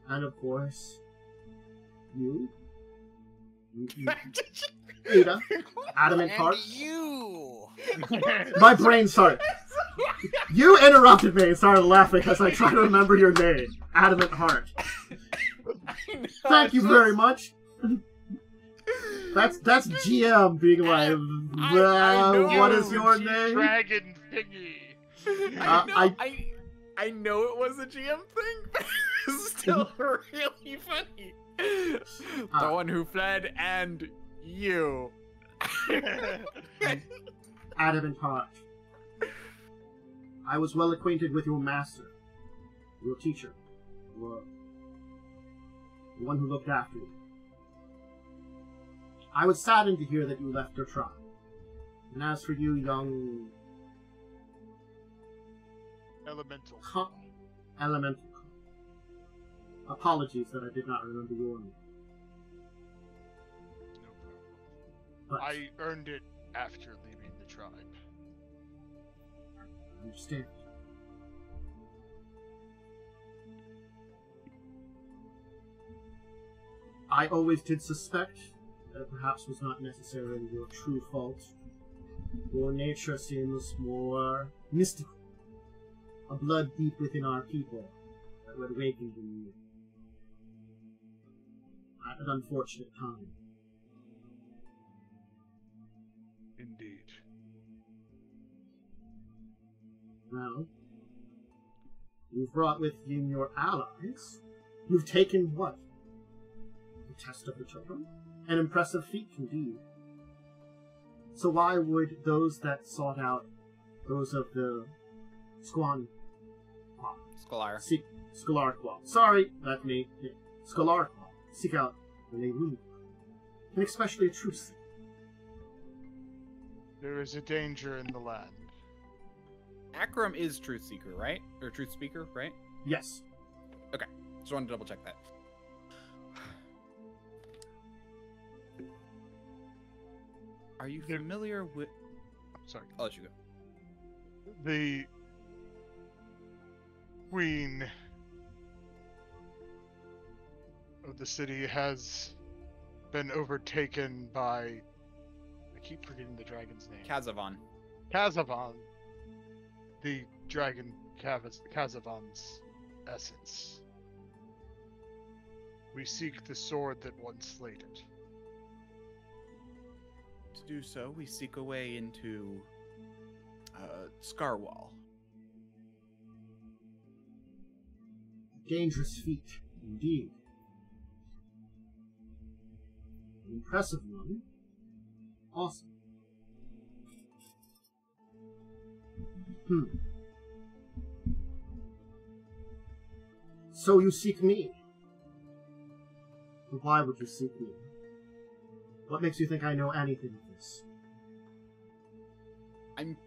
And of course, you Ada, Adamant Heart. You! My brain started. You interrupted me and started laughing as I tried to remember your name. Adamant Heart. Thank you very much. That's GM being like, what is your name? Dragon thingy. I know it was a GM thing, but it's still really funny. The one who fled and you. Adamant Heart. I was well acquainted with your master, your teacher, the one who looked after you. I was saddened to hear that you left your tribe. And as for you, young... Elemental. Elemental. Apologies that I did not remember your name. No problem. But I earned it after leaving the tribe. I understand. I always did suspect that it perhaps was not necessarily your true fault. Your nature seems more mystical. A blood deep within our people that would awaken in you at an unfortunate time. Indeed. Well, you've brought with you your allies. You've taken what? test of the children. An impressive feat indeed. So why would those that sought out those of the Lyrune-Quah. Sorry, that's me. Lyrune-Quah seek out the Lyrune-Quah, and especially a truce. There is a danger in the land. Akram is Truth Seeker, right? Or Truth Speaker, right? Yes. Okay, just wanted to double check that. Are you familiar with... Sorry. I'll let you go. The queen of the city has been overtaken by... I keep forgetting the dragon's name. Kazavan. The dragon Kazavan's essence. We seek the sword that once slayed it. To do so, we seek a way into Scarwall. Dangerous feat, indeed. An impressive one. Awesome. So you seek me? Why would you seek me? What makes you think I know anything of this? I'm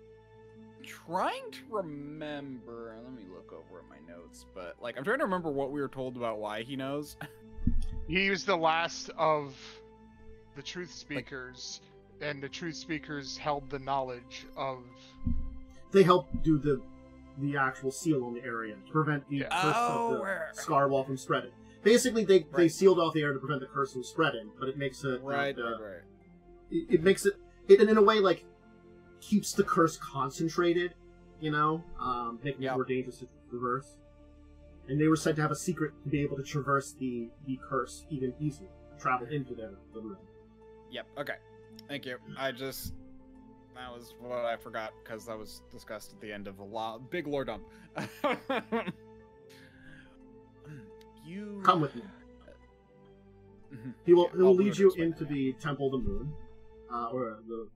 trying to remember. Let me look over at my notes, but like I'm trying to remember what we were told about why he knows. He was the last of the Truth Speakers, and the Truth Speakers held the knowledge of... They helped do the actual seal on the area to prevent the curse of the Scarwall from spreading. Basically, they sealed off the area to prevent the curse from spreading, but it makes it... Right. It makes it in a way, like, keeps the curse concentrated, you know? Making it more dangerous to traverse. And they were said to have a secret to be able to traverse the curse even easier, travel into the room. Yep, okay. Thank you. That was what I forgot, because that was discussed at the end of a big lore dump. You... Come with me. He will lead you into the Temple of the Moon, or the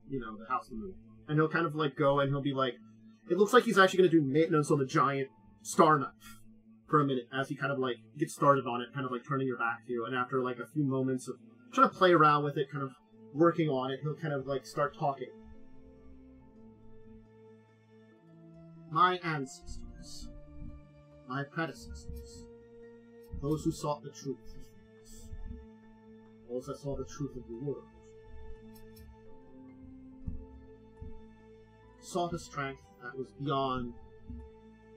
House of the Moon, and he'll kind of like go and he'll be like, it looks like he's actually going to do maintenance on the giant star knife for a minute as he kind of like gets started on it, kind of like turning your back to you, and after like a few moments of trying to play around with it, kind of working on it, he'll kind of like start talking. My ancestors, my predecessors, those who sought the truth of things, those that saw the truth of the world, sought a strength that was beyond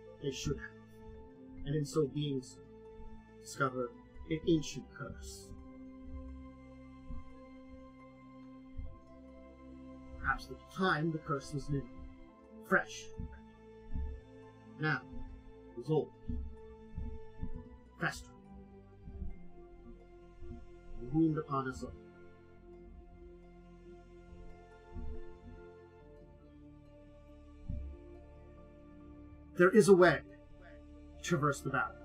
what they should have, and in so being so, discovered an ancient curse. Perhaps at the time the curse was new, fresh. Now, it was old, festering, and wound upon us all. There is a way to traverse the valley.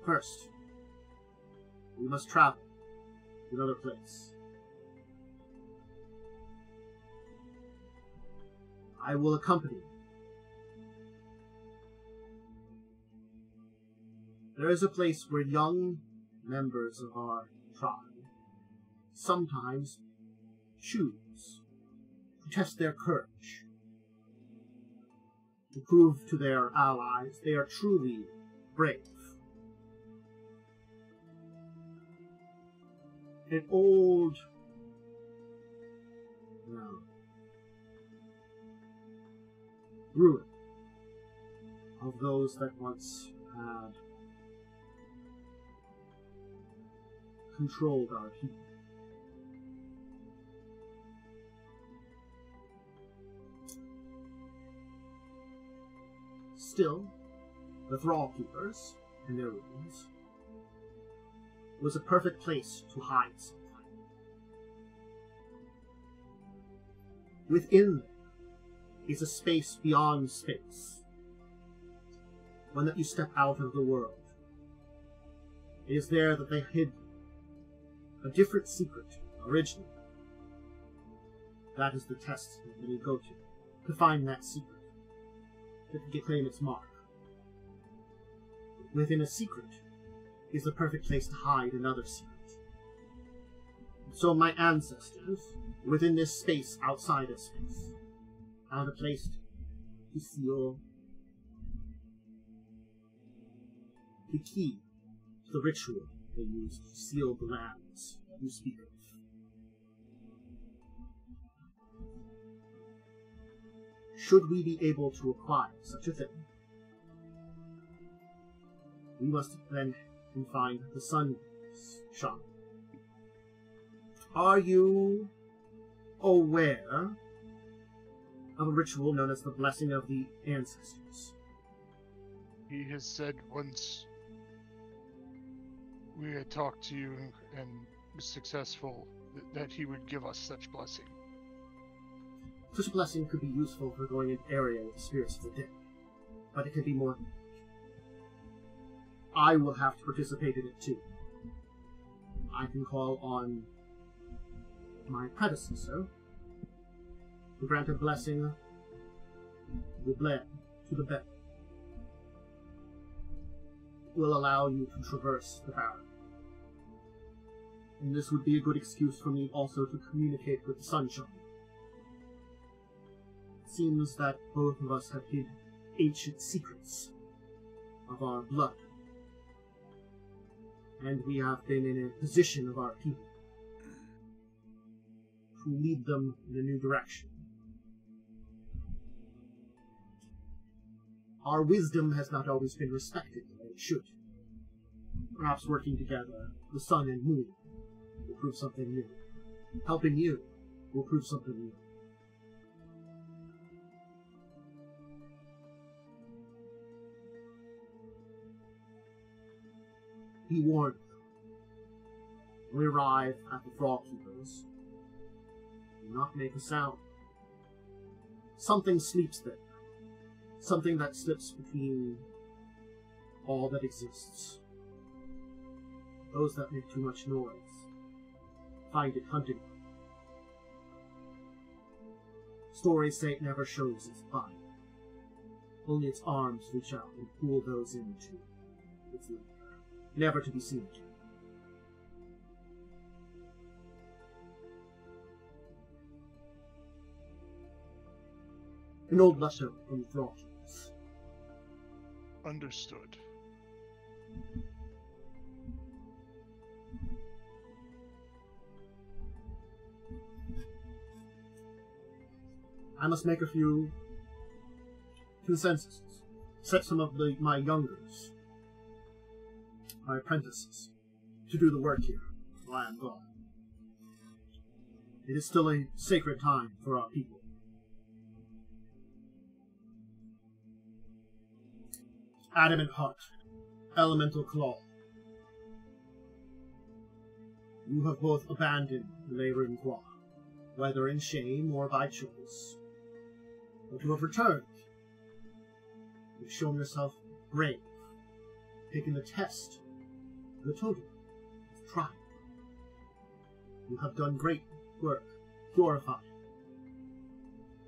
First, we must travel to another place. I will accompany you. There is a place where young members of our tribe sometimes choose to test their courage, to prove to their allies they are truly brave. An old... ruin of those that once had controlled our people. Still, the Thrall Keepers and their ruins was a perfect place to hide something. Within there is a space beyond space, when that you step out of the world. It is there that they hid a different secret originally. That is the test that many go to find that secret, to claim its mark. Within a secret is the perfect place to hide another secret. So my ancestors, within this space outside of space, found a place to seal the key to the ritual they used to seal the lands that you speak of. Should we be able to acquire such a thing, we must then find the Sun Shaman. Are you aware of a ritual known as the Blessing of the Ancestors? He has said once we had talked to you and was successful that he would give us such blessing. Such a blessing could be useful for going into area with the spirits of the dead, but it could be more than that. I will have to participate in it too. I can call on my predecessor to grant a blessing to the bed. Will allow you to traverse the barrier. And this would be a good excuse for me also to communicate with the Sunshine. It seems that both of us have hid ancient secrets of our blood. And we have been in a position of our people to lead them in a new direction. Our wisdom has not always been respected as it should. Perhaps working together, the sun and moon will prove something new. Helping you will prove something new. Be warned. When we arrive at the Frog Keepers, do not make a sound. Something sleeps there. Something that slips between all that exists. Those that make too much noise find it hunting. Stories say it never shows its body. Only its arms reach out and pull those into its lair, never to be seen again. An old letter from the Frog Keepers. Understood. I must make a few consensuses. Set some of my youngers, my apprentices, to do the work here while I am gone. It is still a sacred time for our people. Adamant Heart, Elemental Claw. You have both abandoned Lyrune-Quah, whether in shame or by choice. But you have returned. You've shown yourself brave, taken the test, the totem, tried. You have done great work, purifying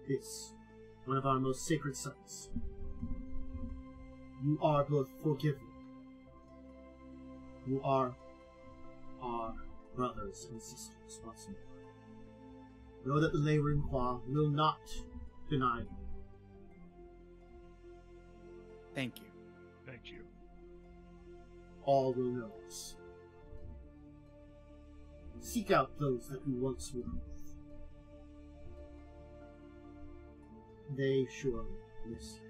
this, one of our most sacred sites. You are both forgiven. You are our brothers and sisters once more. Know that the Lyrune-Quah will not deny you. Thank you. Thank you. All will know us. Seek out those that we once were with. They surely miss you.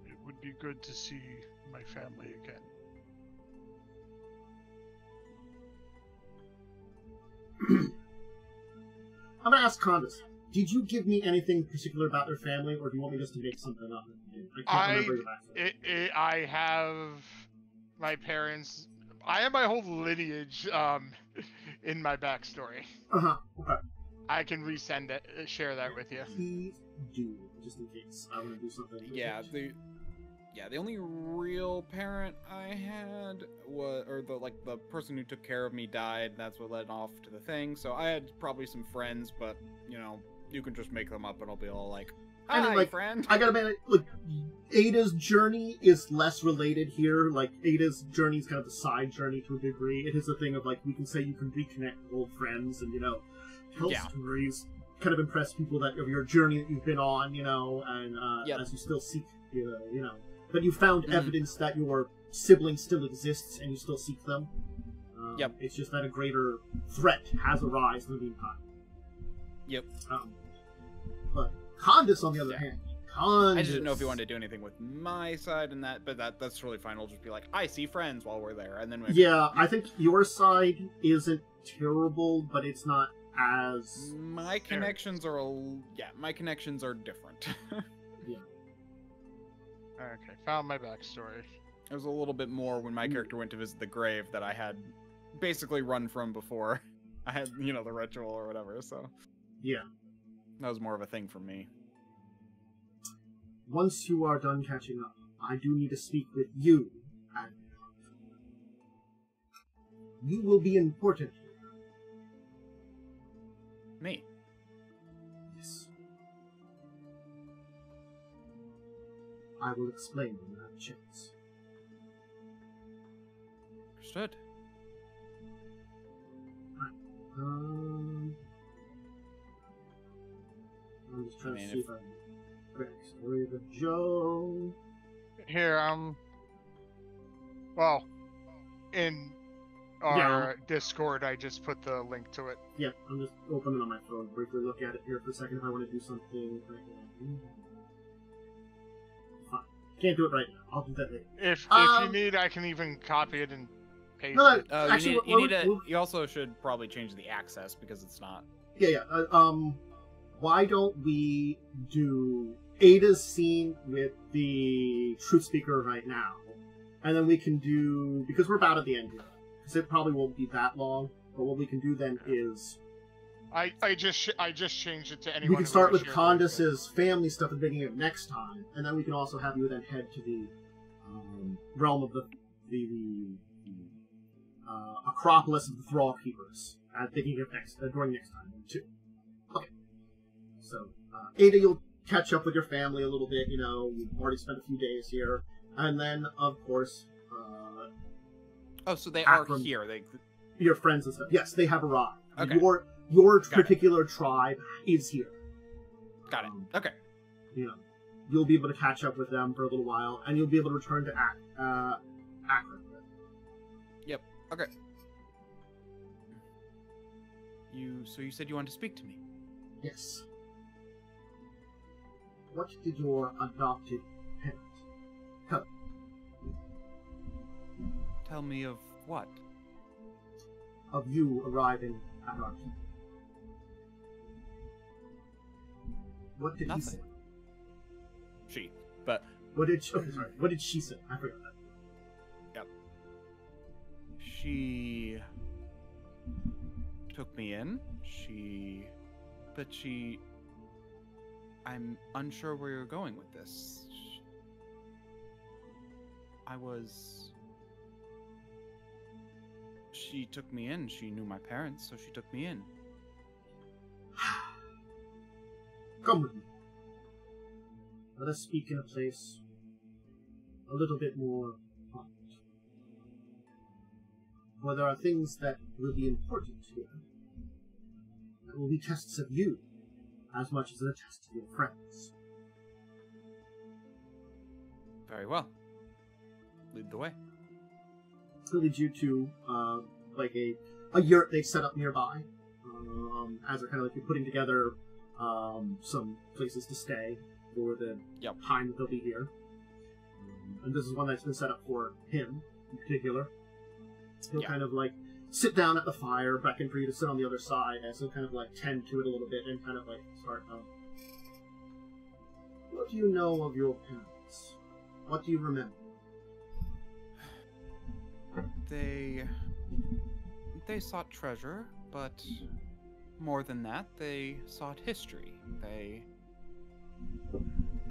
It would be good to see my family again. I'm gonna ask Khandes, did you give me anything particular about their family, or do you want me just to make something up? I can't remember your backstory. I have my parents. I have my whole lineage in my backstory. Okay. I can resend it, share that with you. Please do just in case I want to do something. Yeah, the only real parent I had was, or the person who took care of me died. That's what led off to the thing. So I had probably some friends, but you know, you can just make them up, and I'll be all like, "Hi, I mean, like, friend." I gotta admit, like, Ada's journey is less related here. Like, Ada's journey is kind of a side journey to a degree. It is a thing of, like, we can say you can reconnect with old friends and, you know, tell stories, kind of impress people that of your journey that you've been on, you know, and as you still seek, you know, but you found evidence that your sibling still exists and you still seek them. It's just that a greater threat has arisen in the meantime. But Khandes, on the other hand, I just didn't know if you wanted to do anything with my side and that, but that's totally fine. We'll just be like, I see friends while we're there, and then I think your side isn't terrible, but it's not as my connections are different. Okay, found my backstory. There was a little bit more when my character went to visit the grave that I had basically run from before I had, you know, the ritual or whatever. So that was more of a thing for me. Once you are done catching up, I do need to speak with you, and you will be important. Me? Yes. I will explain when I have a chance. Understood. Right. I'm just trying to see if I can story of Joe. Here, well, in our Discord, I just put the link to it. Yeah, I'm just opening on my phone. Briefly look at it here for a second if I want to do something. Fine. Can't do it right now. I'll do that later. If you need, I can even copy it and paste it. Actually, you also should probably change the access because it's not. Why don't we do Ada's scene with the truth speaker right now, and then we can do, because we're about at the end here, because it probably won't be that long. But what we can do then is I just changed it to anyone. We can start with Khandes' family stuff at the beginning of next time, and then we can also have you then head to the realm of the Acropolis of the Thrall Keepers at the beginning of during next time too. Okay. So Ada, you'll catch up with your family a little bit. You know, you've already spent a few days here, and then of course. So they are here. Your friends and stuff. Yes, they have arrived. Okay. Your particular tribe is here. Got it. Okay. You know, you'll be able to catch up with them for a little while, and you'll be able to return to Akron. Yep. Okay. So you said you wanted to speak to me? Yes. What did your adopted parent tell you? Tell me of what? Of you arriving at our keep. What did he say? She, but... What did she say? I forgot that. Yep. She took me in. I'm unsure where you're going with this. She took me in. She knew my parents, so she took me in. Come with me. Let us speak in a place a little bit more private. For there are things that will be important here. That will be tests of you, as much as a test of your friends. Very well. Lead the way. He'll lead you to like a yurt they've set up nearby, as they're kind of like you're putting together some places to stay for the time that they'll be here. And this is one that's been set up for him in particular. He'll kind of like sit down at the fire, beckon for you to sit on the other side, as he'll kind of like tend to it a little bit and kind of like start. What do you know of your parents? What do you remember? They sought treasure, but more than that, they sought history.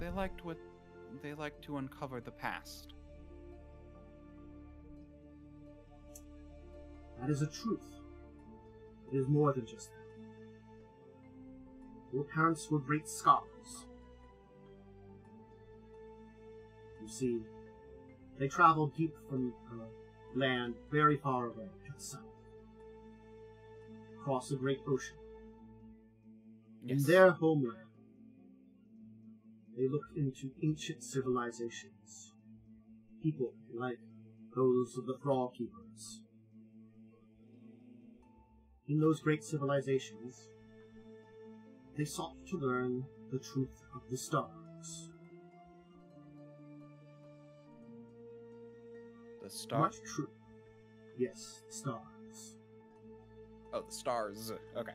they like to uncover the past. That is a truth. It is more than just that. Your parents were great scholars. You see, they traveled deep from land very far away to the south, across a great ocean. Yes. In their homeland, they looked into ancient civilizations, people like those of the Thrall Keepers. In those great civilizations, they sought to learn the truth of the stars. The stars? Much truth. Yes, the stars. Oh, the stars. Okay.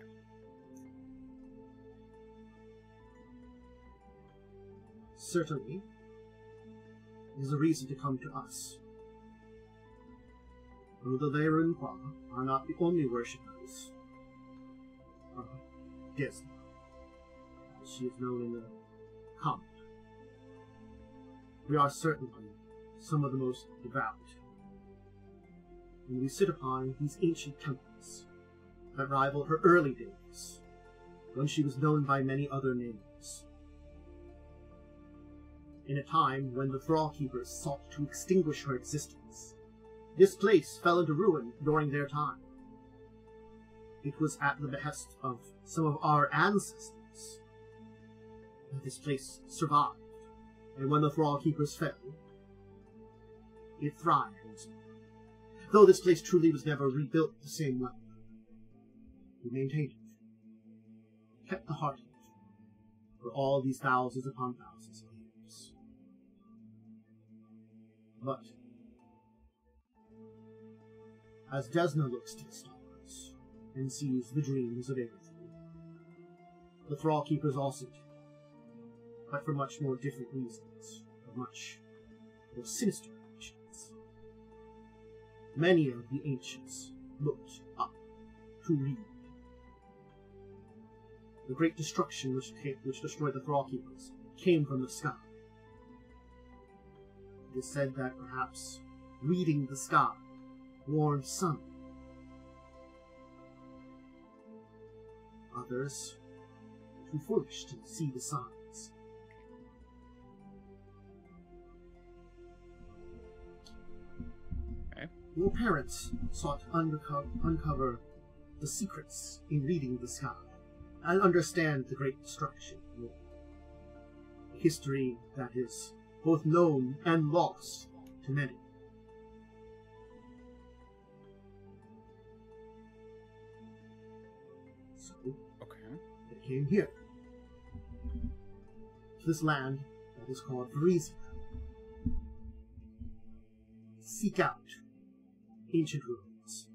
Certainly, is a reason to come to us. Though the Lyrune-Quah are not the only worshippers of Disney, as she is known in the comic. We are certainly some of the most devout, and we sit upon these ancient temples that rival her early days, when she was known by many other names. In a time when the Thrall Keepers sought to extinguish her existence, this place fell into ruin during their time. It was at the behest of some of our ancestors that this place survived, and when the Thrall Keepers fell, it thrived. Though this place truly was never rebuilt the same way, we maintained it, kept the heart of it, for all these thousands upon thousands of years. But as Desna looks to the stars and sees the dreams of everything, the Thrall Keepers also did, but for much more different reasons, of much more sinister reasons. Many of the ancients looked up to read. The great destruction which destroyed the Thrall Keepers came from the sky. It is said that perhaps reading the sky warned some. Others too foolish to see the signs. Okay. Your parents sought to uncover the secrets in reading the sky and understand the great destruction. A history that is both known and lost to many. So, they came here, to this land that is called Varisian, to seek out ancient ruins.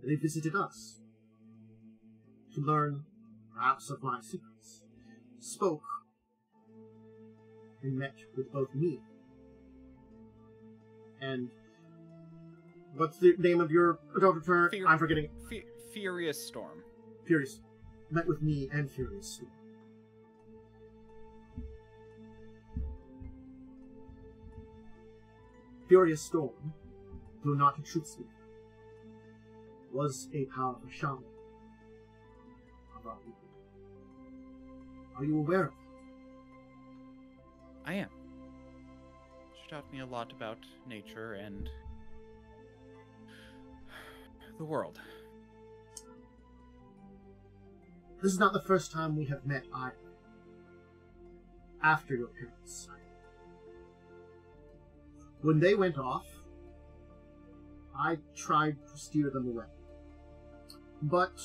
They visited us, to learn perhaps of my secrets, spoke and met with both me and what's the name of your adopted parent? I'm forgetting. Furious Storm. Furious. Met with me and Furious Storm. Furious Storm, though not a truth speaker, was a powerful shaman of our people. Are you aware of that? I am. She taught me a lot about nature and the world. This is not the first time we have met either. After your parents. When they went off, I tried to steer them away. But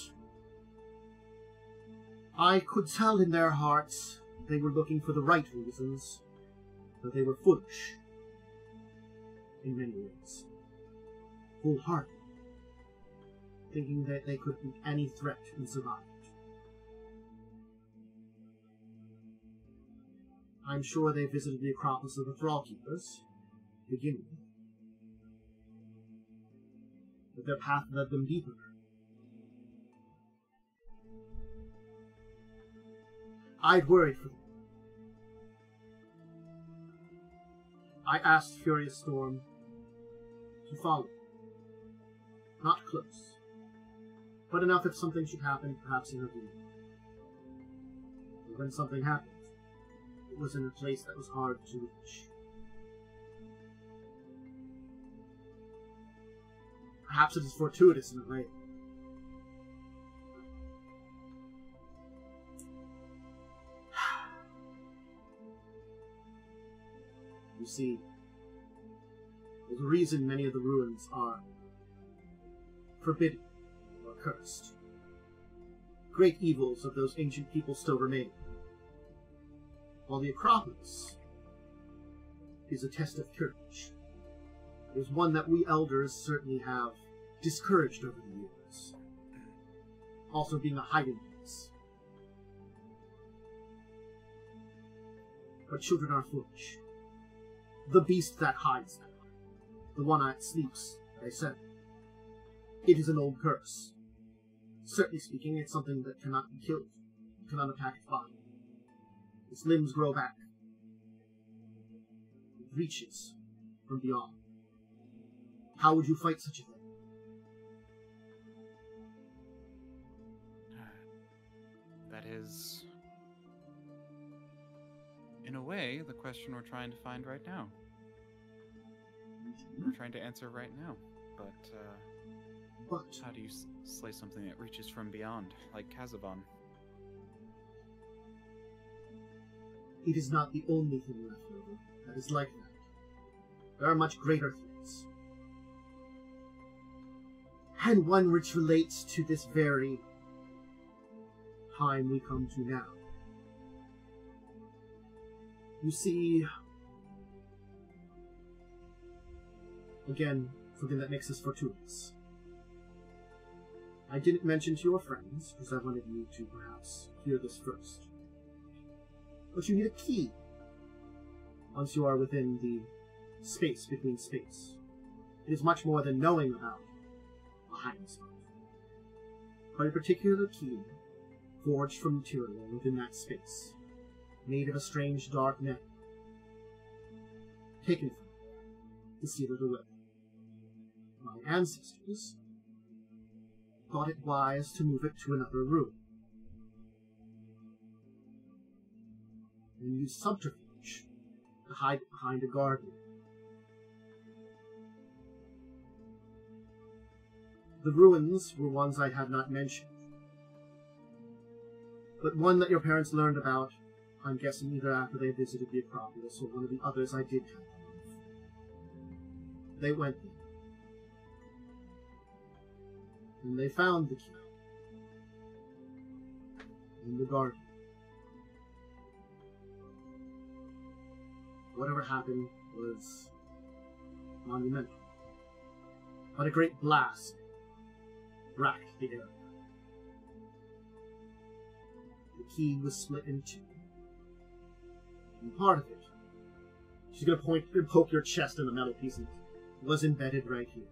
I could tell in their hearts they were looking for the right reasons, but they were foolish. In many ways. Foolhardy. Thinking that they could beat any threat and survive it. I'm sure they visited the Acropolis of the Thrall Keepers, beginning. But their path led them deeper. I'd worried for them. I asked Furious Storm to follow. Not close, but enough if something should happen, perhaps intervene. But when something happened, it was in a place that was hard to reach. Perhaps it is fortuitous in a way. You see, there's a reason many of the ruins are forbidden or cursed. Great evils of those ancient people still remain, while the Acropolis is a test of courage. It is one that we elders certainly have discouraged over the years, also being a hiding place. But children are foolish. The beast that hides them, the one that sleeps, that I said, it is an old curse. Certainly speaking, it's something that cannot be killed, cannot attack its body. Its limbs grow back. It reaches from beyond. How would you fight such a thing? That is, in a way, the question we're trying to find right now. We're trying to answer right now. But how do you slay something that reaches from beyond, like Kazaban? It is not the only thing left over that is like that. There are much greater things. And one which relates to this very time we come to now. You see, again, something that makes us fortuitous. I didn't mention to your friends, because I wanted you to perhaps hear this first. But you need a key once you are within the space between space. It is much more than knowing about a hiding spot, but a particular key forged from material within that space, made of a strange dark metal, taken from it to seal it away. My ancestors thought it wise to move it to another room, and use subterfuge to hide it behind a garden. The ruins were ones I had not mentioned, but one that your parents learned about, I'm guessing either after they visited the Acropolis or one of the others I did tell them of. They went there, and they found the key in the garden. Whatever happened was monumental, but a great blast racked the air. The key was split in two, and part of it, she's going to point and poke your chest in the metal piece, was embedded right here.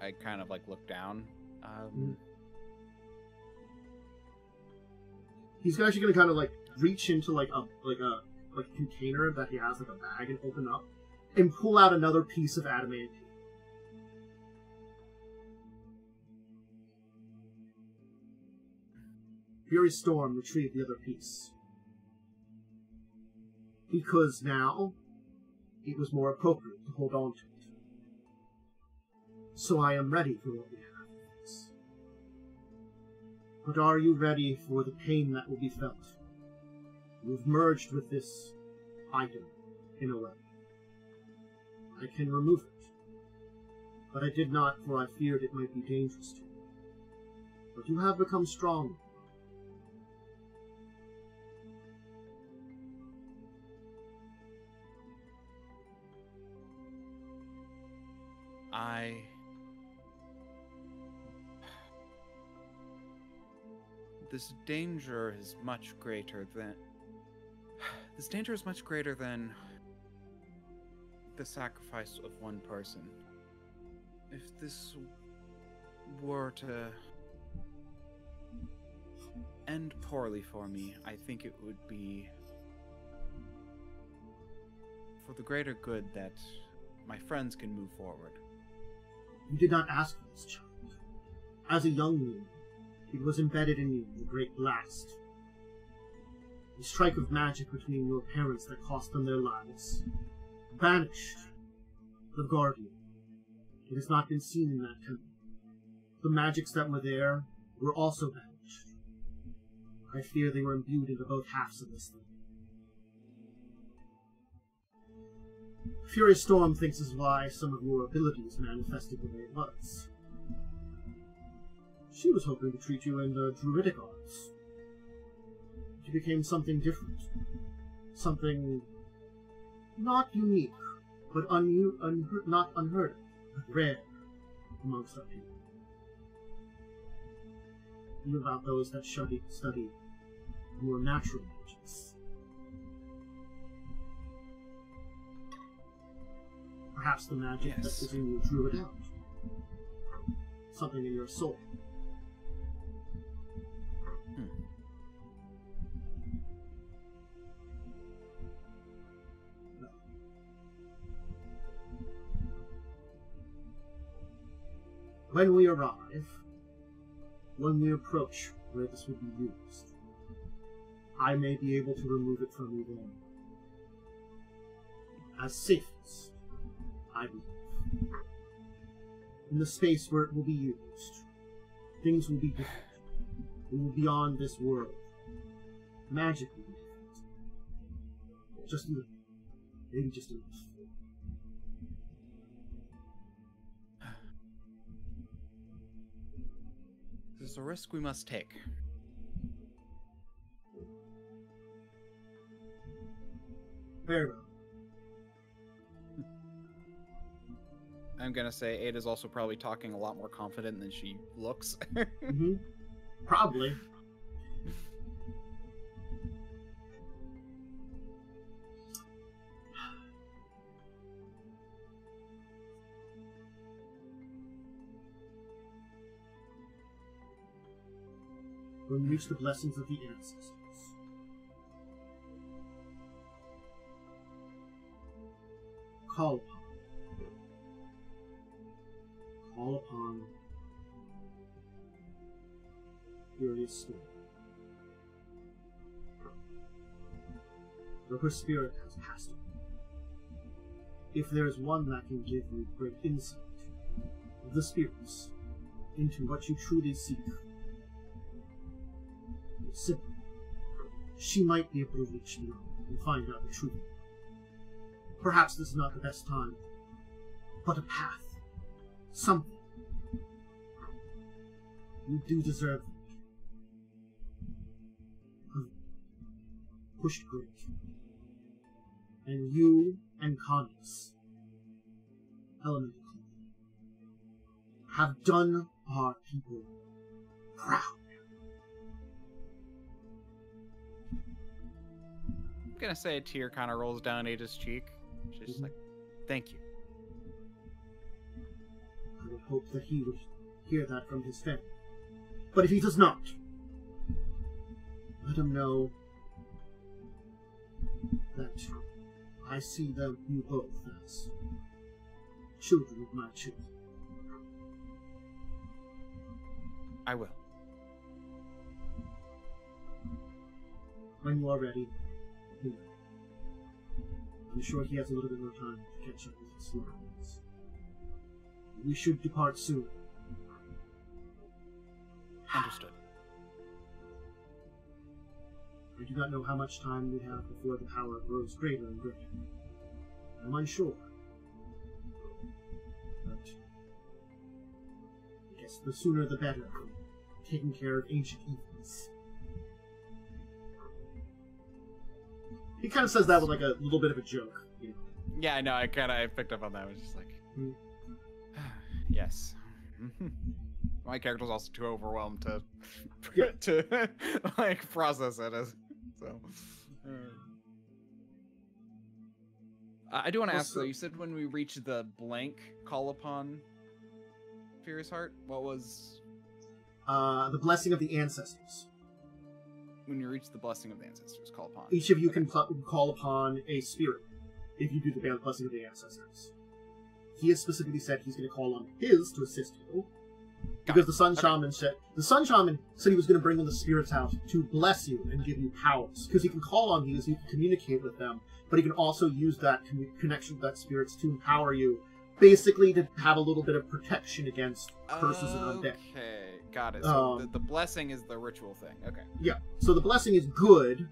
I kind of like look down. He's actually going to kind of like reach into like a container that he has, like a bag, and open up and pull out another piece of adamantine. Fury Storm retrieved the other piece, because now it was more appropriate to hold on to it. So I am ready for what we have. But are you ready for the pain that will be felt? You've merged with this item, in a way. I can remove it, but I did not, for I feared it might be dangerous to you. But you have become strong. This danger is much greater than the sacrifice of one person. if this were to end poorly for me, I think it would be for the greater good that my friends can move forward. You did not ask for this, child. As a young man, it was embedded in you, the great blast. The strike of magic between your parents that cost them their lives. Banished. The Guardian. It has not been seen in that temple. The magics that were there were also banished. I fear they were imbued into both halves of this thing. Furious Storm thinks is why some of your abilities manifested the way it was. She was hoping to treat you in the druidic arts. You became something different. Something not unique, but not unheard of, but rare amongst our people. Even about those that study more natural magics. Perhaps the magic that is in you drew it out. Something in your soul. When we arrive, when we approach where this would be used, I may be able to remove it from you then. As safest, I believe. In the space where it will be used, things will be different. We will be beyond this world. Magic will be different. Just a little. Maybe just a little. There's a risk we must take. Very well. I'm gonna say Ada's also probably talking a lot more confident than she looks. Mm-hmm. Probably. When we reach the blessings of the ancestors, call upon Furious Storm. Though her spirit has passed away, if there is one that can give you great insight of the spirits into what you truly seek, simply, she might be able to reach beyond and find out the truth. Perhaps this is not the best time, but a path. Something. You do deserve that. Pushed great. And you and Khandes, Elemental, have done our people proud. I'm gonna say a tear kind of rolls down Ada's cheek. She's like, thank you. I would hope that he would hear that from his family. But if he does not, let him know that I see them, you both, as children of my children. I will. When you are ready, you know. I'm sure he has a little bit more time to catch up with his lines. We should depart soon. Understood. I do not know how much time we have before the power grows greater and greater. I'm unsure. But I guess the sooner the better for taking care of ancient evils. He kind of says that with like a little bit of a joke. You know? Yeah, I know. I picked up on that. I was just like, yes. My character was also too overwhelmed to to like process it as so. I do want to ask though. You said when we reach the blank call upon curious heart? What was... The blessing of the ancestors. When you reach the blessing of the ancestors, call upon. Each of you can call upon a spirit if you do the blessing of the ancestors. He has specifically said he's going to call on his to assist you. Because the Sun Shaman said he was going to bring in the spirits out to bless you and give you powers. Because he can call on these, you can communicate with them, but he can also use that connection with that spirits to empower you, basically to have a little bit of protection against curses and undead. Okay, got it. So the blessing is the ritual thing. Okay. Yeah. So the blessing is good,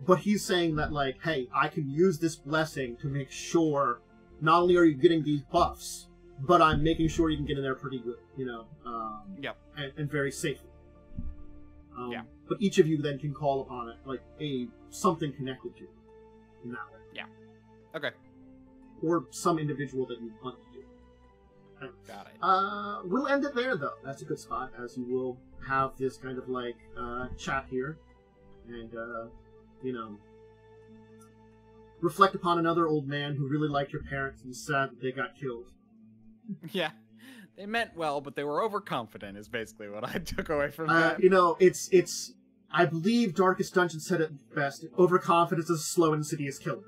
but he's saying that, like, hey, I can use this blessing to make sure not only are you getting these buffs, but I'm making sure you can get in there pretty good, you know, and very safely. But each of you then can call upon it, like something connected to you in that way. Yeah. Okay. Or some individual that you want to do. Got it. We'll end it there, though. That's a good spot, as you will have this kind of like chat here, and you know, reflect upon another old man who really liked your parents and sad that they got killed. Yeah, they meant well, but they were overconfident. Is basically what I took away from that. You know, it's. I believe Darkest Dungeon said it best. Overconfidence is a slow, insidious killer.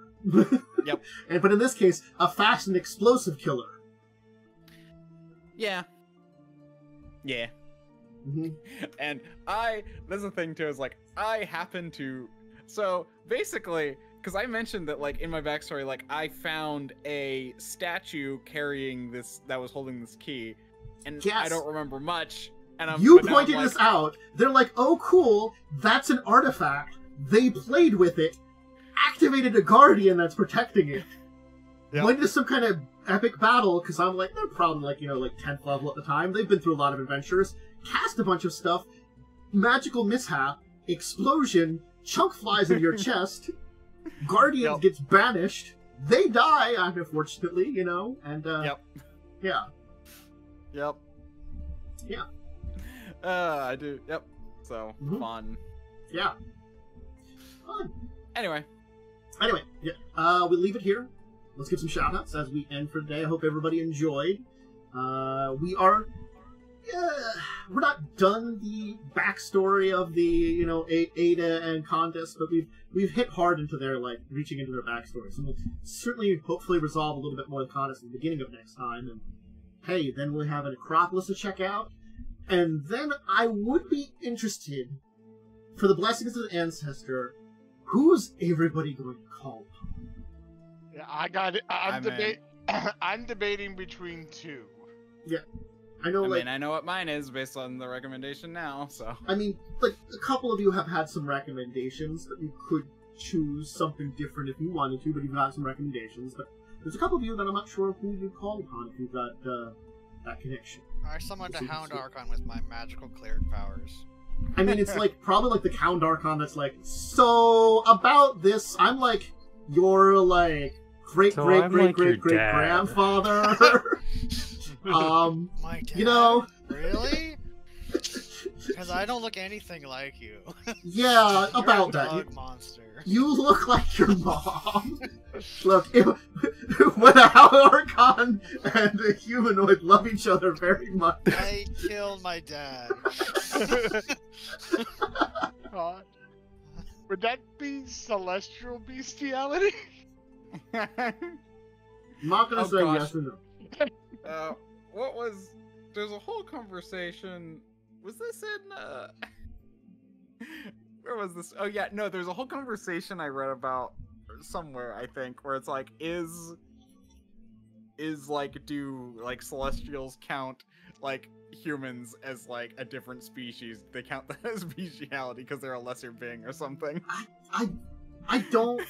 Yep. But in this case, a fast and explosive killer. Yeah. Yeah. Mm-hmm. And there's the thing too, is like, I happen to, so basically, because I mentioned that, like, in my backstory, like, I found a statue carrying this, that was holding this key, and yes. I don't remember much, and You pointed this out. They're like, oh cool, that's an artifact. They played with it, activated a guardian that's protecting it. Yep. Went into some kind of epic battle, because I'm like, they're probably like, you know, like 10th level at the time. They've been through a lot of adventures. Cast a bunch of stuff. Magical mishap. Explosion. Chunk flies into your chest. Guardian gets banished. They die, unfortunately, you know, and, Yep. Yeah. Yep. Yeah. I do. Yep. So, fun. Yeah. Fun. Anyway, yeah. We'll leave it here. Let's give some shout-outs as we end for today. I hope everybody enjoyed. We're not done the backstory of the, you know, Ada and Khandes, but we've hit hard into their, like, reaching into their backstories. And we'll certainly, hopefully, resolve a little bit more of Khandes at the beginning of next time. And, hey, then we'll have an Acropolis to check out. And then I would be interested, for the Blessings of the Ancestor, who's everybody going to call upon? Yeah, I got it. I'm debating between two. Yeah. I know, I know what mine is based on the recommendation now, so. I mean, like, a couple of you have had some recommendations that you could choose something different if you wanted to, but you've had some recommendations. But there's a couple of you that I'm not sure who you'd call upon if you've got that connection. I summoned a Hound Archon with my magical cleric powers. I mean, it's like probably like the Hound Archon that's like, so about this, I'm like your like great grandfather. My dad? You know, really? Because I don't look anything like you. Yeah, You're about a that. dog monster. You look like your mom. Look, when a Hound Archon and a humanoid love each other very much. I killed my dad. God. Would that be celestial bestiality? I'm not gonna say gosh. yes or no. What was... There's a whole conversation... Was this in, Where was this? Oh, yeah, no, there's a whole conversation I read about somewhere, I think, where it's like, do, like, Celestials count, like, humans as, like, a different species? They count that as bestiality because they're a lesser being or something. I don't...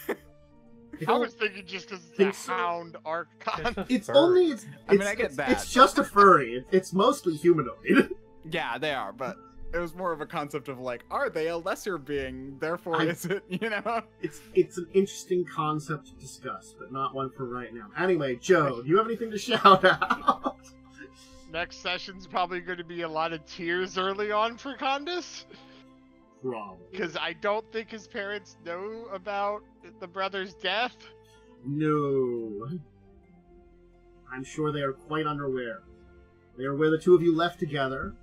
I was thinking just because it's a Hound Archon. It's only... I mean, I get that. It's just a furry. It's mostly humanoid. Yeah, they are, but it was more of a concept of like, are they a lesser being? Therefore, is it, you know? It's an interesting concept to discuss, but not one for right now. Anyway, Joe, do you have anything to shout out? Next session's probably going to be a lot of tears early on for Khandes. Probably. Because I don't think his parents know about the brother's death. No. I'm sure they are quite unaware. they are where the two of you left together,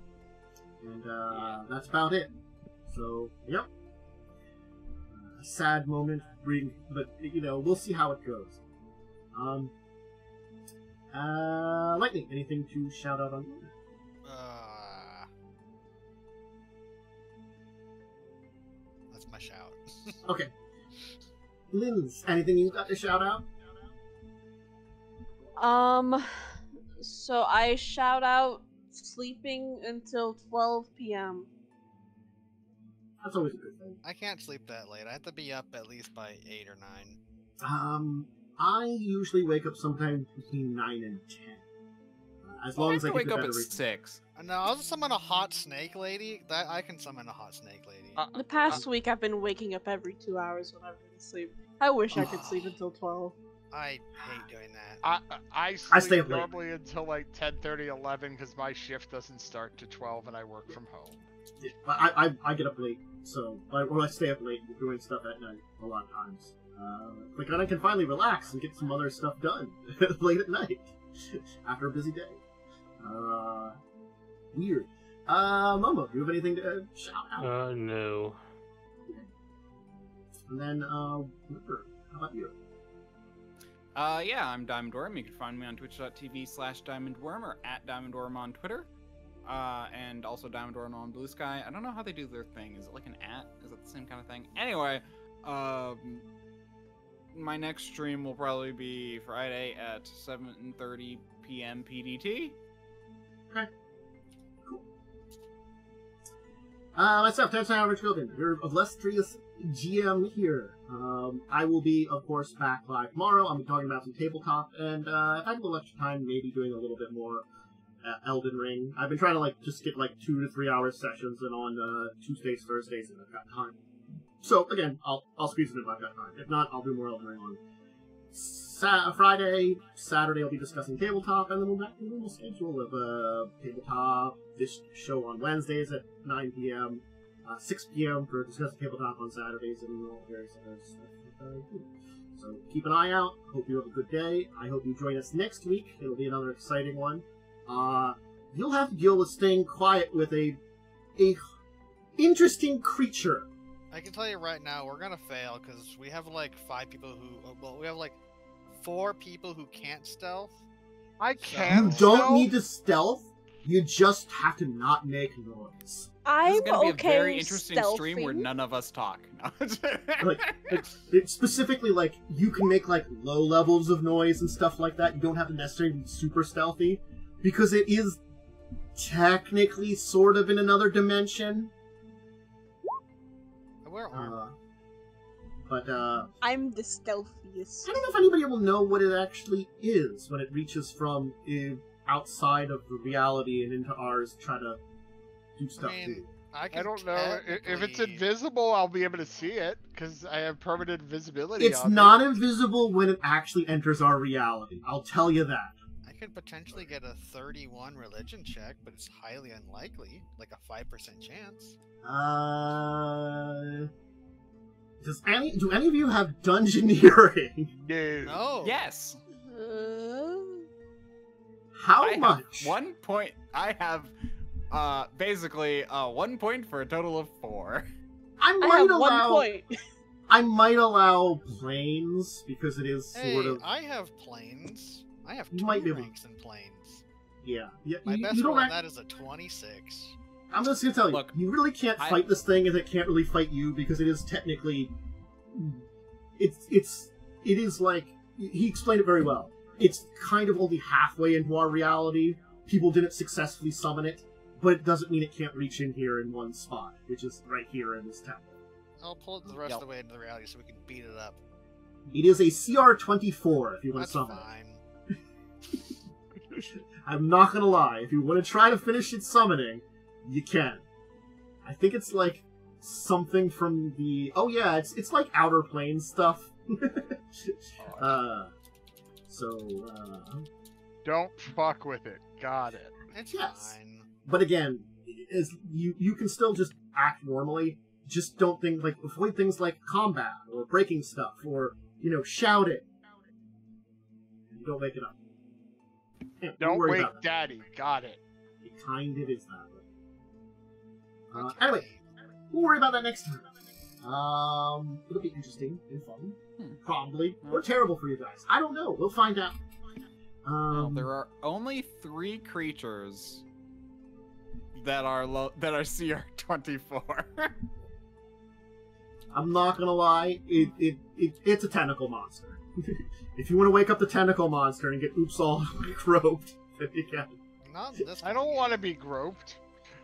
and that's about it. So, yep. A sad moment, but, we'll see how it goes. Lightning, anything to shout out on? That's my shout. Okay. Linz, anything you got to shout out? So I shout out sleeping until 12 p.m. That's always a good thing. I can't sleep that late. I have to be up at least by 8 or 9. I usually wake up sometime between 9 and 10. As long as I wake get up to at bed 6. No, I'll summon a hot snake lady. That I can summon a hot snake lady. The past week I've been waking up every 2 hours when I've been asleep. I wish I could sleep until 12. I hate doing that. I stay sleep up late. normally until like 10:30, 11 because my shift doesn't start to 12 and I work from home. I get up late, so I stay up late doing stuff at night a lot of times. Like then I can finally relax and get some other stuff done late at night after a busy day. Weird. Momo, do you have anything to shout out? No. And then, Ripper, how about you? Yeah, I'm Diamond Worm. You can find me on twitch.tv/DiamondWorm or at DiamondWorm on Twitter. And also Diamond Worm on Blue Sky. I don't know how they do their thing. Is it like an @ Is it the same kind of thing? Anyway, my next stream will probably be Friday at 7:30 p.m. PDT. Okay. Cool. Myself, 10 Average Building, your illustrious GM here. I will be, of course, back live tomorrow. I'll be talking about some tabletop, and if I have a little extra time, maybe doing a little bit more Elden Ring. I've been trying to just get 2 to 3 hour sessions in on Tuesdays, Thursdays, if I've got time. So again, I'll squeeze it in if I've got time. If not, I'll do more Elden Ring on Friday. Saturday I'll be discussing tabletop, and then we'll back to the normal schedule of tabletop. This show on Wednesdays at 9 p.m. 6 p.m. for discussing tabletop on Saturdays, and all various other stuff. So keep an eye out. Hope you have a good day. I hope you join us next week. It'll be another exciting one. You'll have to deal with staying quiet with a interesting creature. I can tell you right now, we're gonna fail because we have 5 people who. Well, we have 4 people who can't stealth. I You can. don't need to stealth. You just have to not make noise. This I'm is gonna be okay a very with interesting stream where stealthing. none of us talk. It's specifically you can make low levels of noise and stuff like that. You don't have to necessarily be super stealthy because it is technically sort of in another dimension. We're armed. But I'm the stealthiest. I don't know if anybody will know what it actually is when it reaches from outside of the reality and into ours. Try to do stuff too. I don't know. If it's invisible, I'll be able to see it because I have permanent visibility. It's not invisible when it actually enters our reality. I'll tell you that. I could potentially get a 31 religion check, but it's highly unlikely, like a 5% chance. Do any of you have dungeoneering? No. Yes. How much? 1 point. I have basically 1 point for a total of 4. I I have 1 point. I might allow planes because it is sort of. I have planes. I have 2 might be able- ranks in planes. Yeah. My you best don't roll on act- that is a 26. I'm just gonna tell you, Look, you really can't fight this thing, and it can't really fight you because it is technically. It is he explained it very well. It's kind of only halfway into our reality. People didn't successfully summon it, but it doesn't mean it can't reach in here in one spot, which is right here in this temple. I'll pull it the rest of the way into the reality so we can beat it up. It is a CR-24 if you want That's to summon fine. it. I'm not gonna lie, if you want to try to finish its summoning, you can. I think it's something from the... Oh yeah, it's like Outer Planes stuff. Don't fuck with it. Got it. It's Yes. fine. But again, you can still just act normally. Just don't avoid things like combat or breaking stuff or shout it. You don't make it up. Yeah, Don't worry wake about that. Daddy. Got it. It kind of is that way. That's Anyway, right. we'll worry about that next time. It'll be interesting and fun. Probably. Or terrible for you guys. I don't know. We'll find out. Well, there are only 3 creatures that are CR 24. I'm not gonna lie. It's a tentacle monster. If you want to wake up the tentacle monster and get oops all groped, then you can. Not this. I don't want to be groped.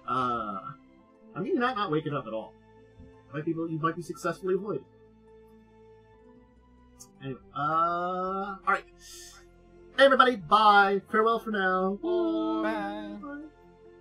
I mean, you might not wake it up at all. You might be successfully avoided. Anyway, alright. Hey everybody, bye. Farewell for now. Bye. Bye.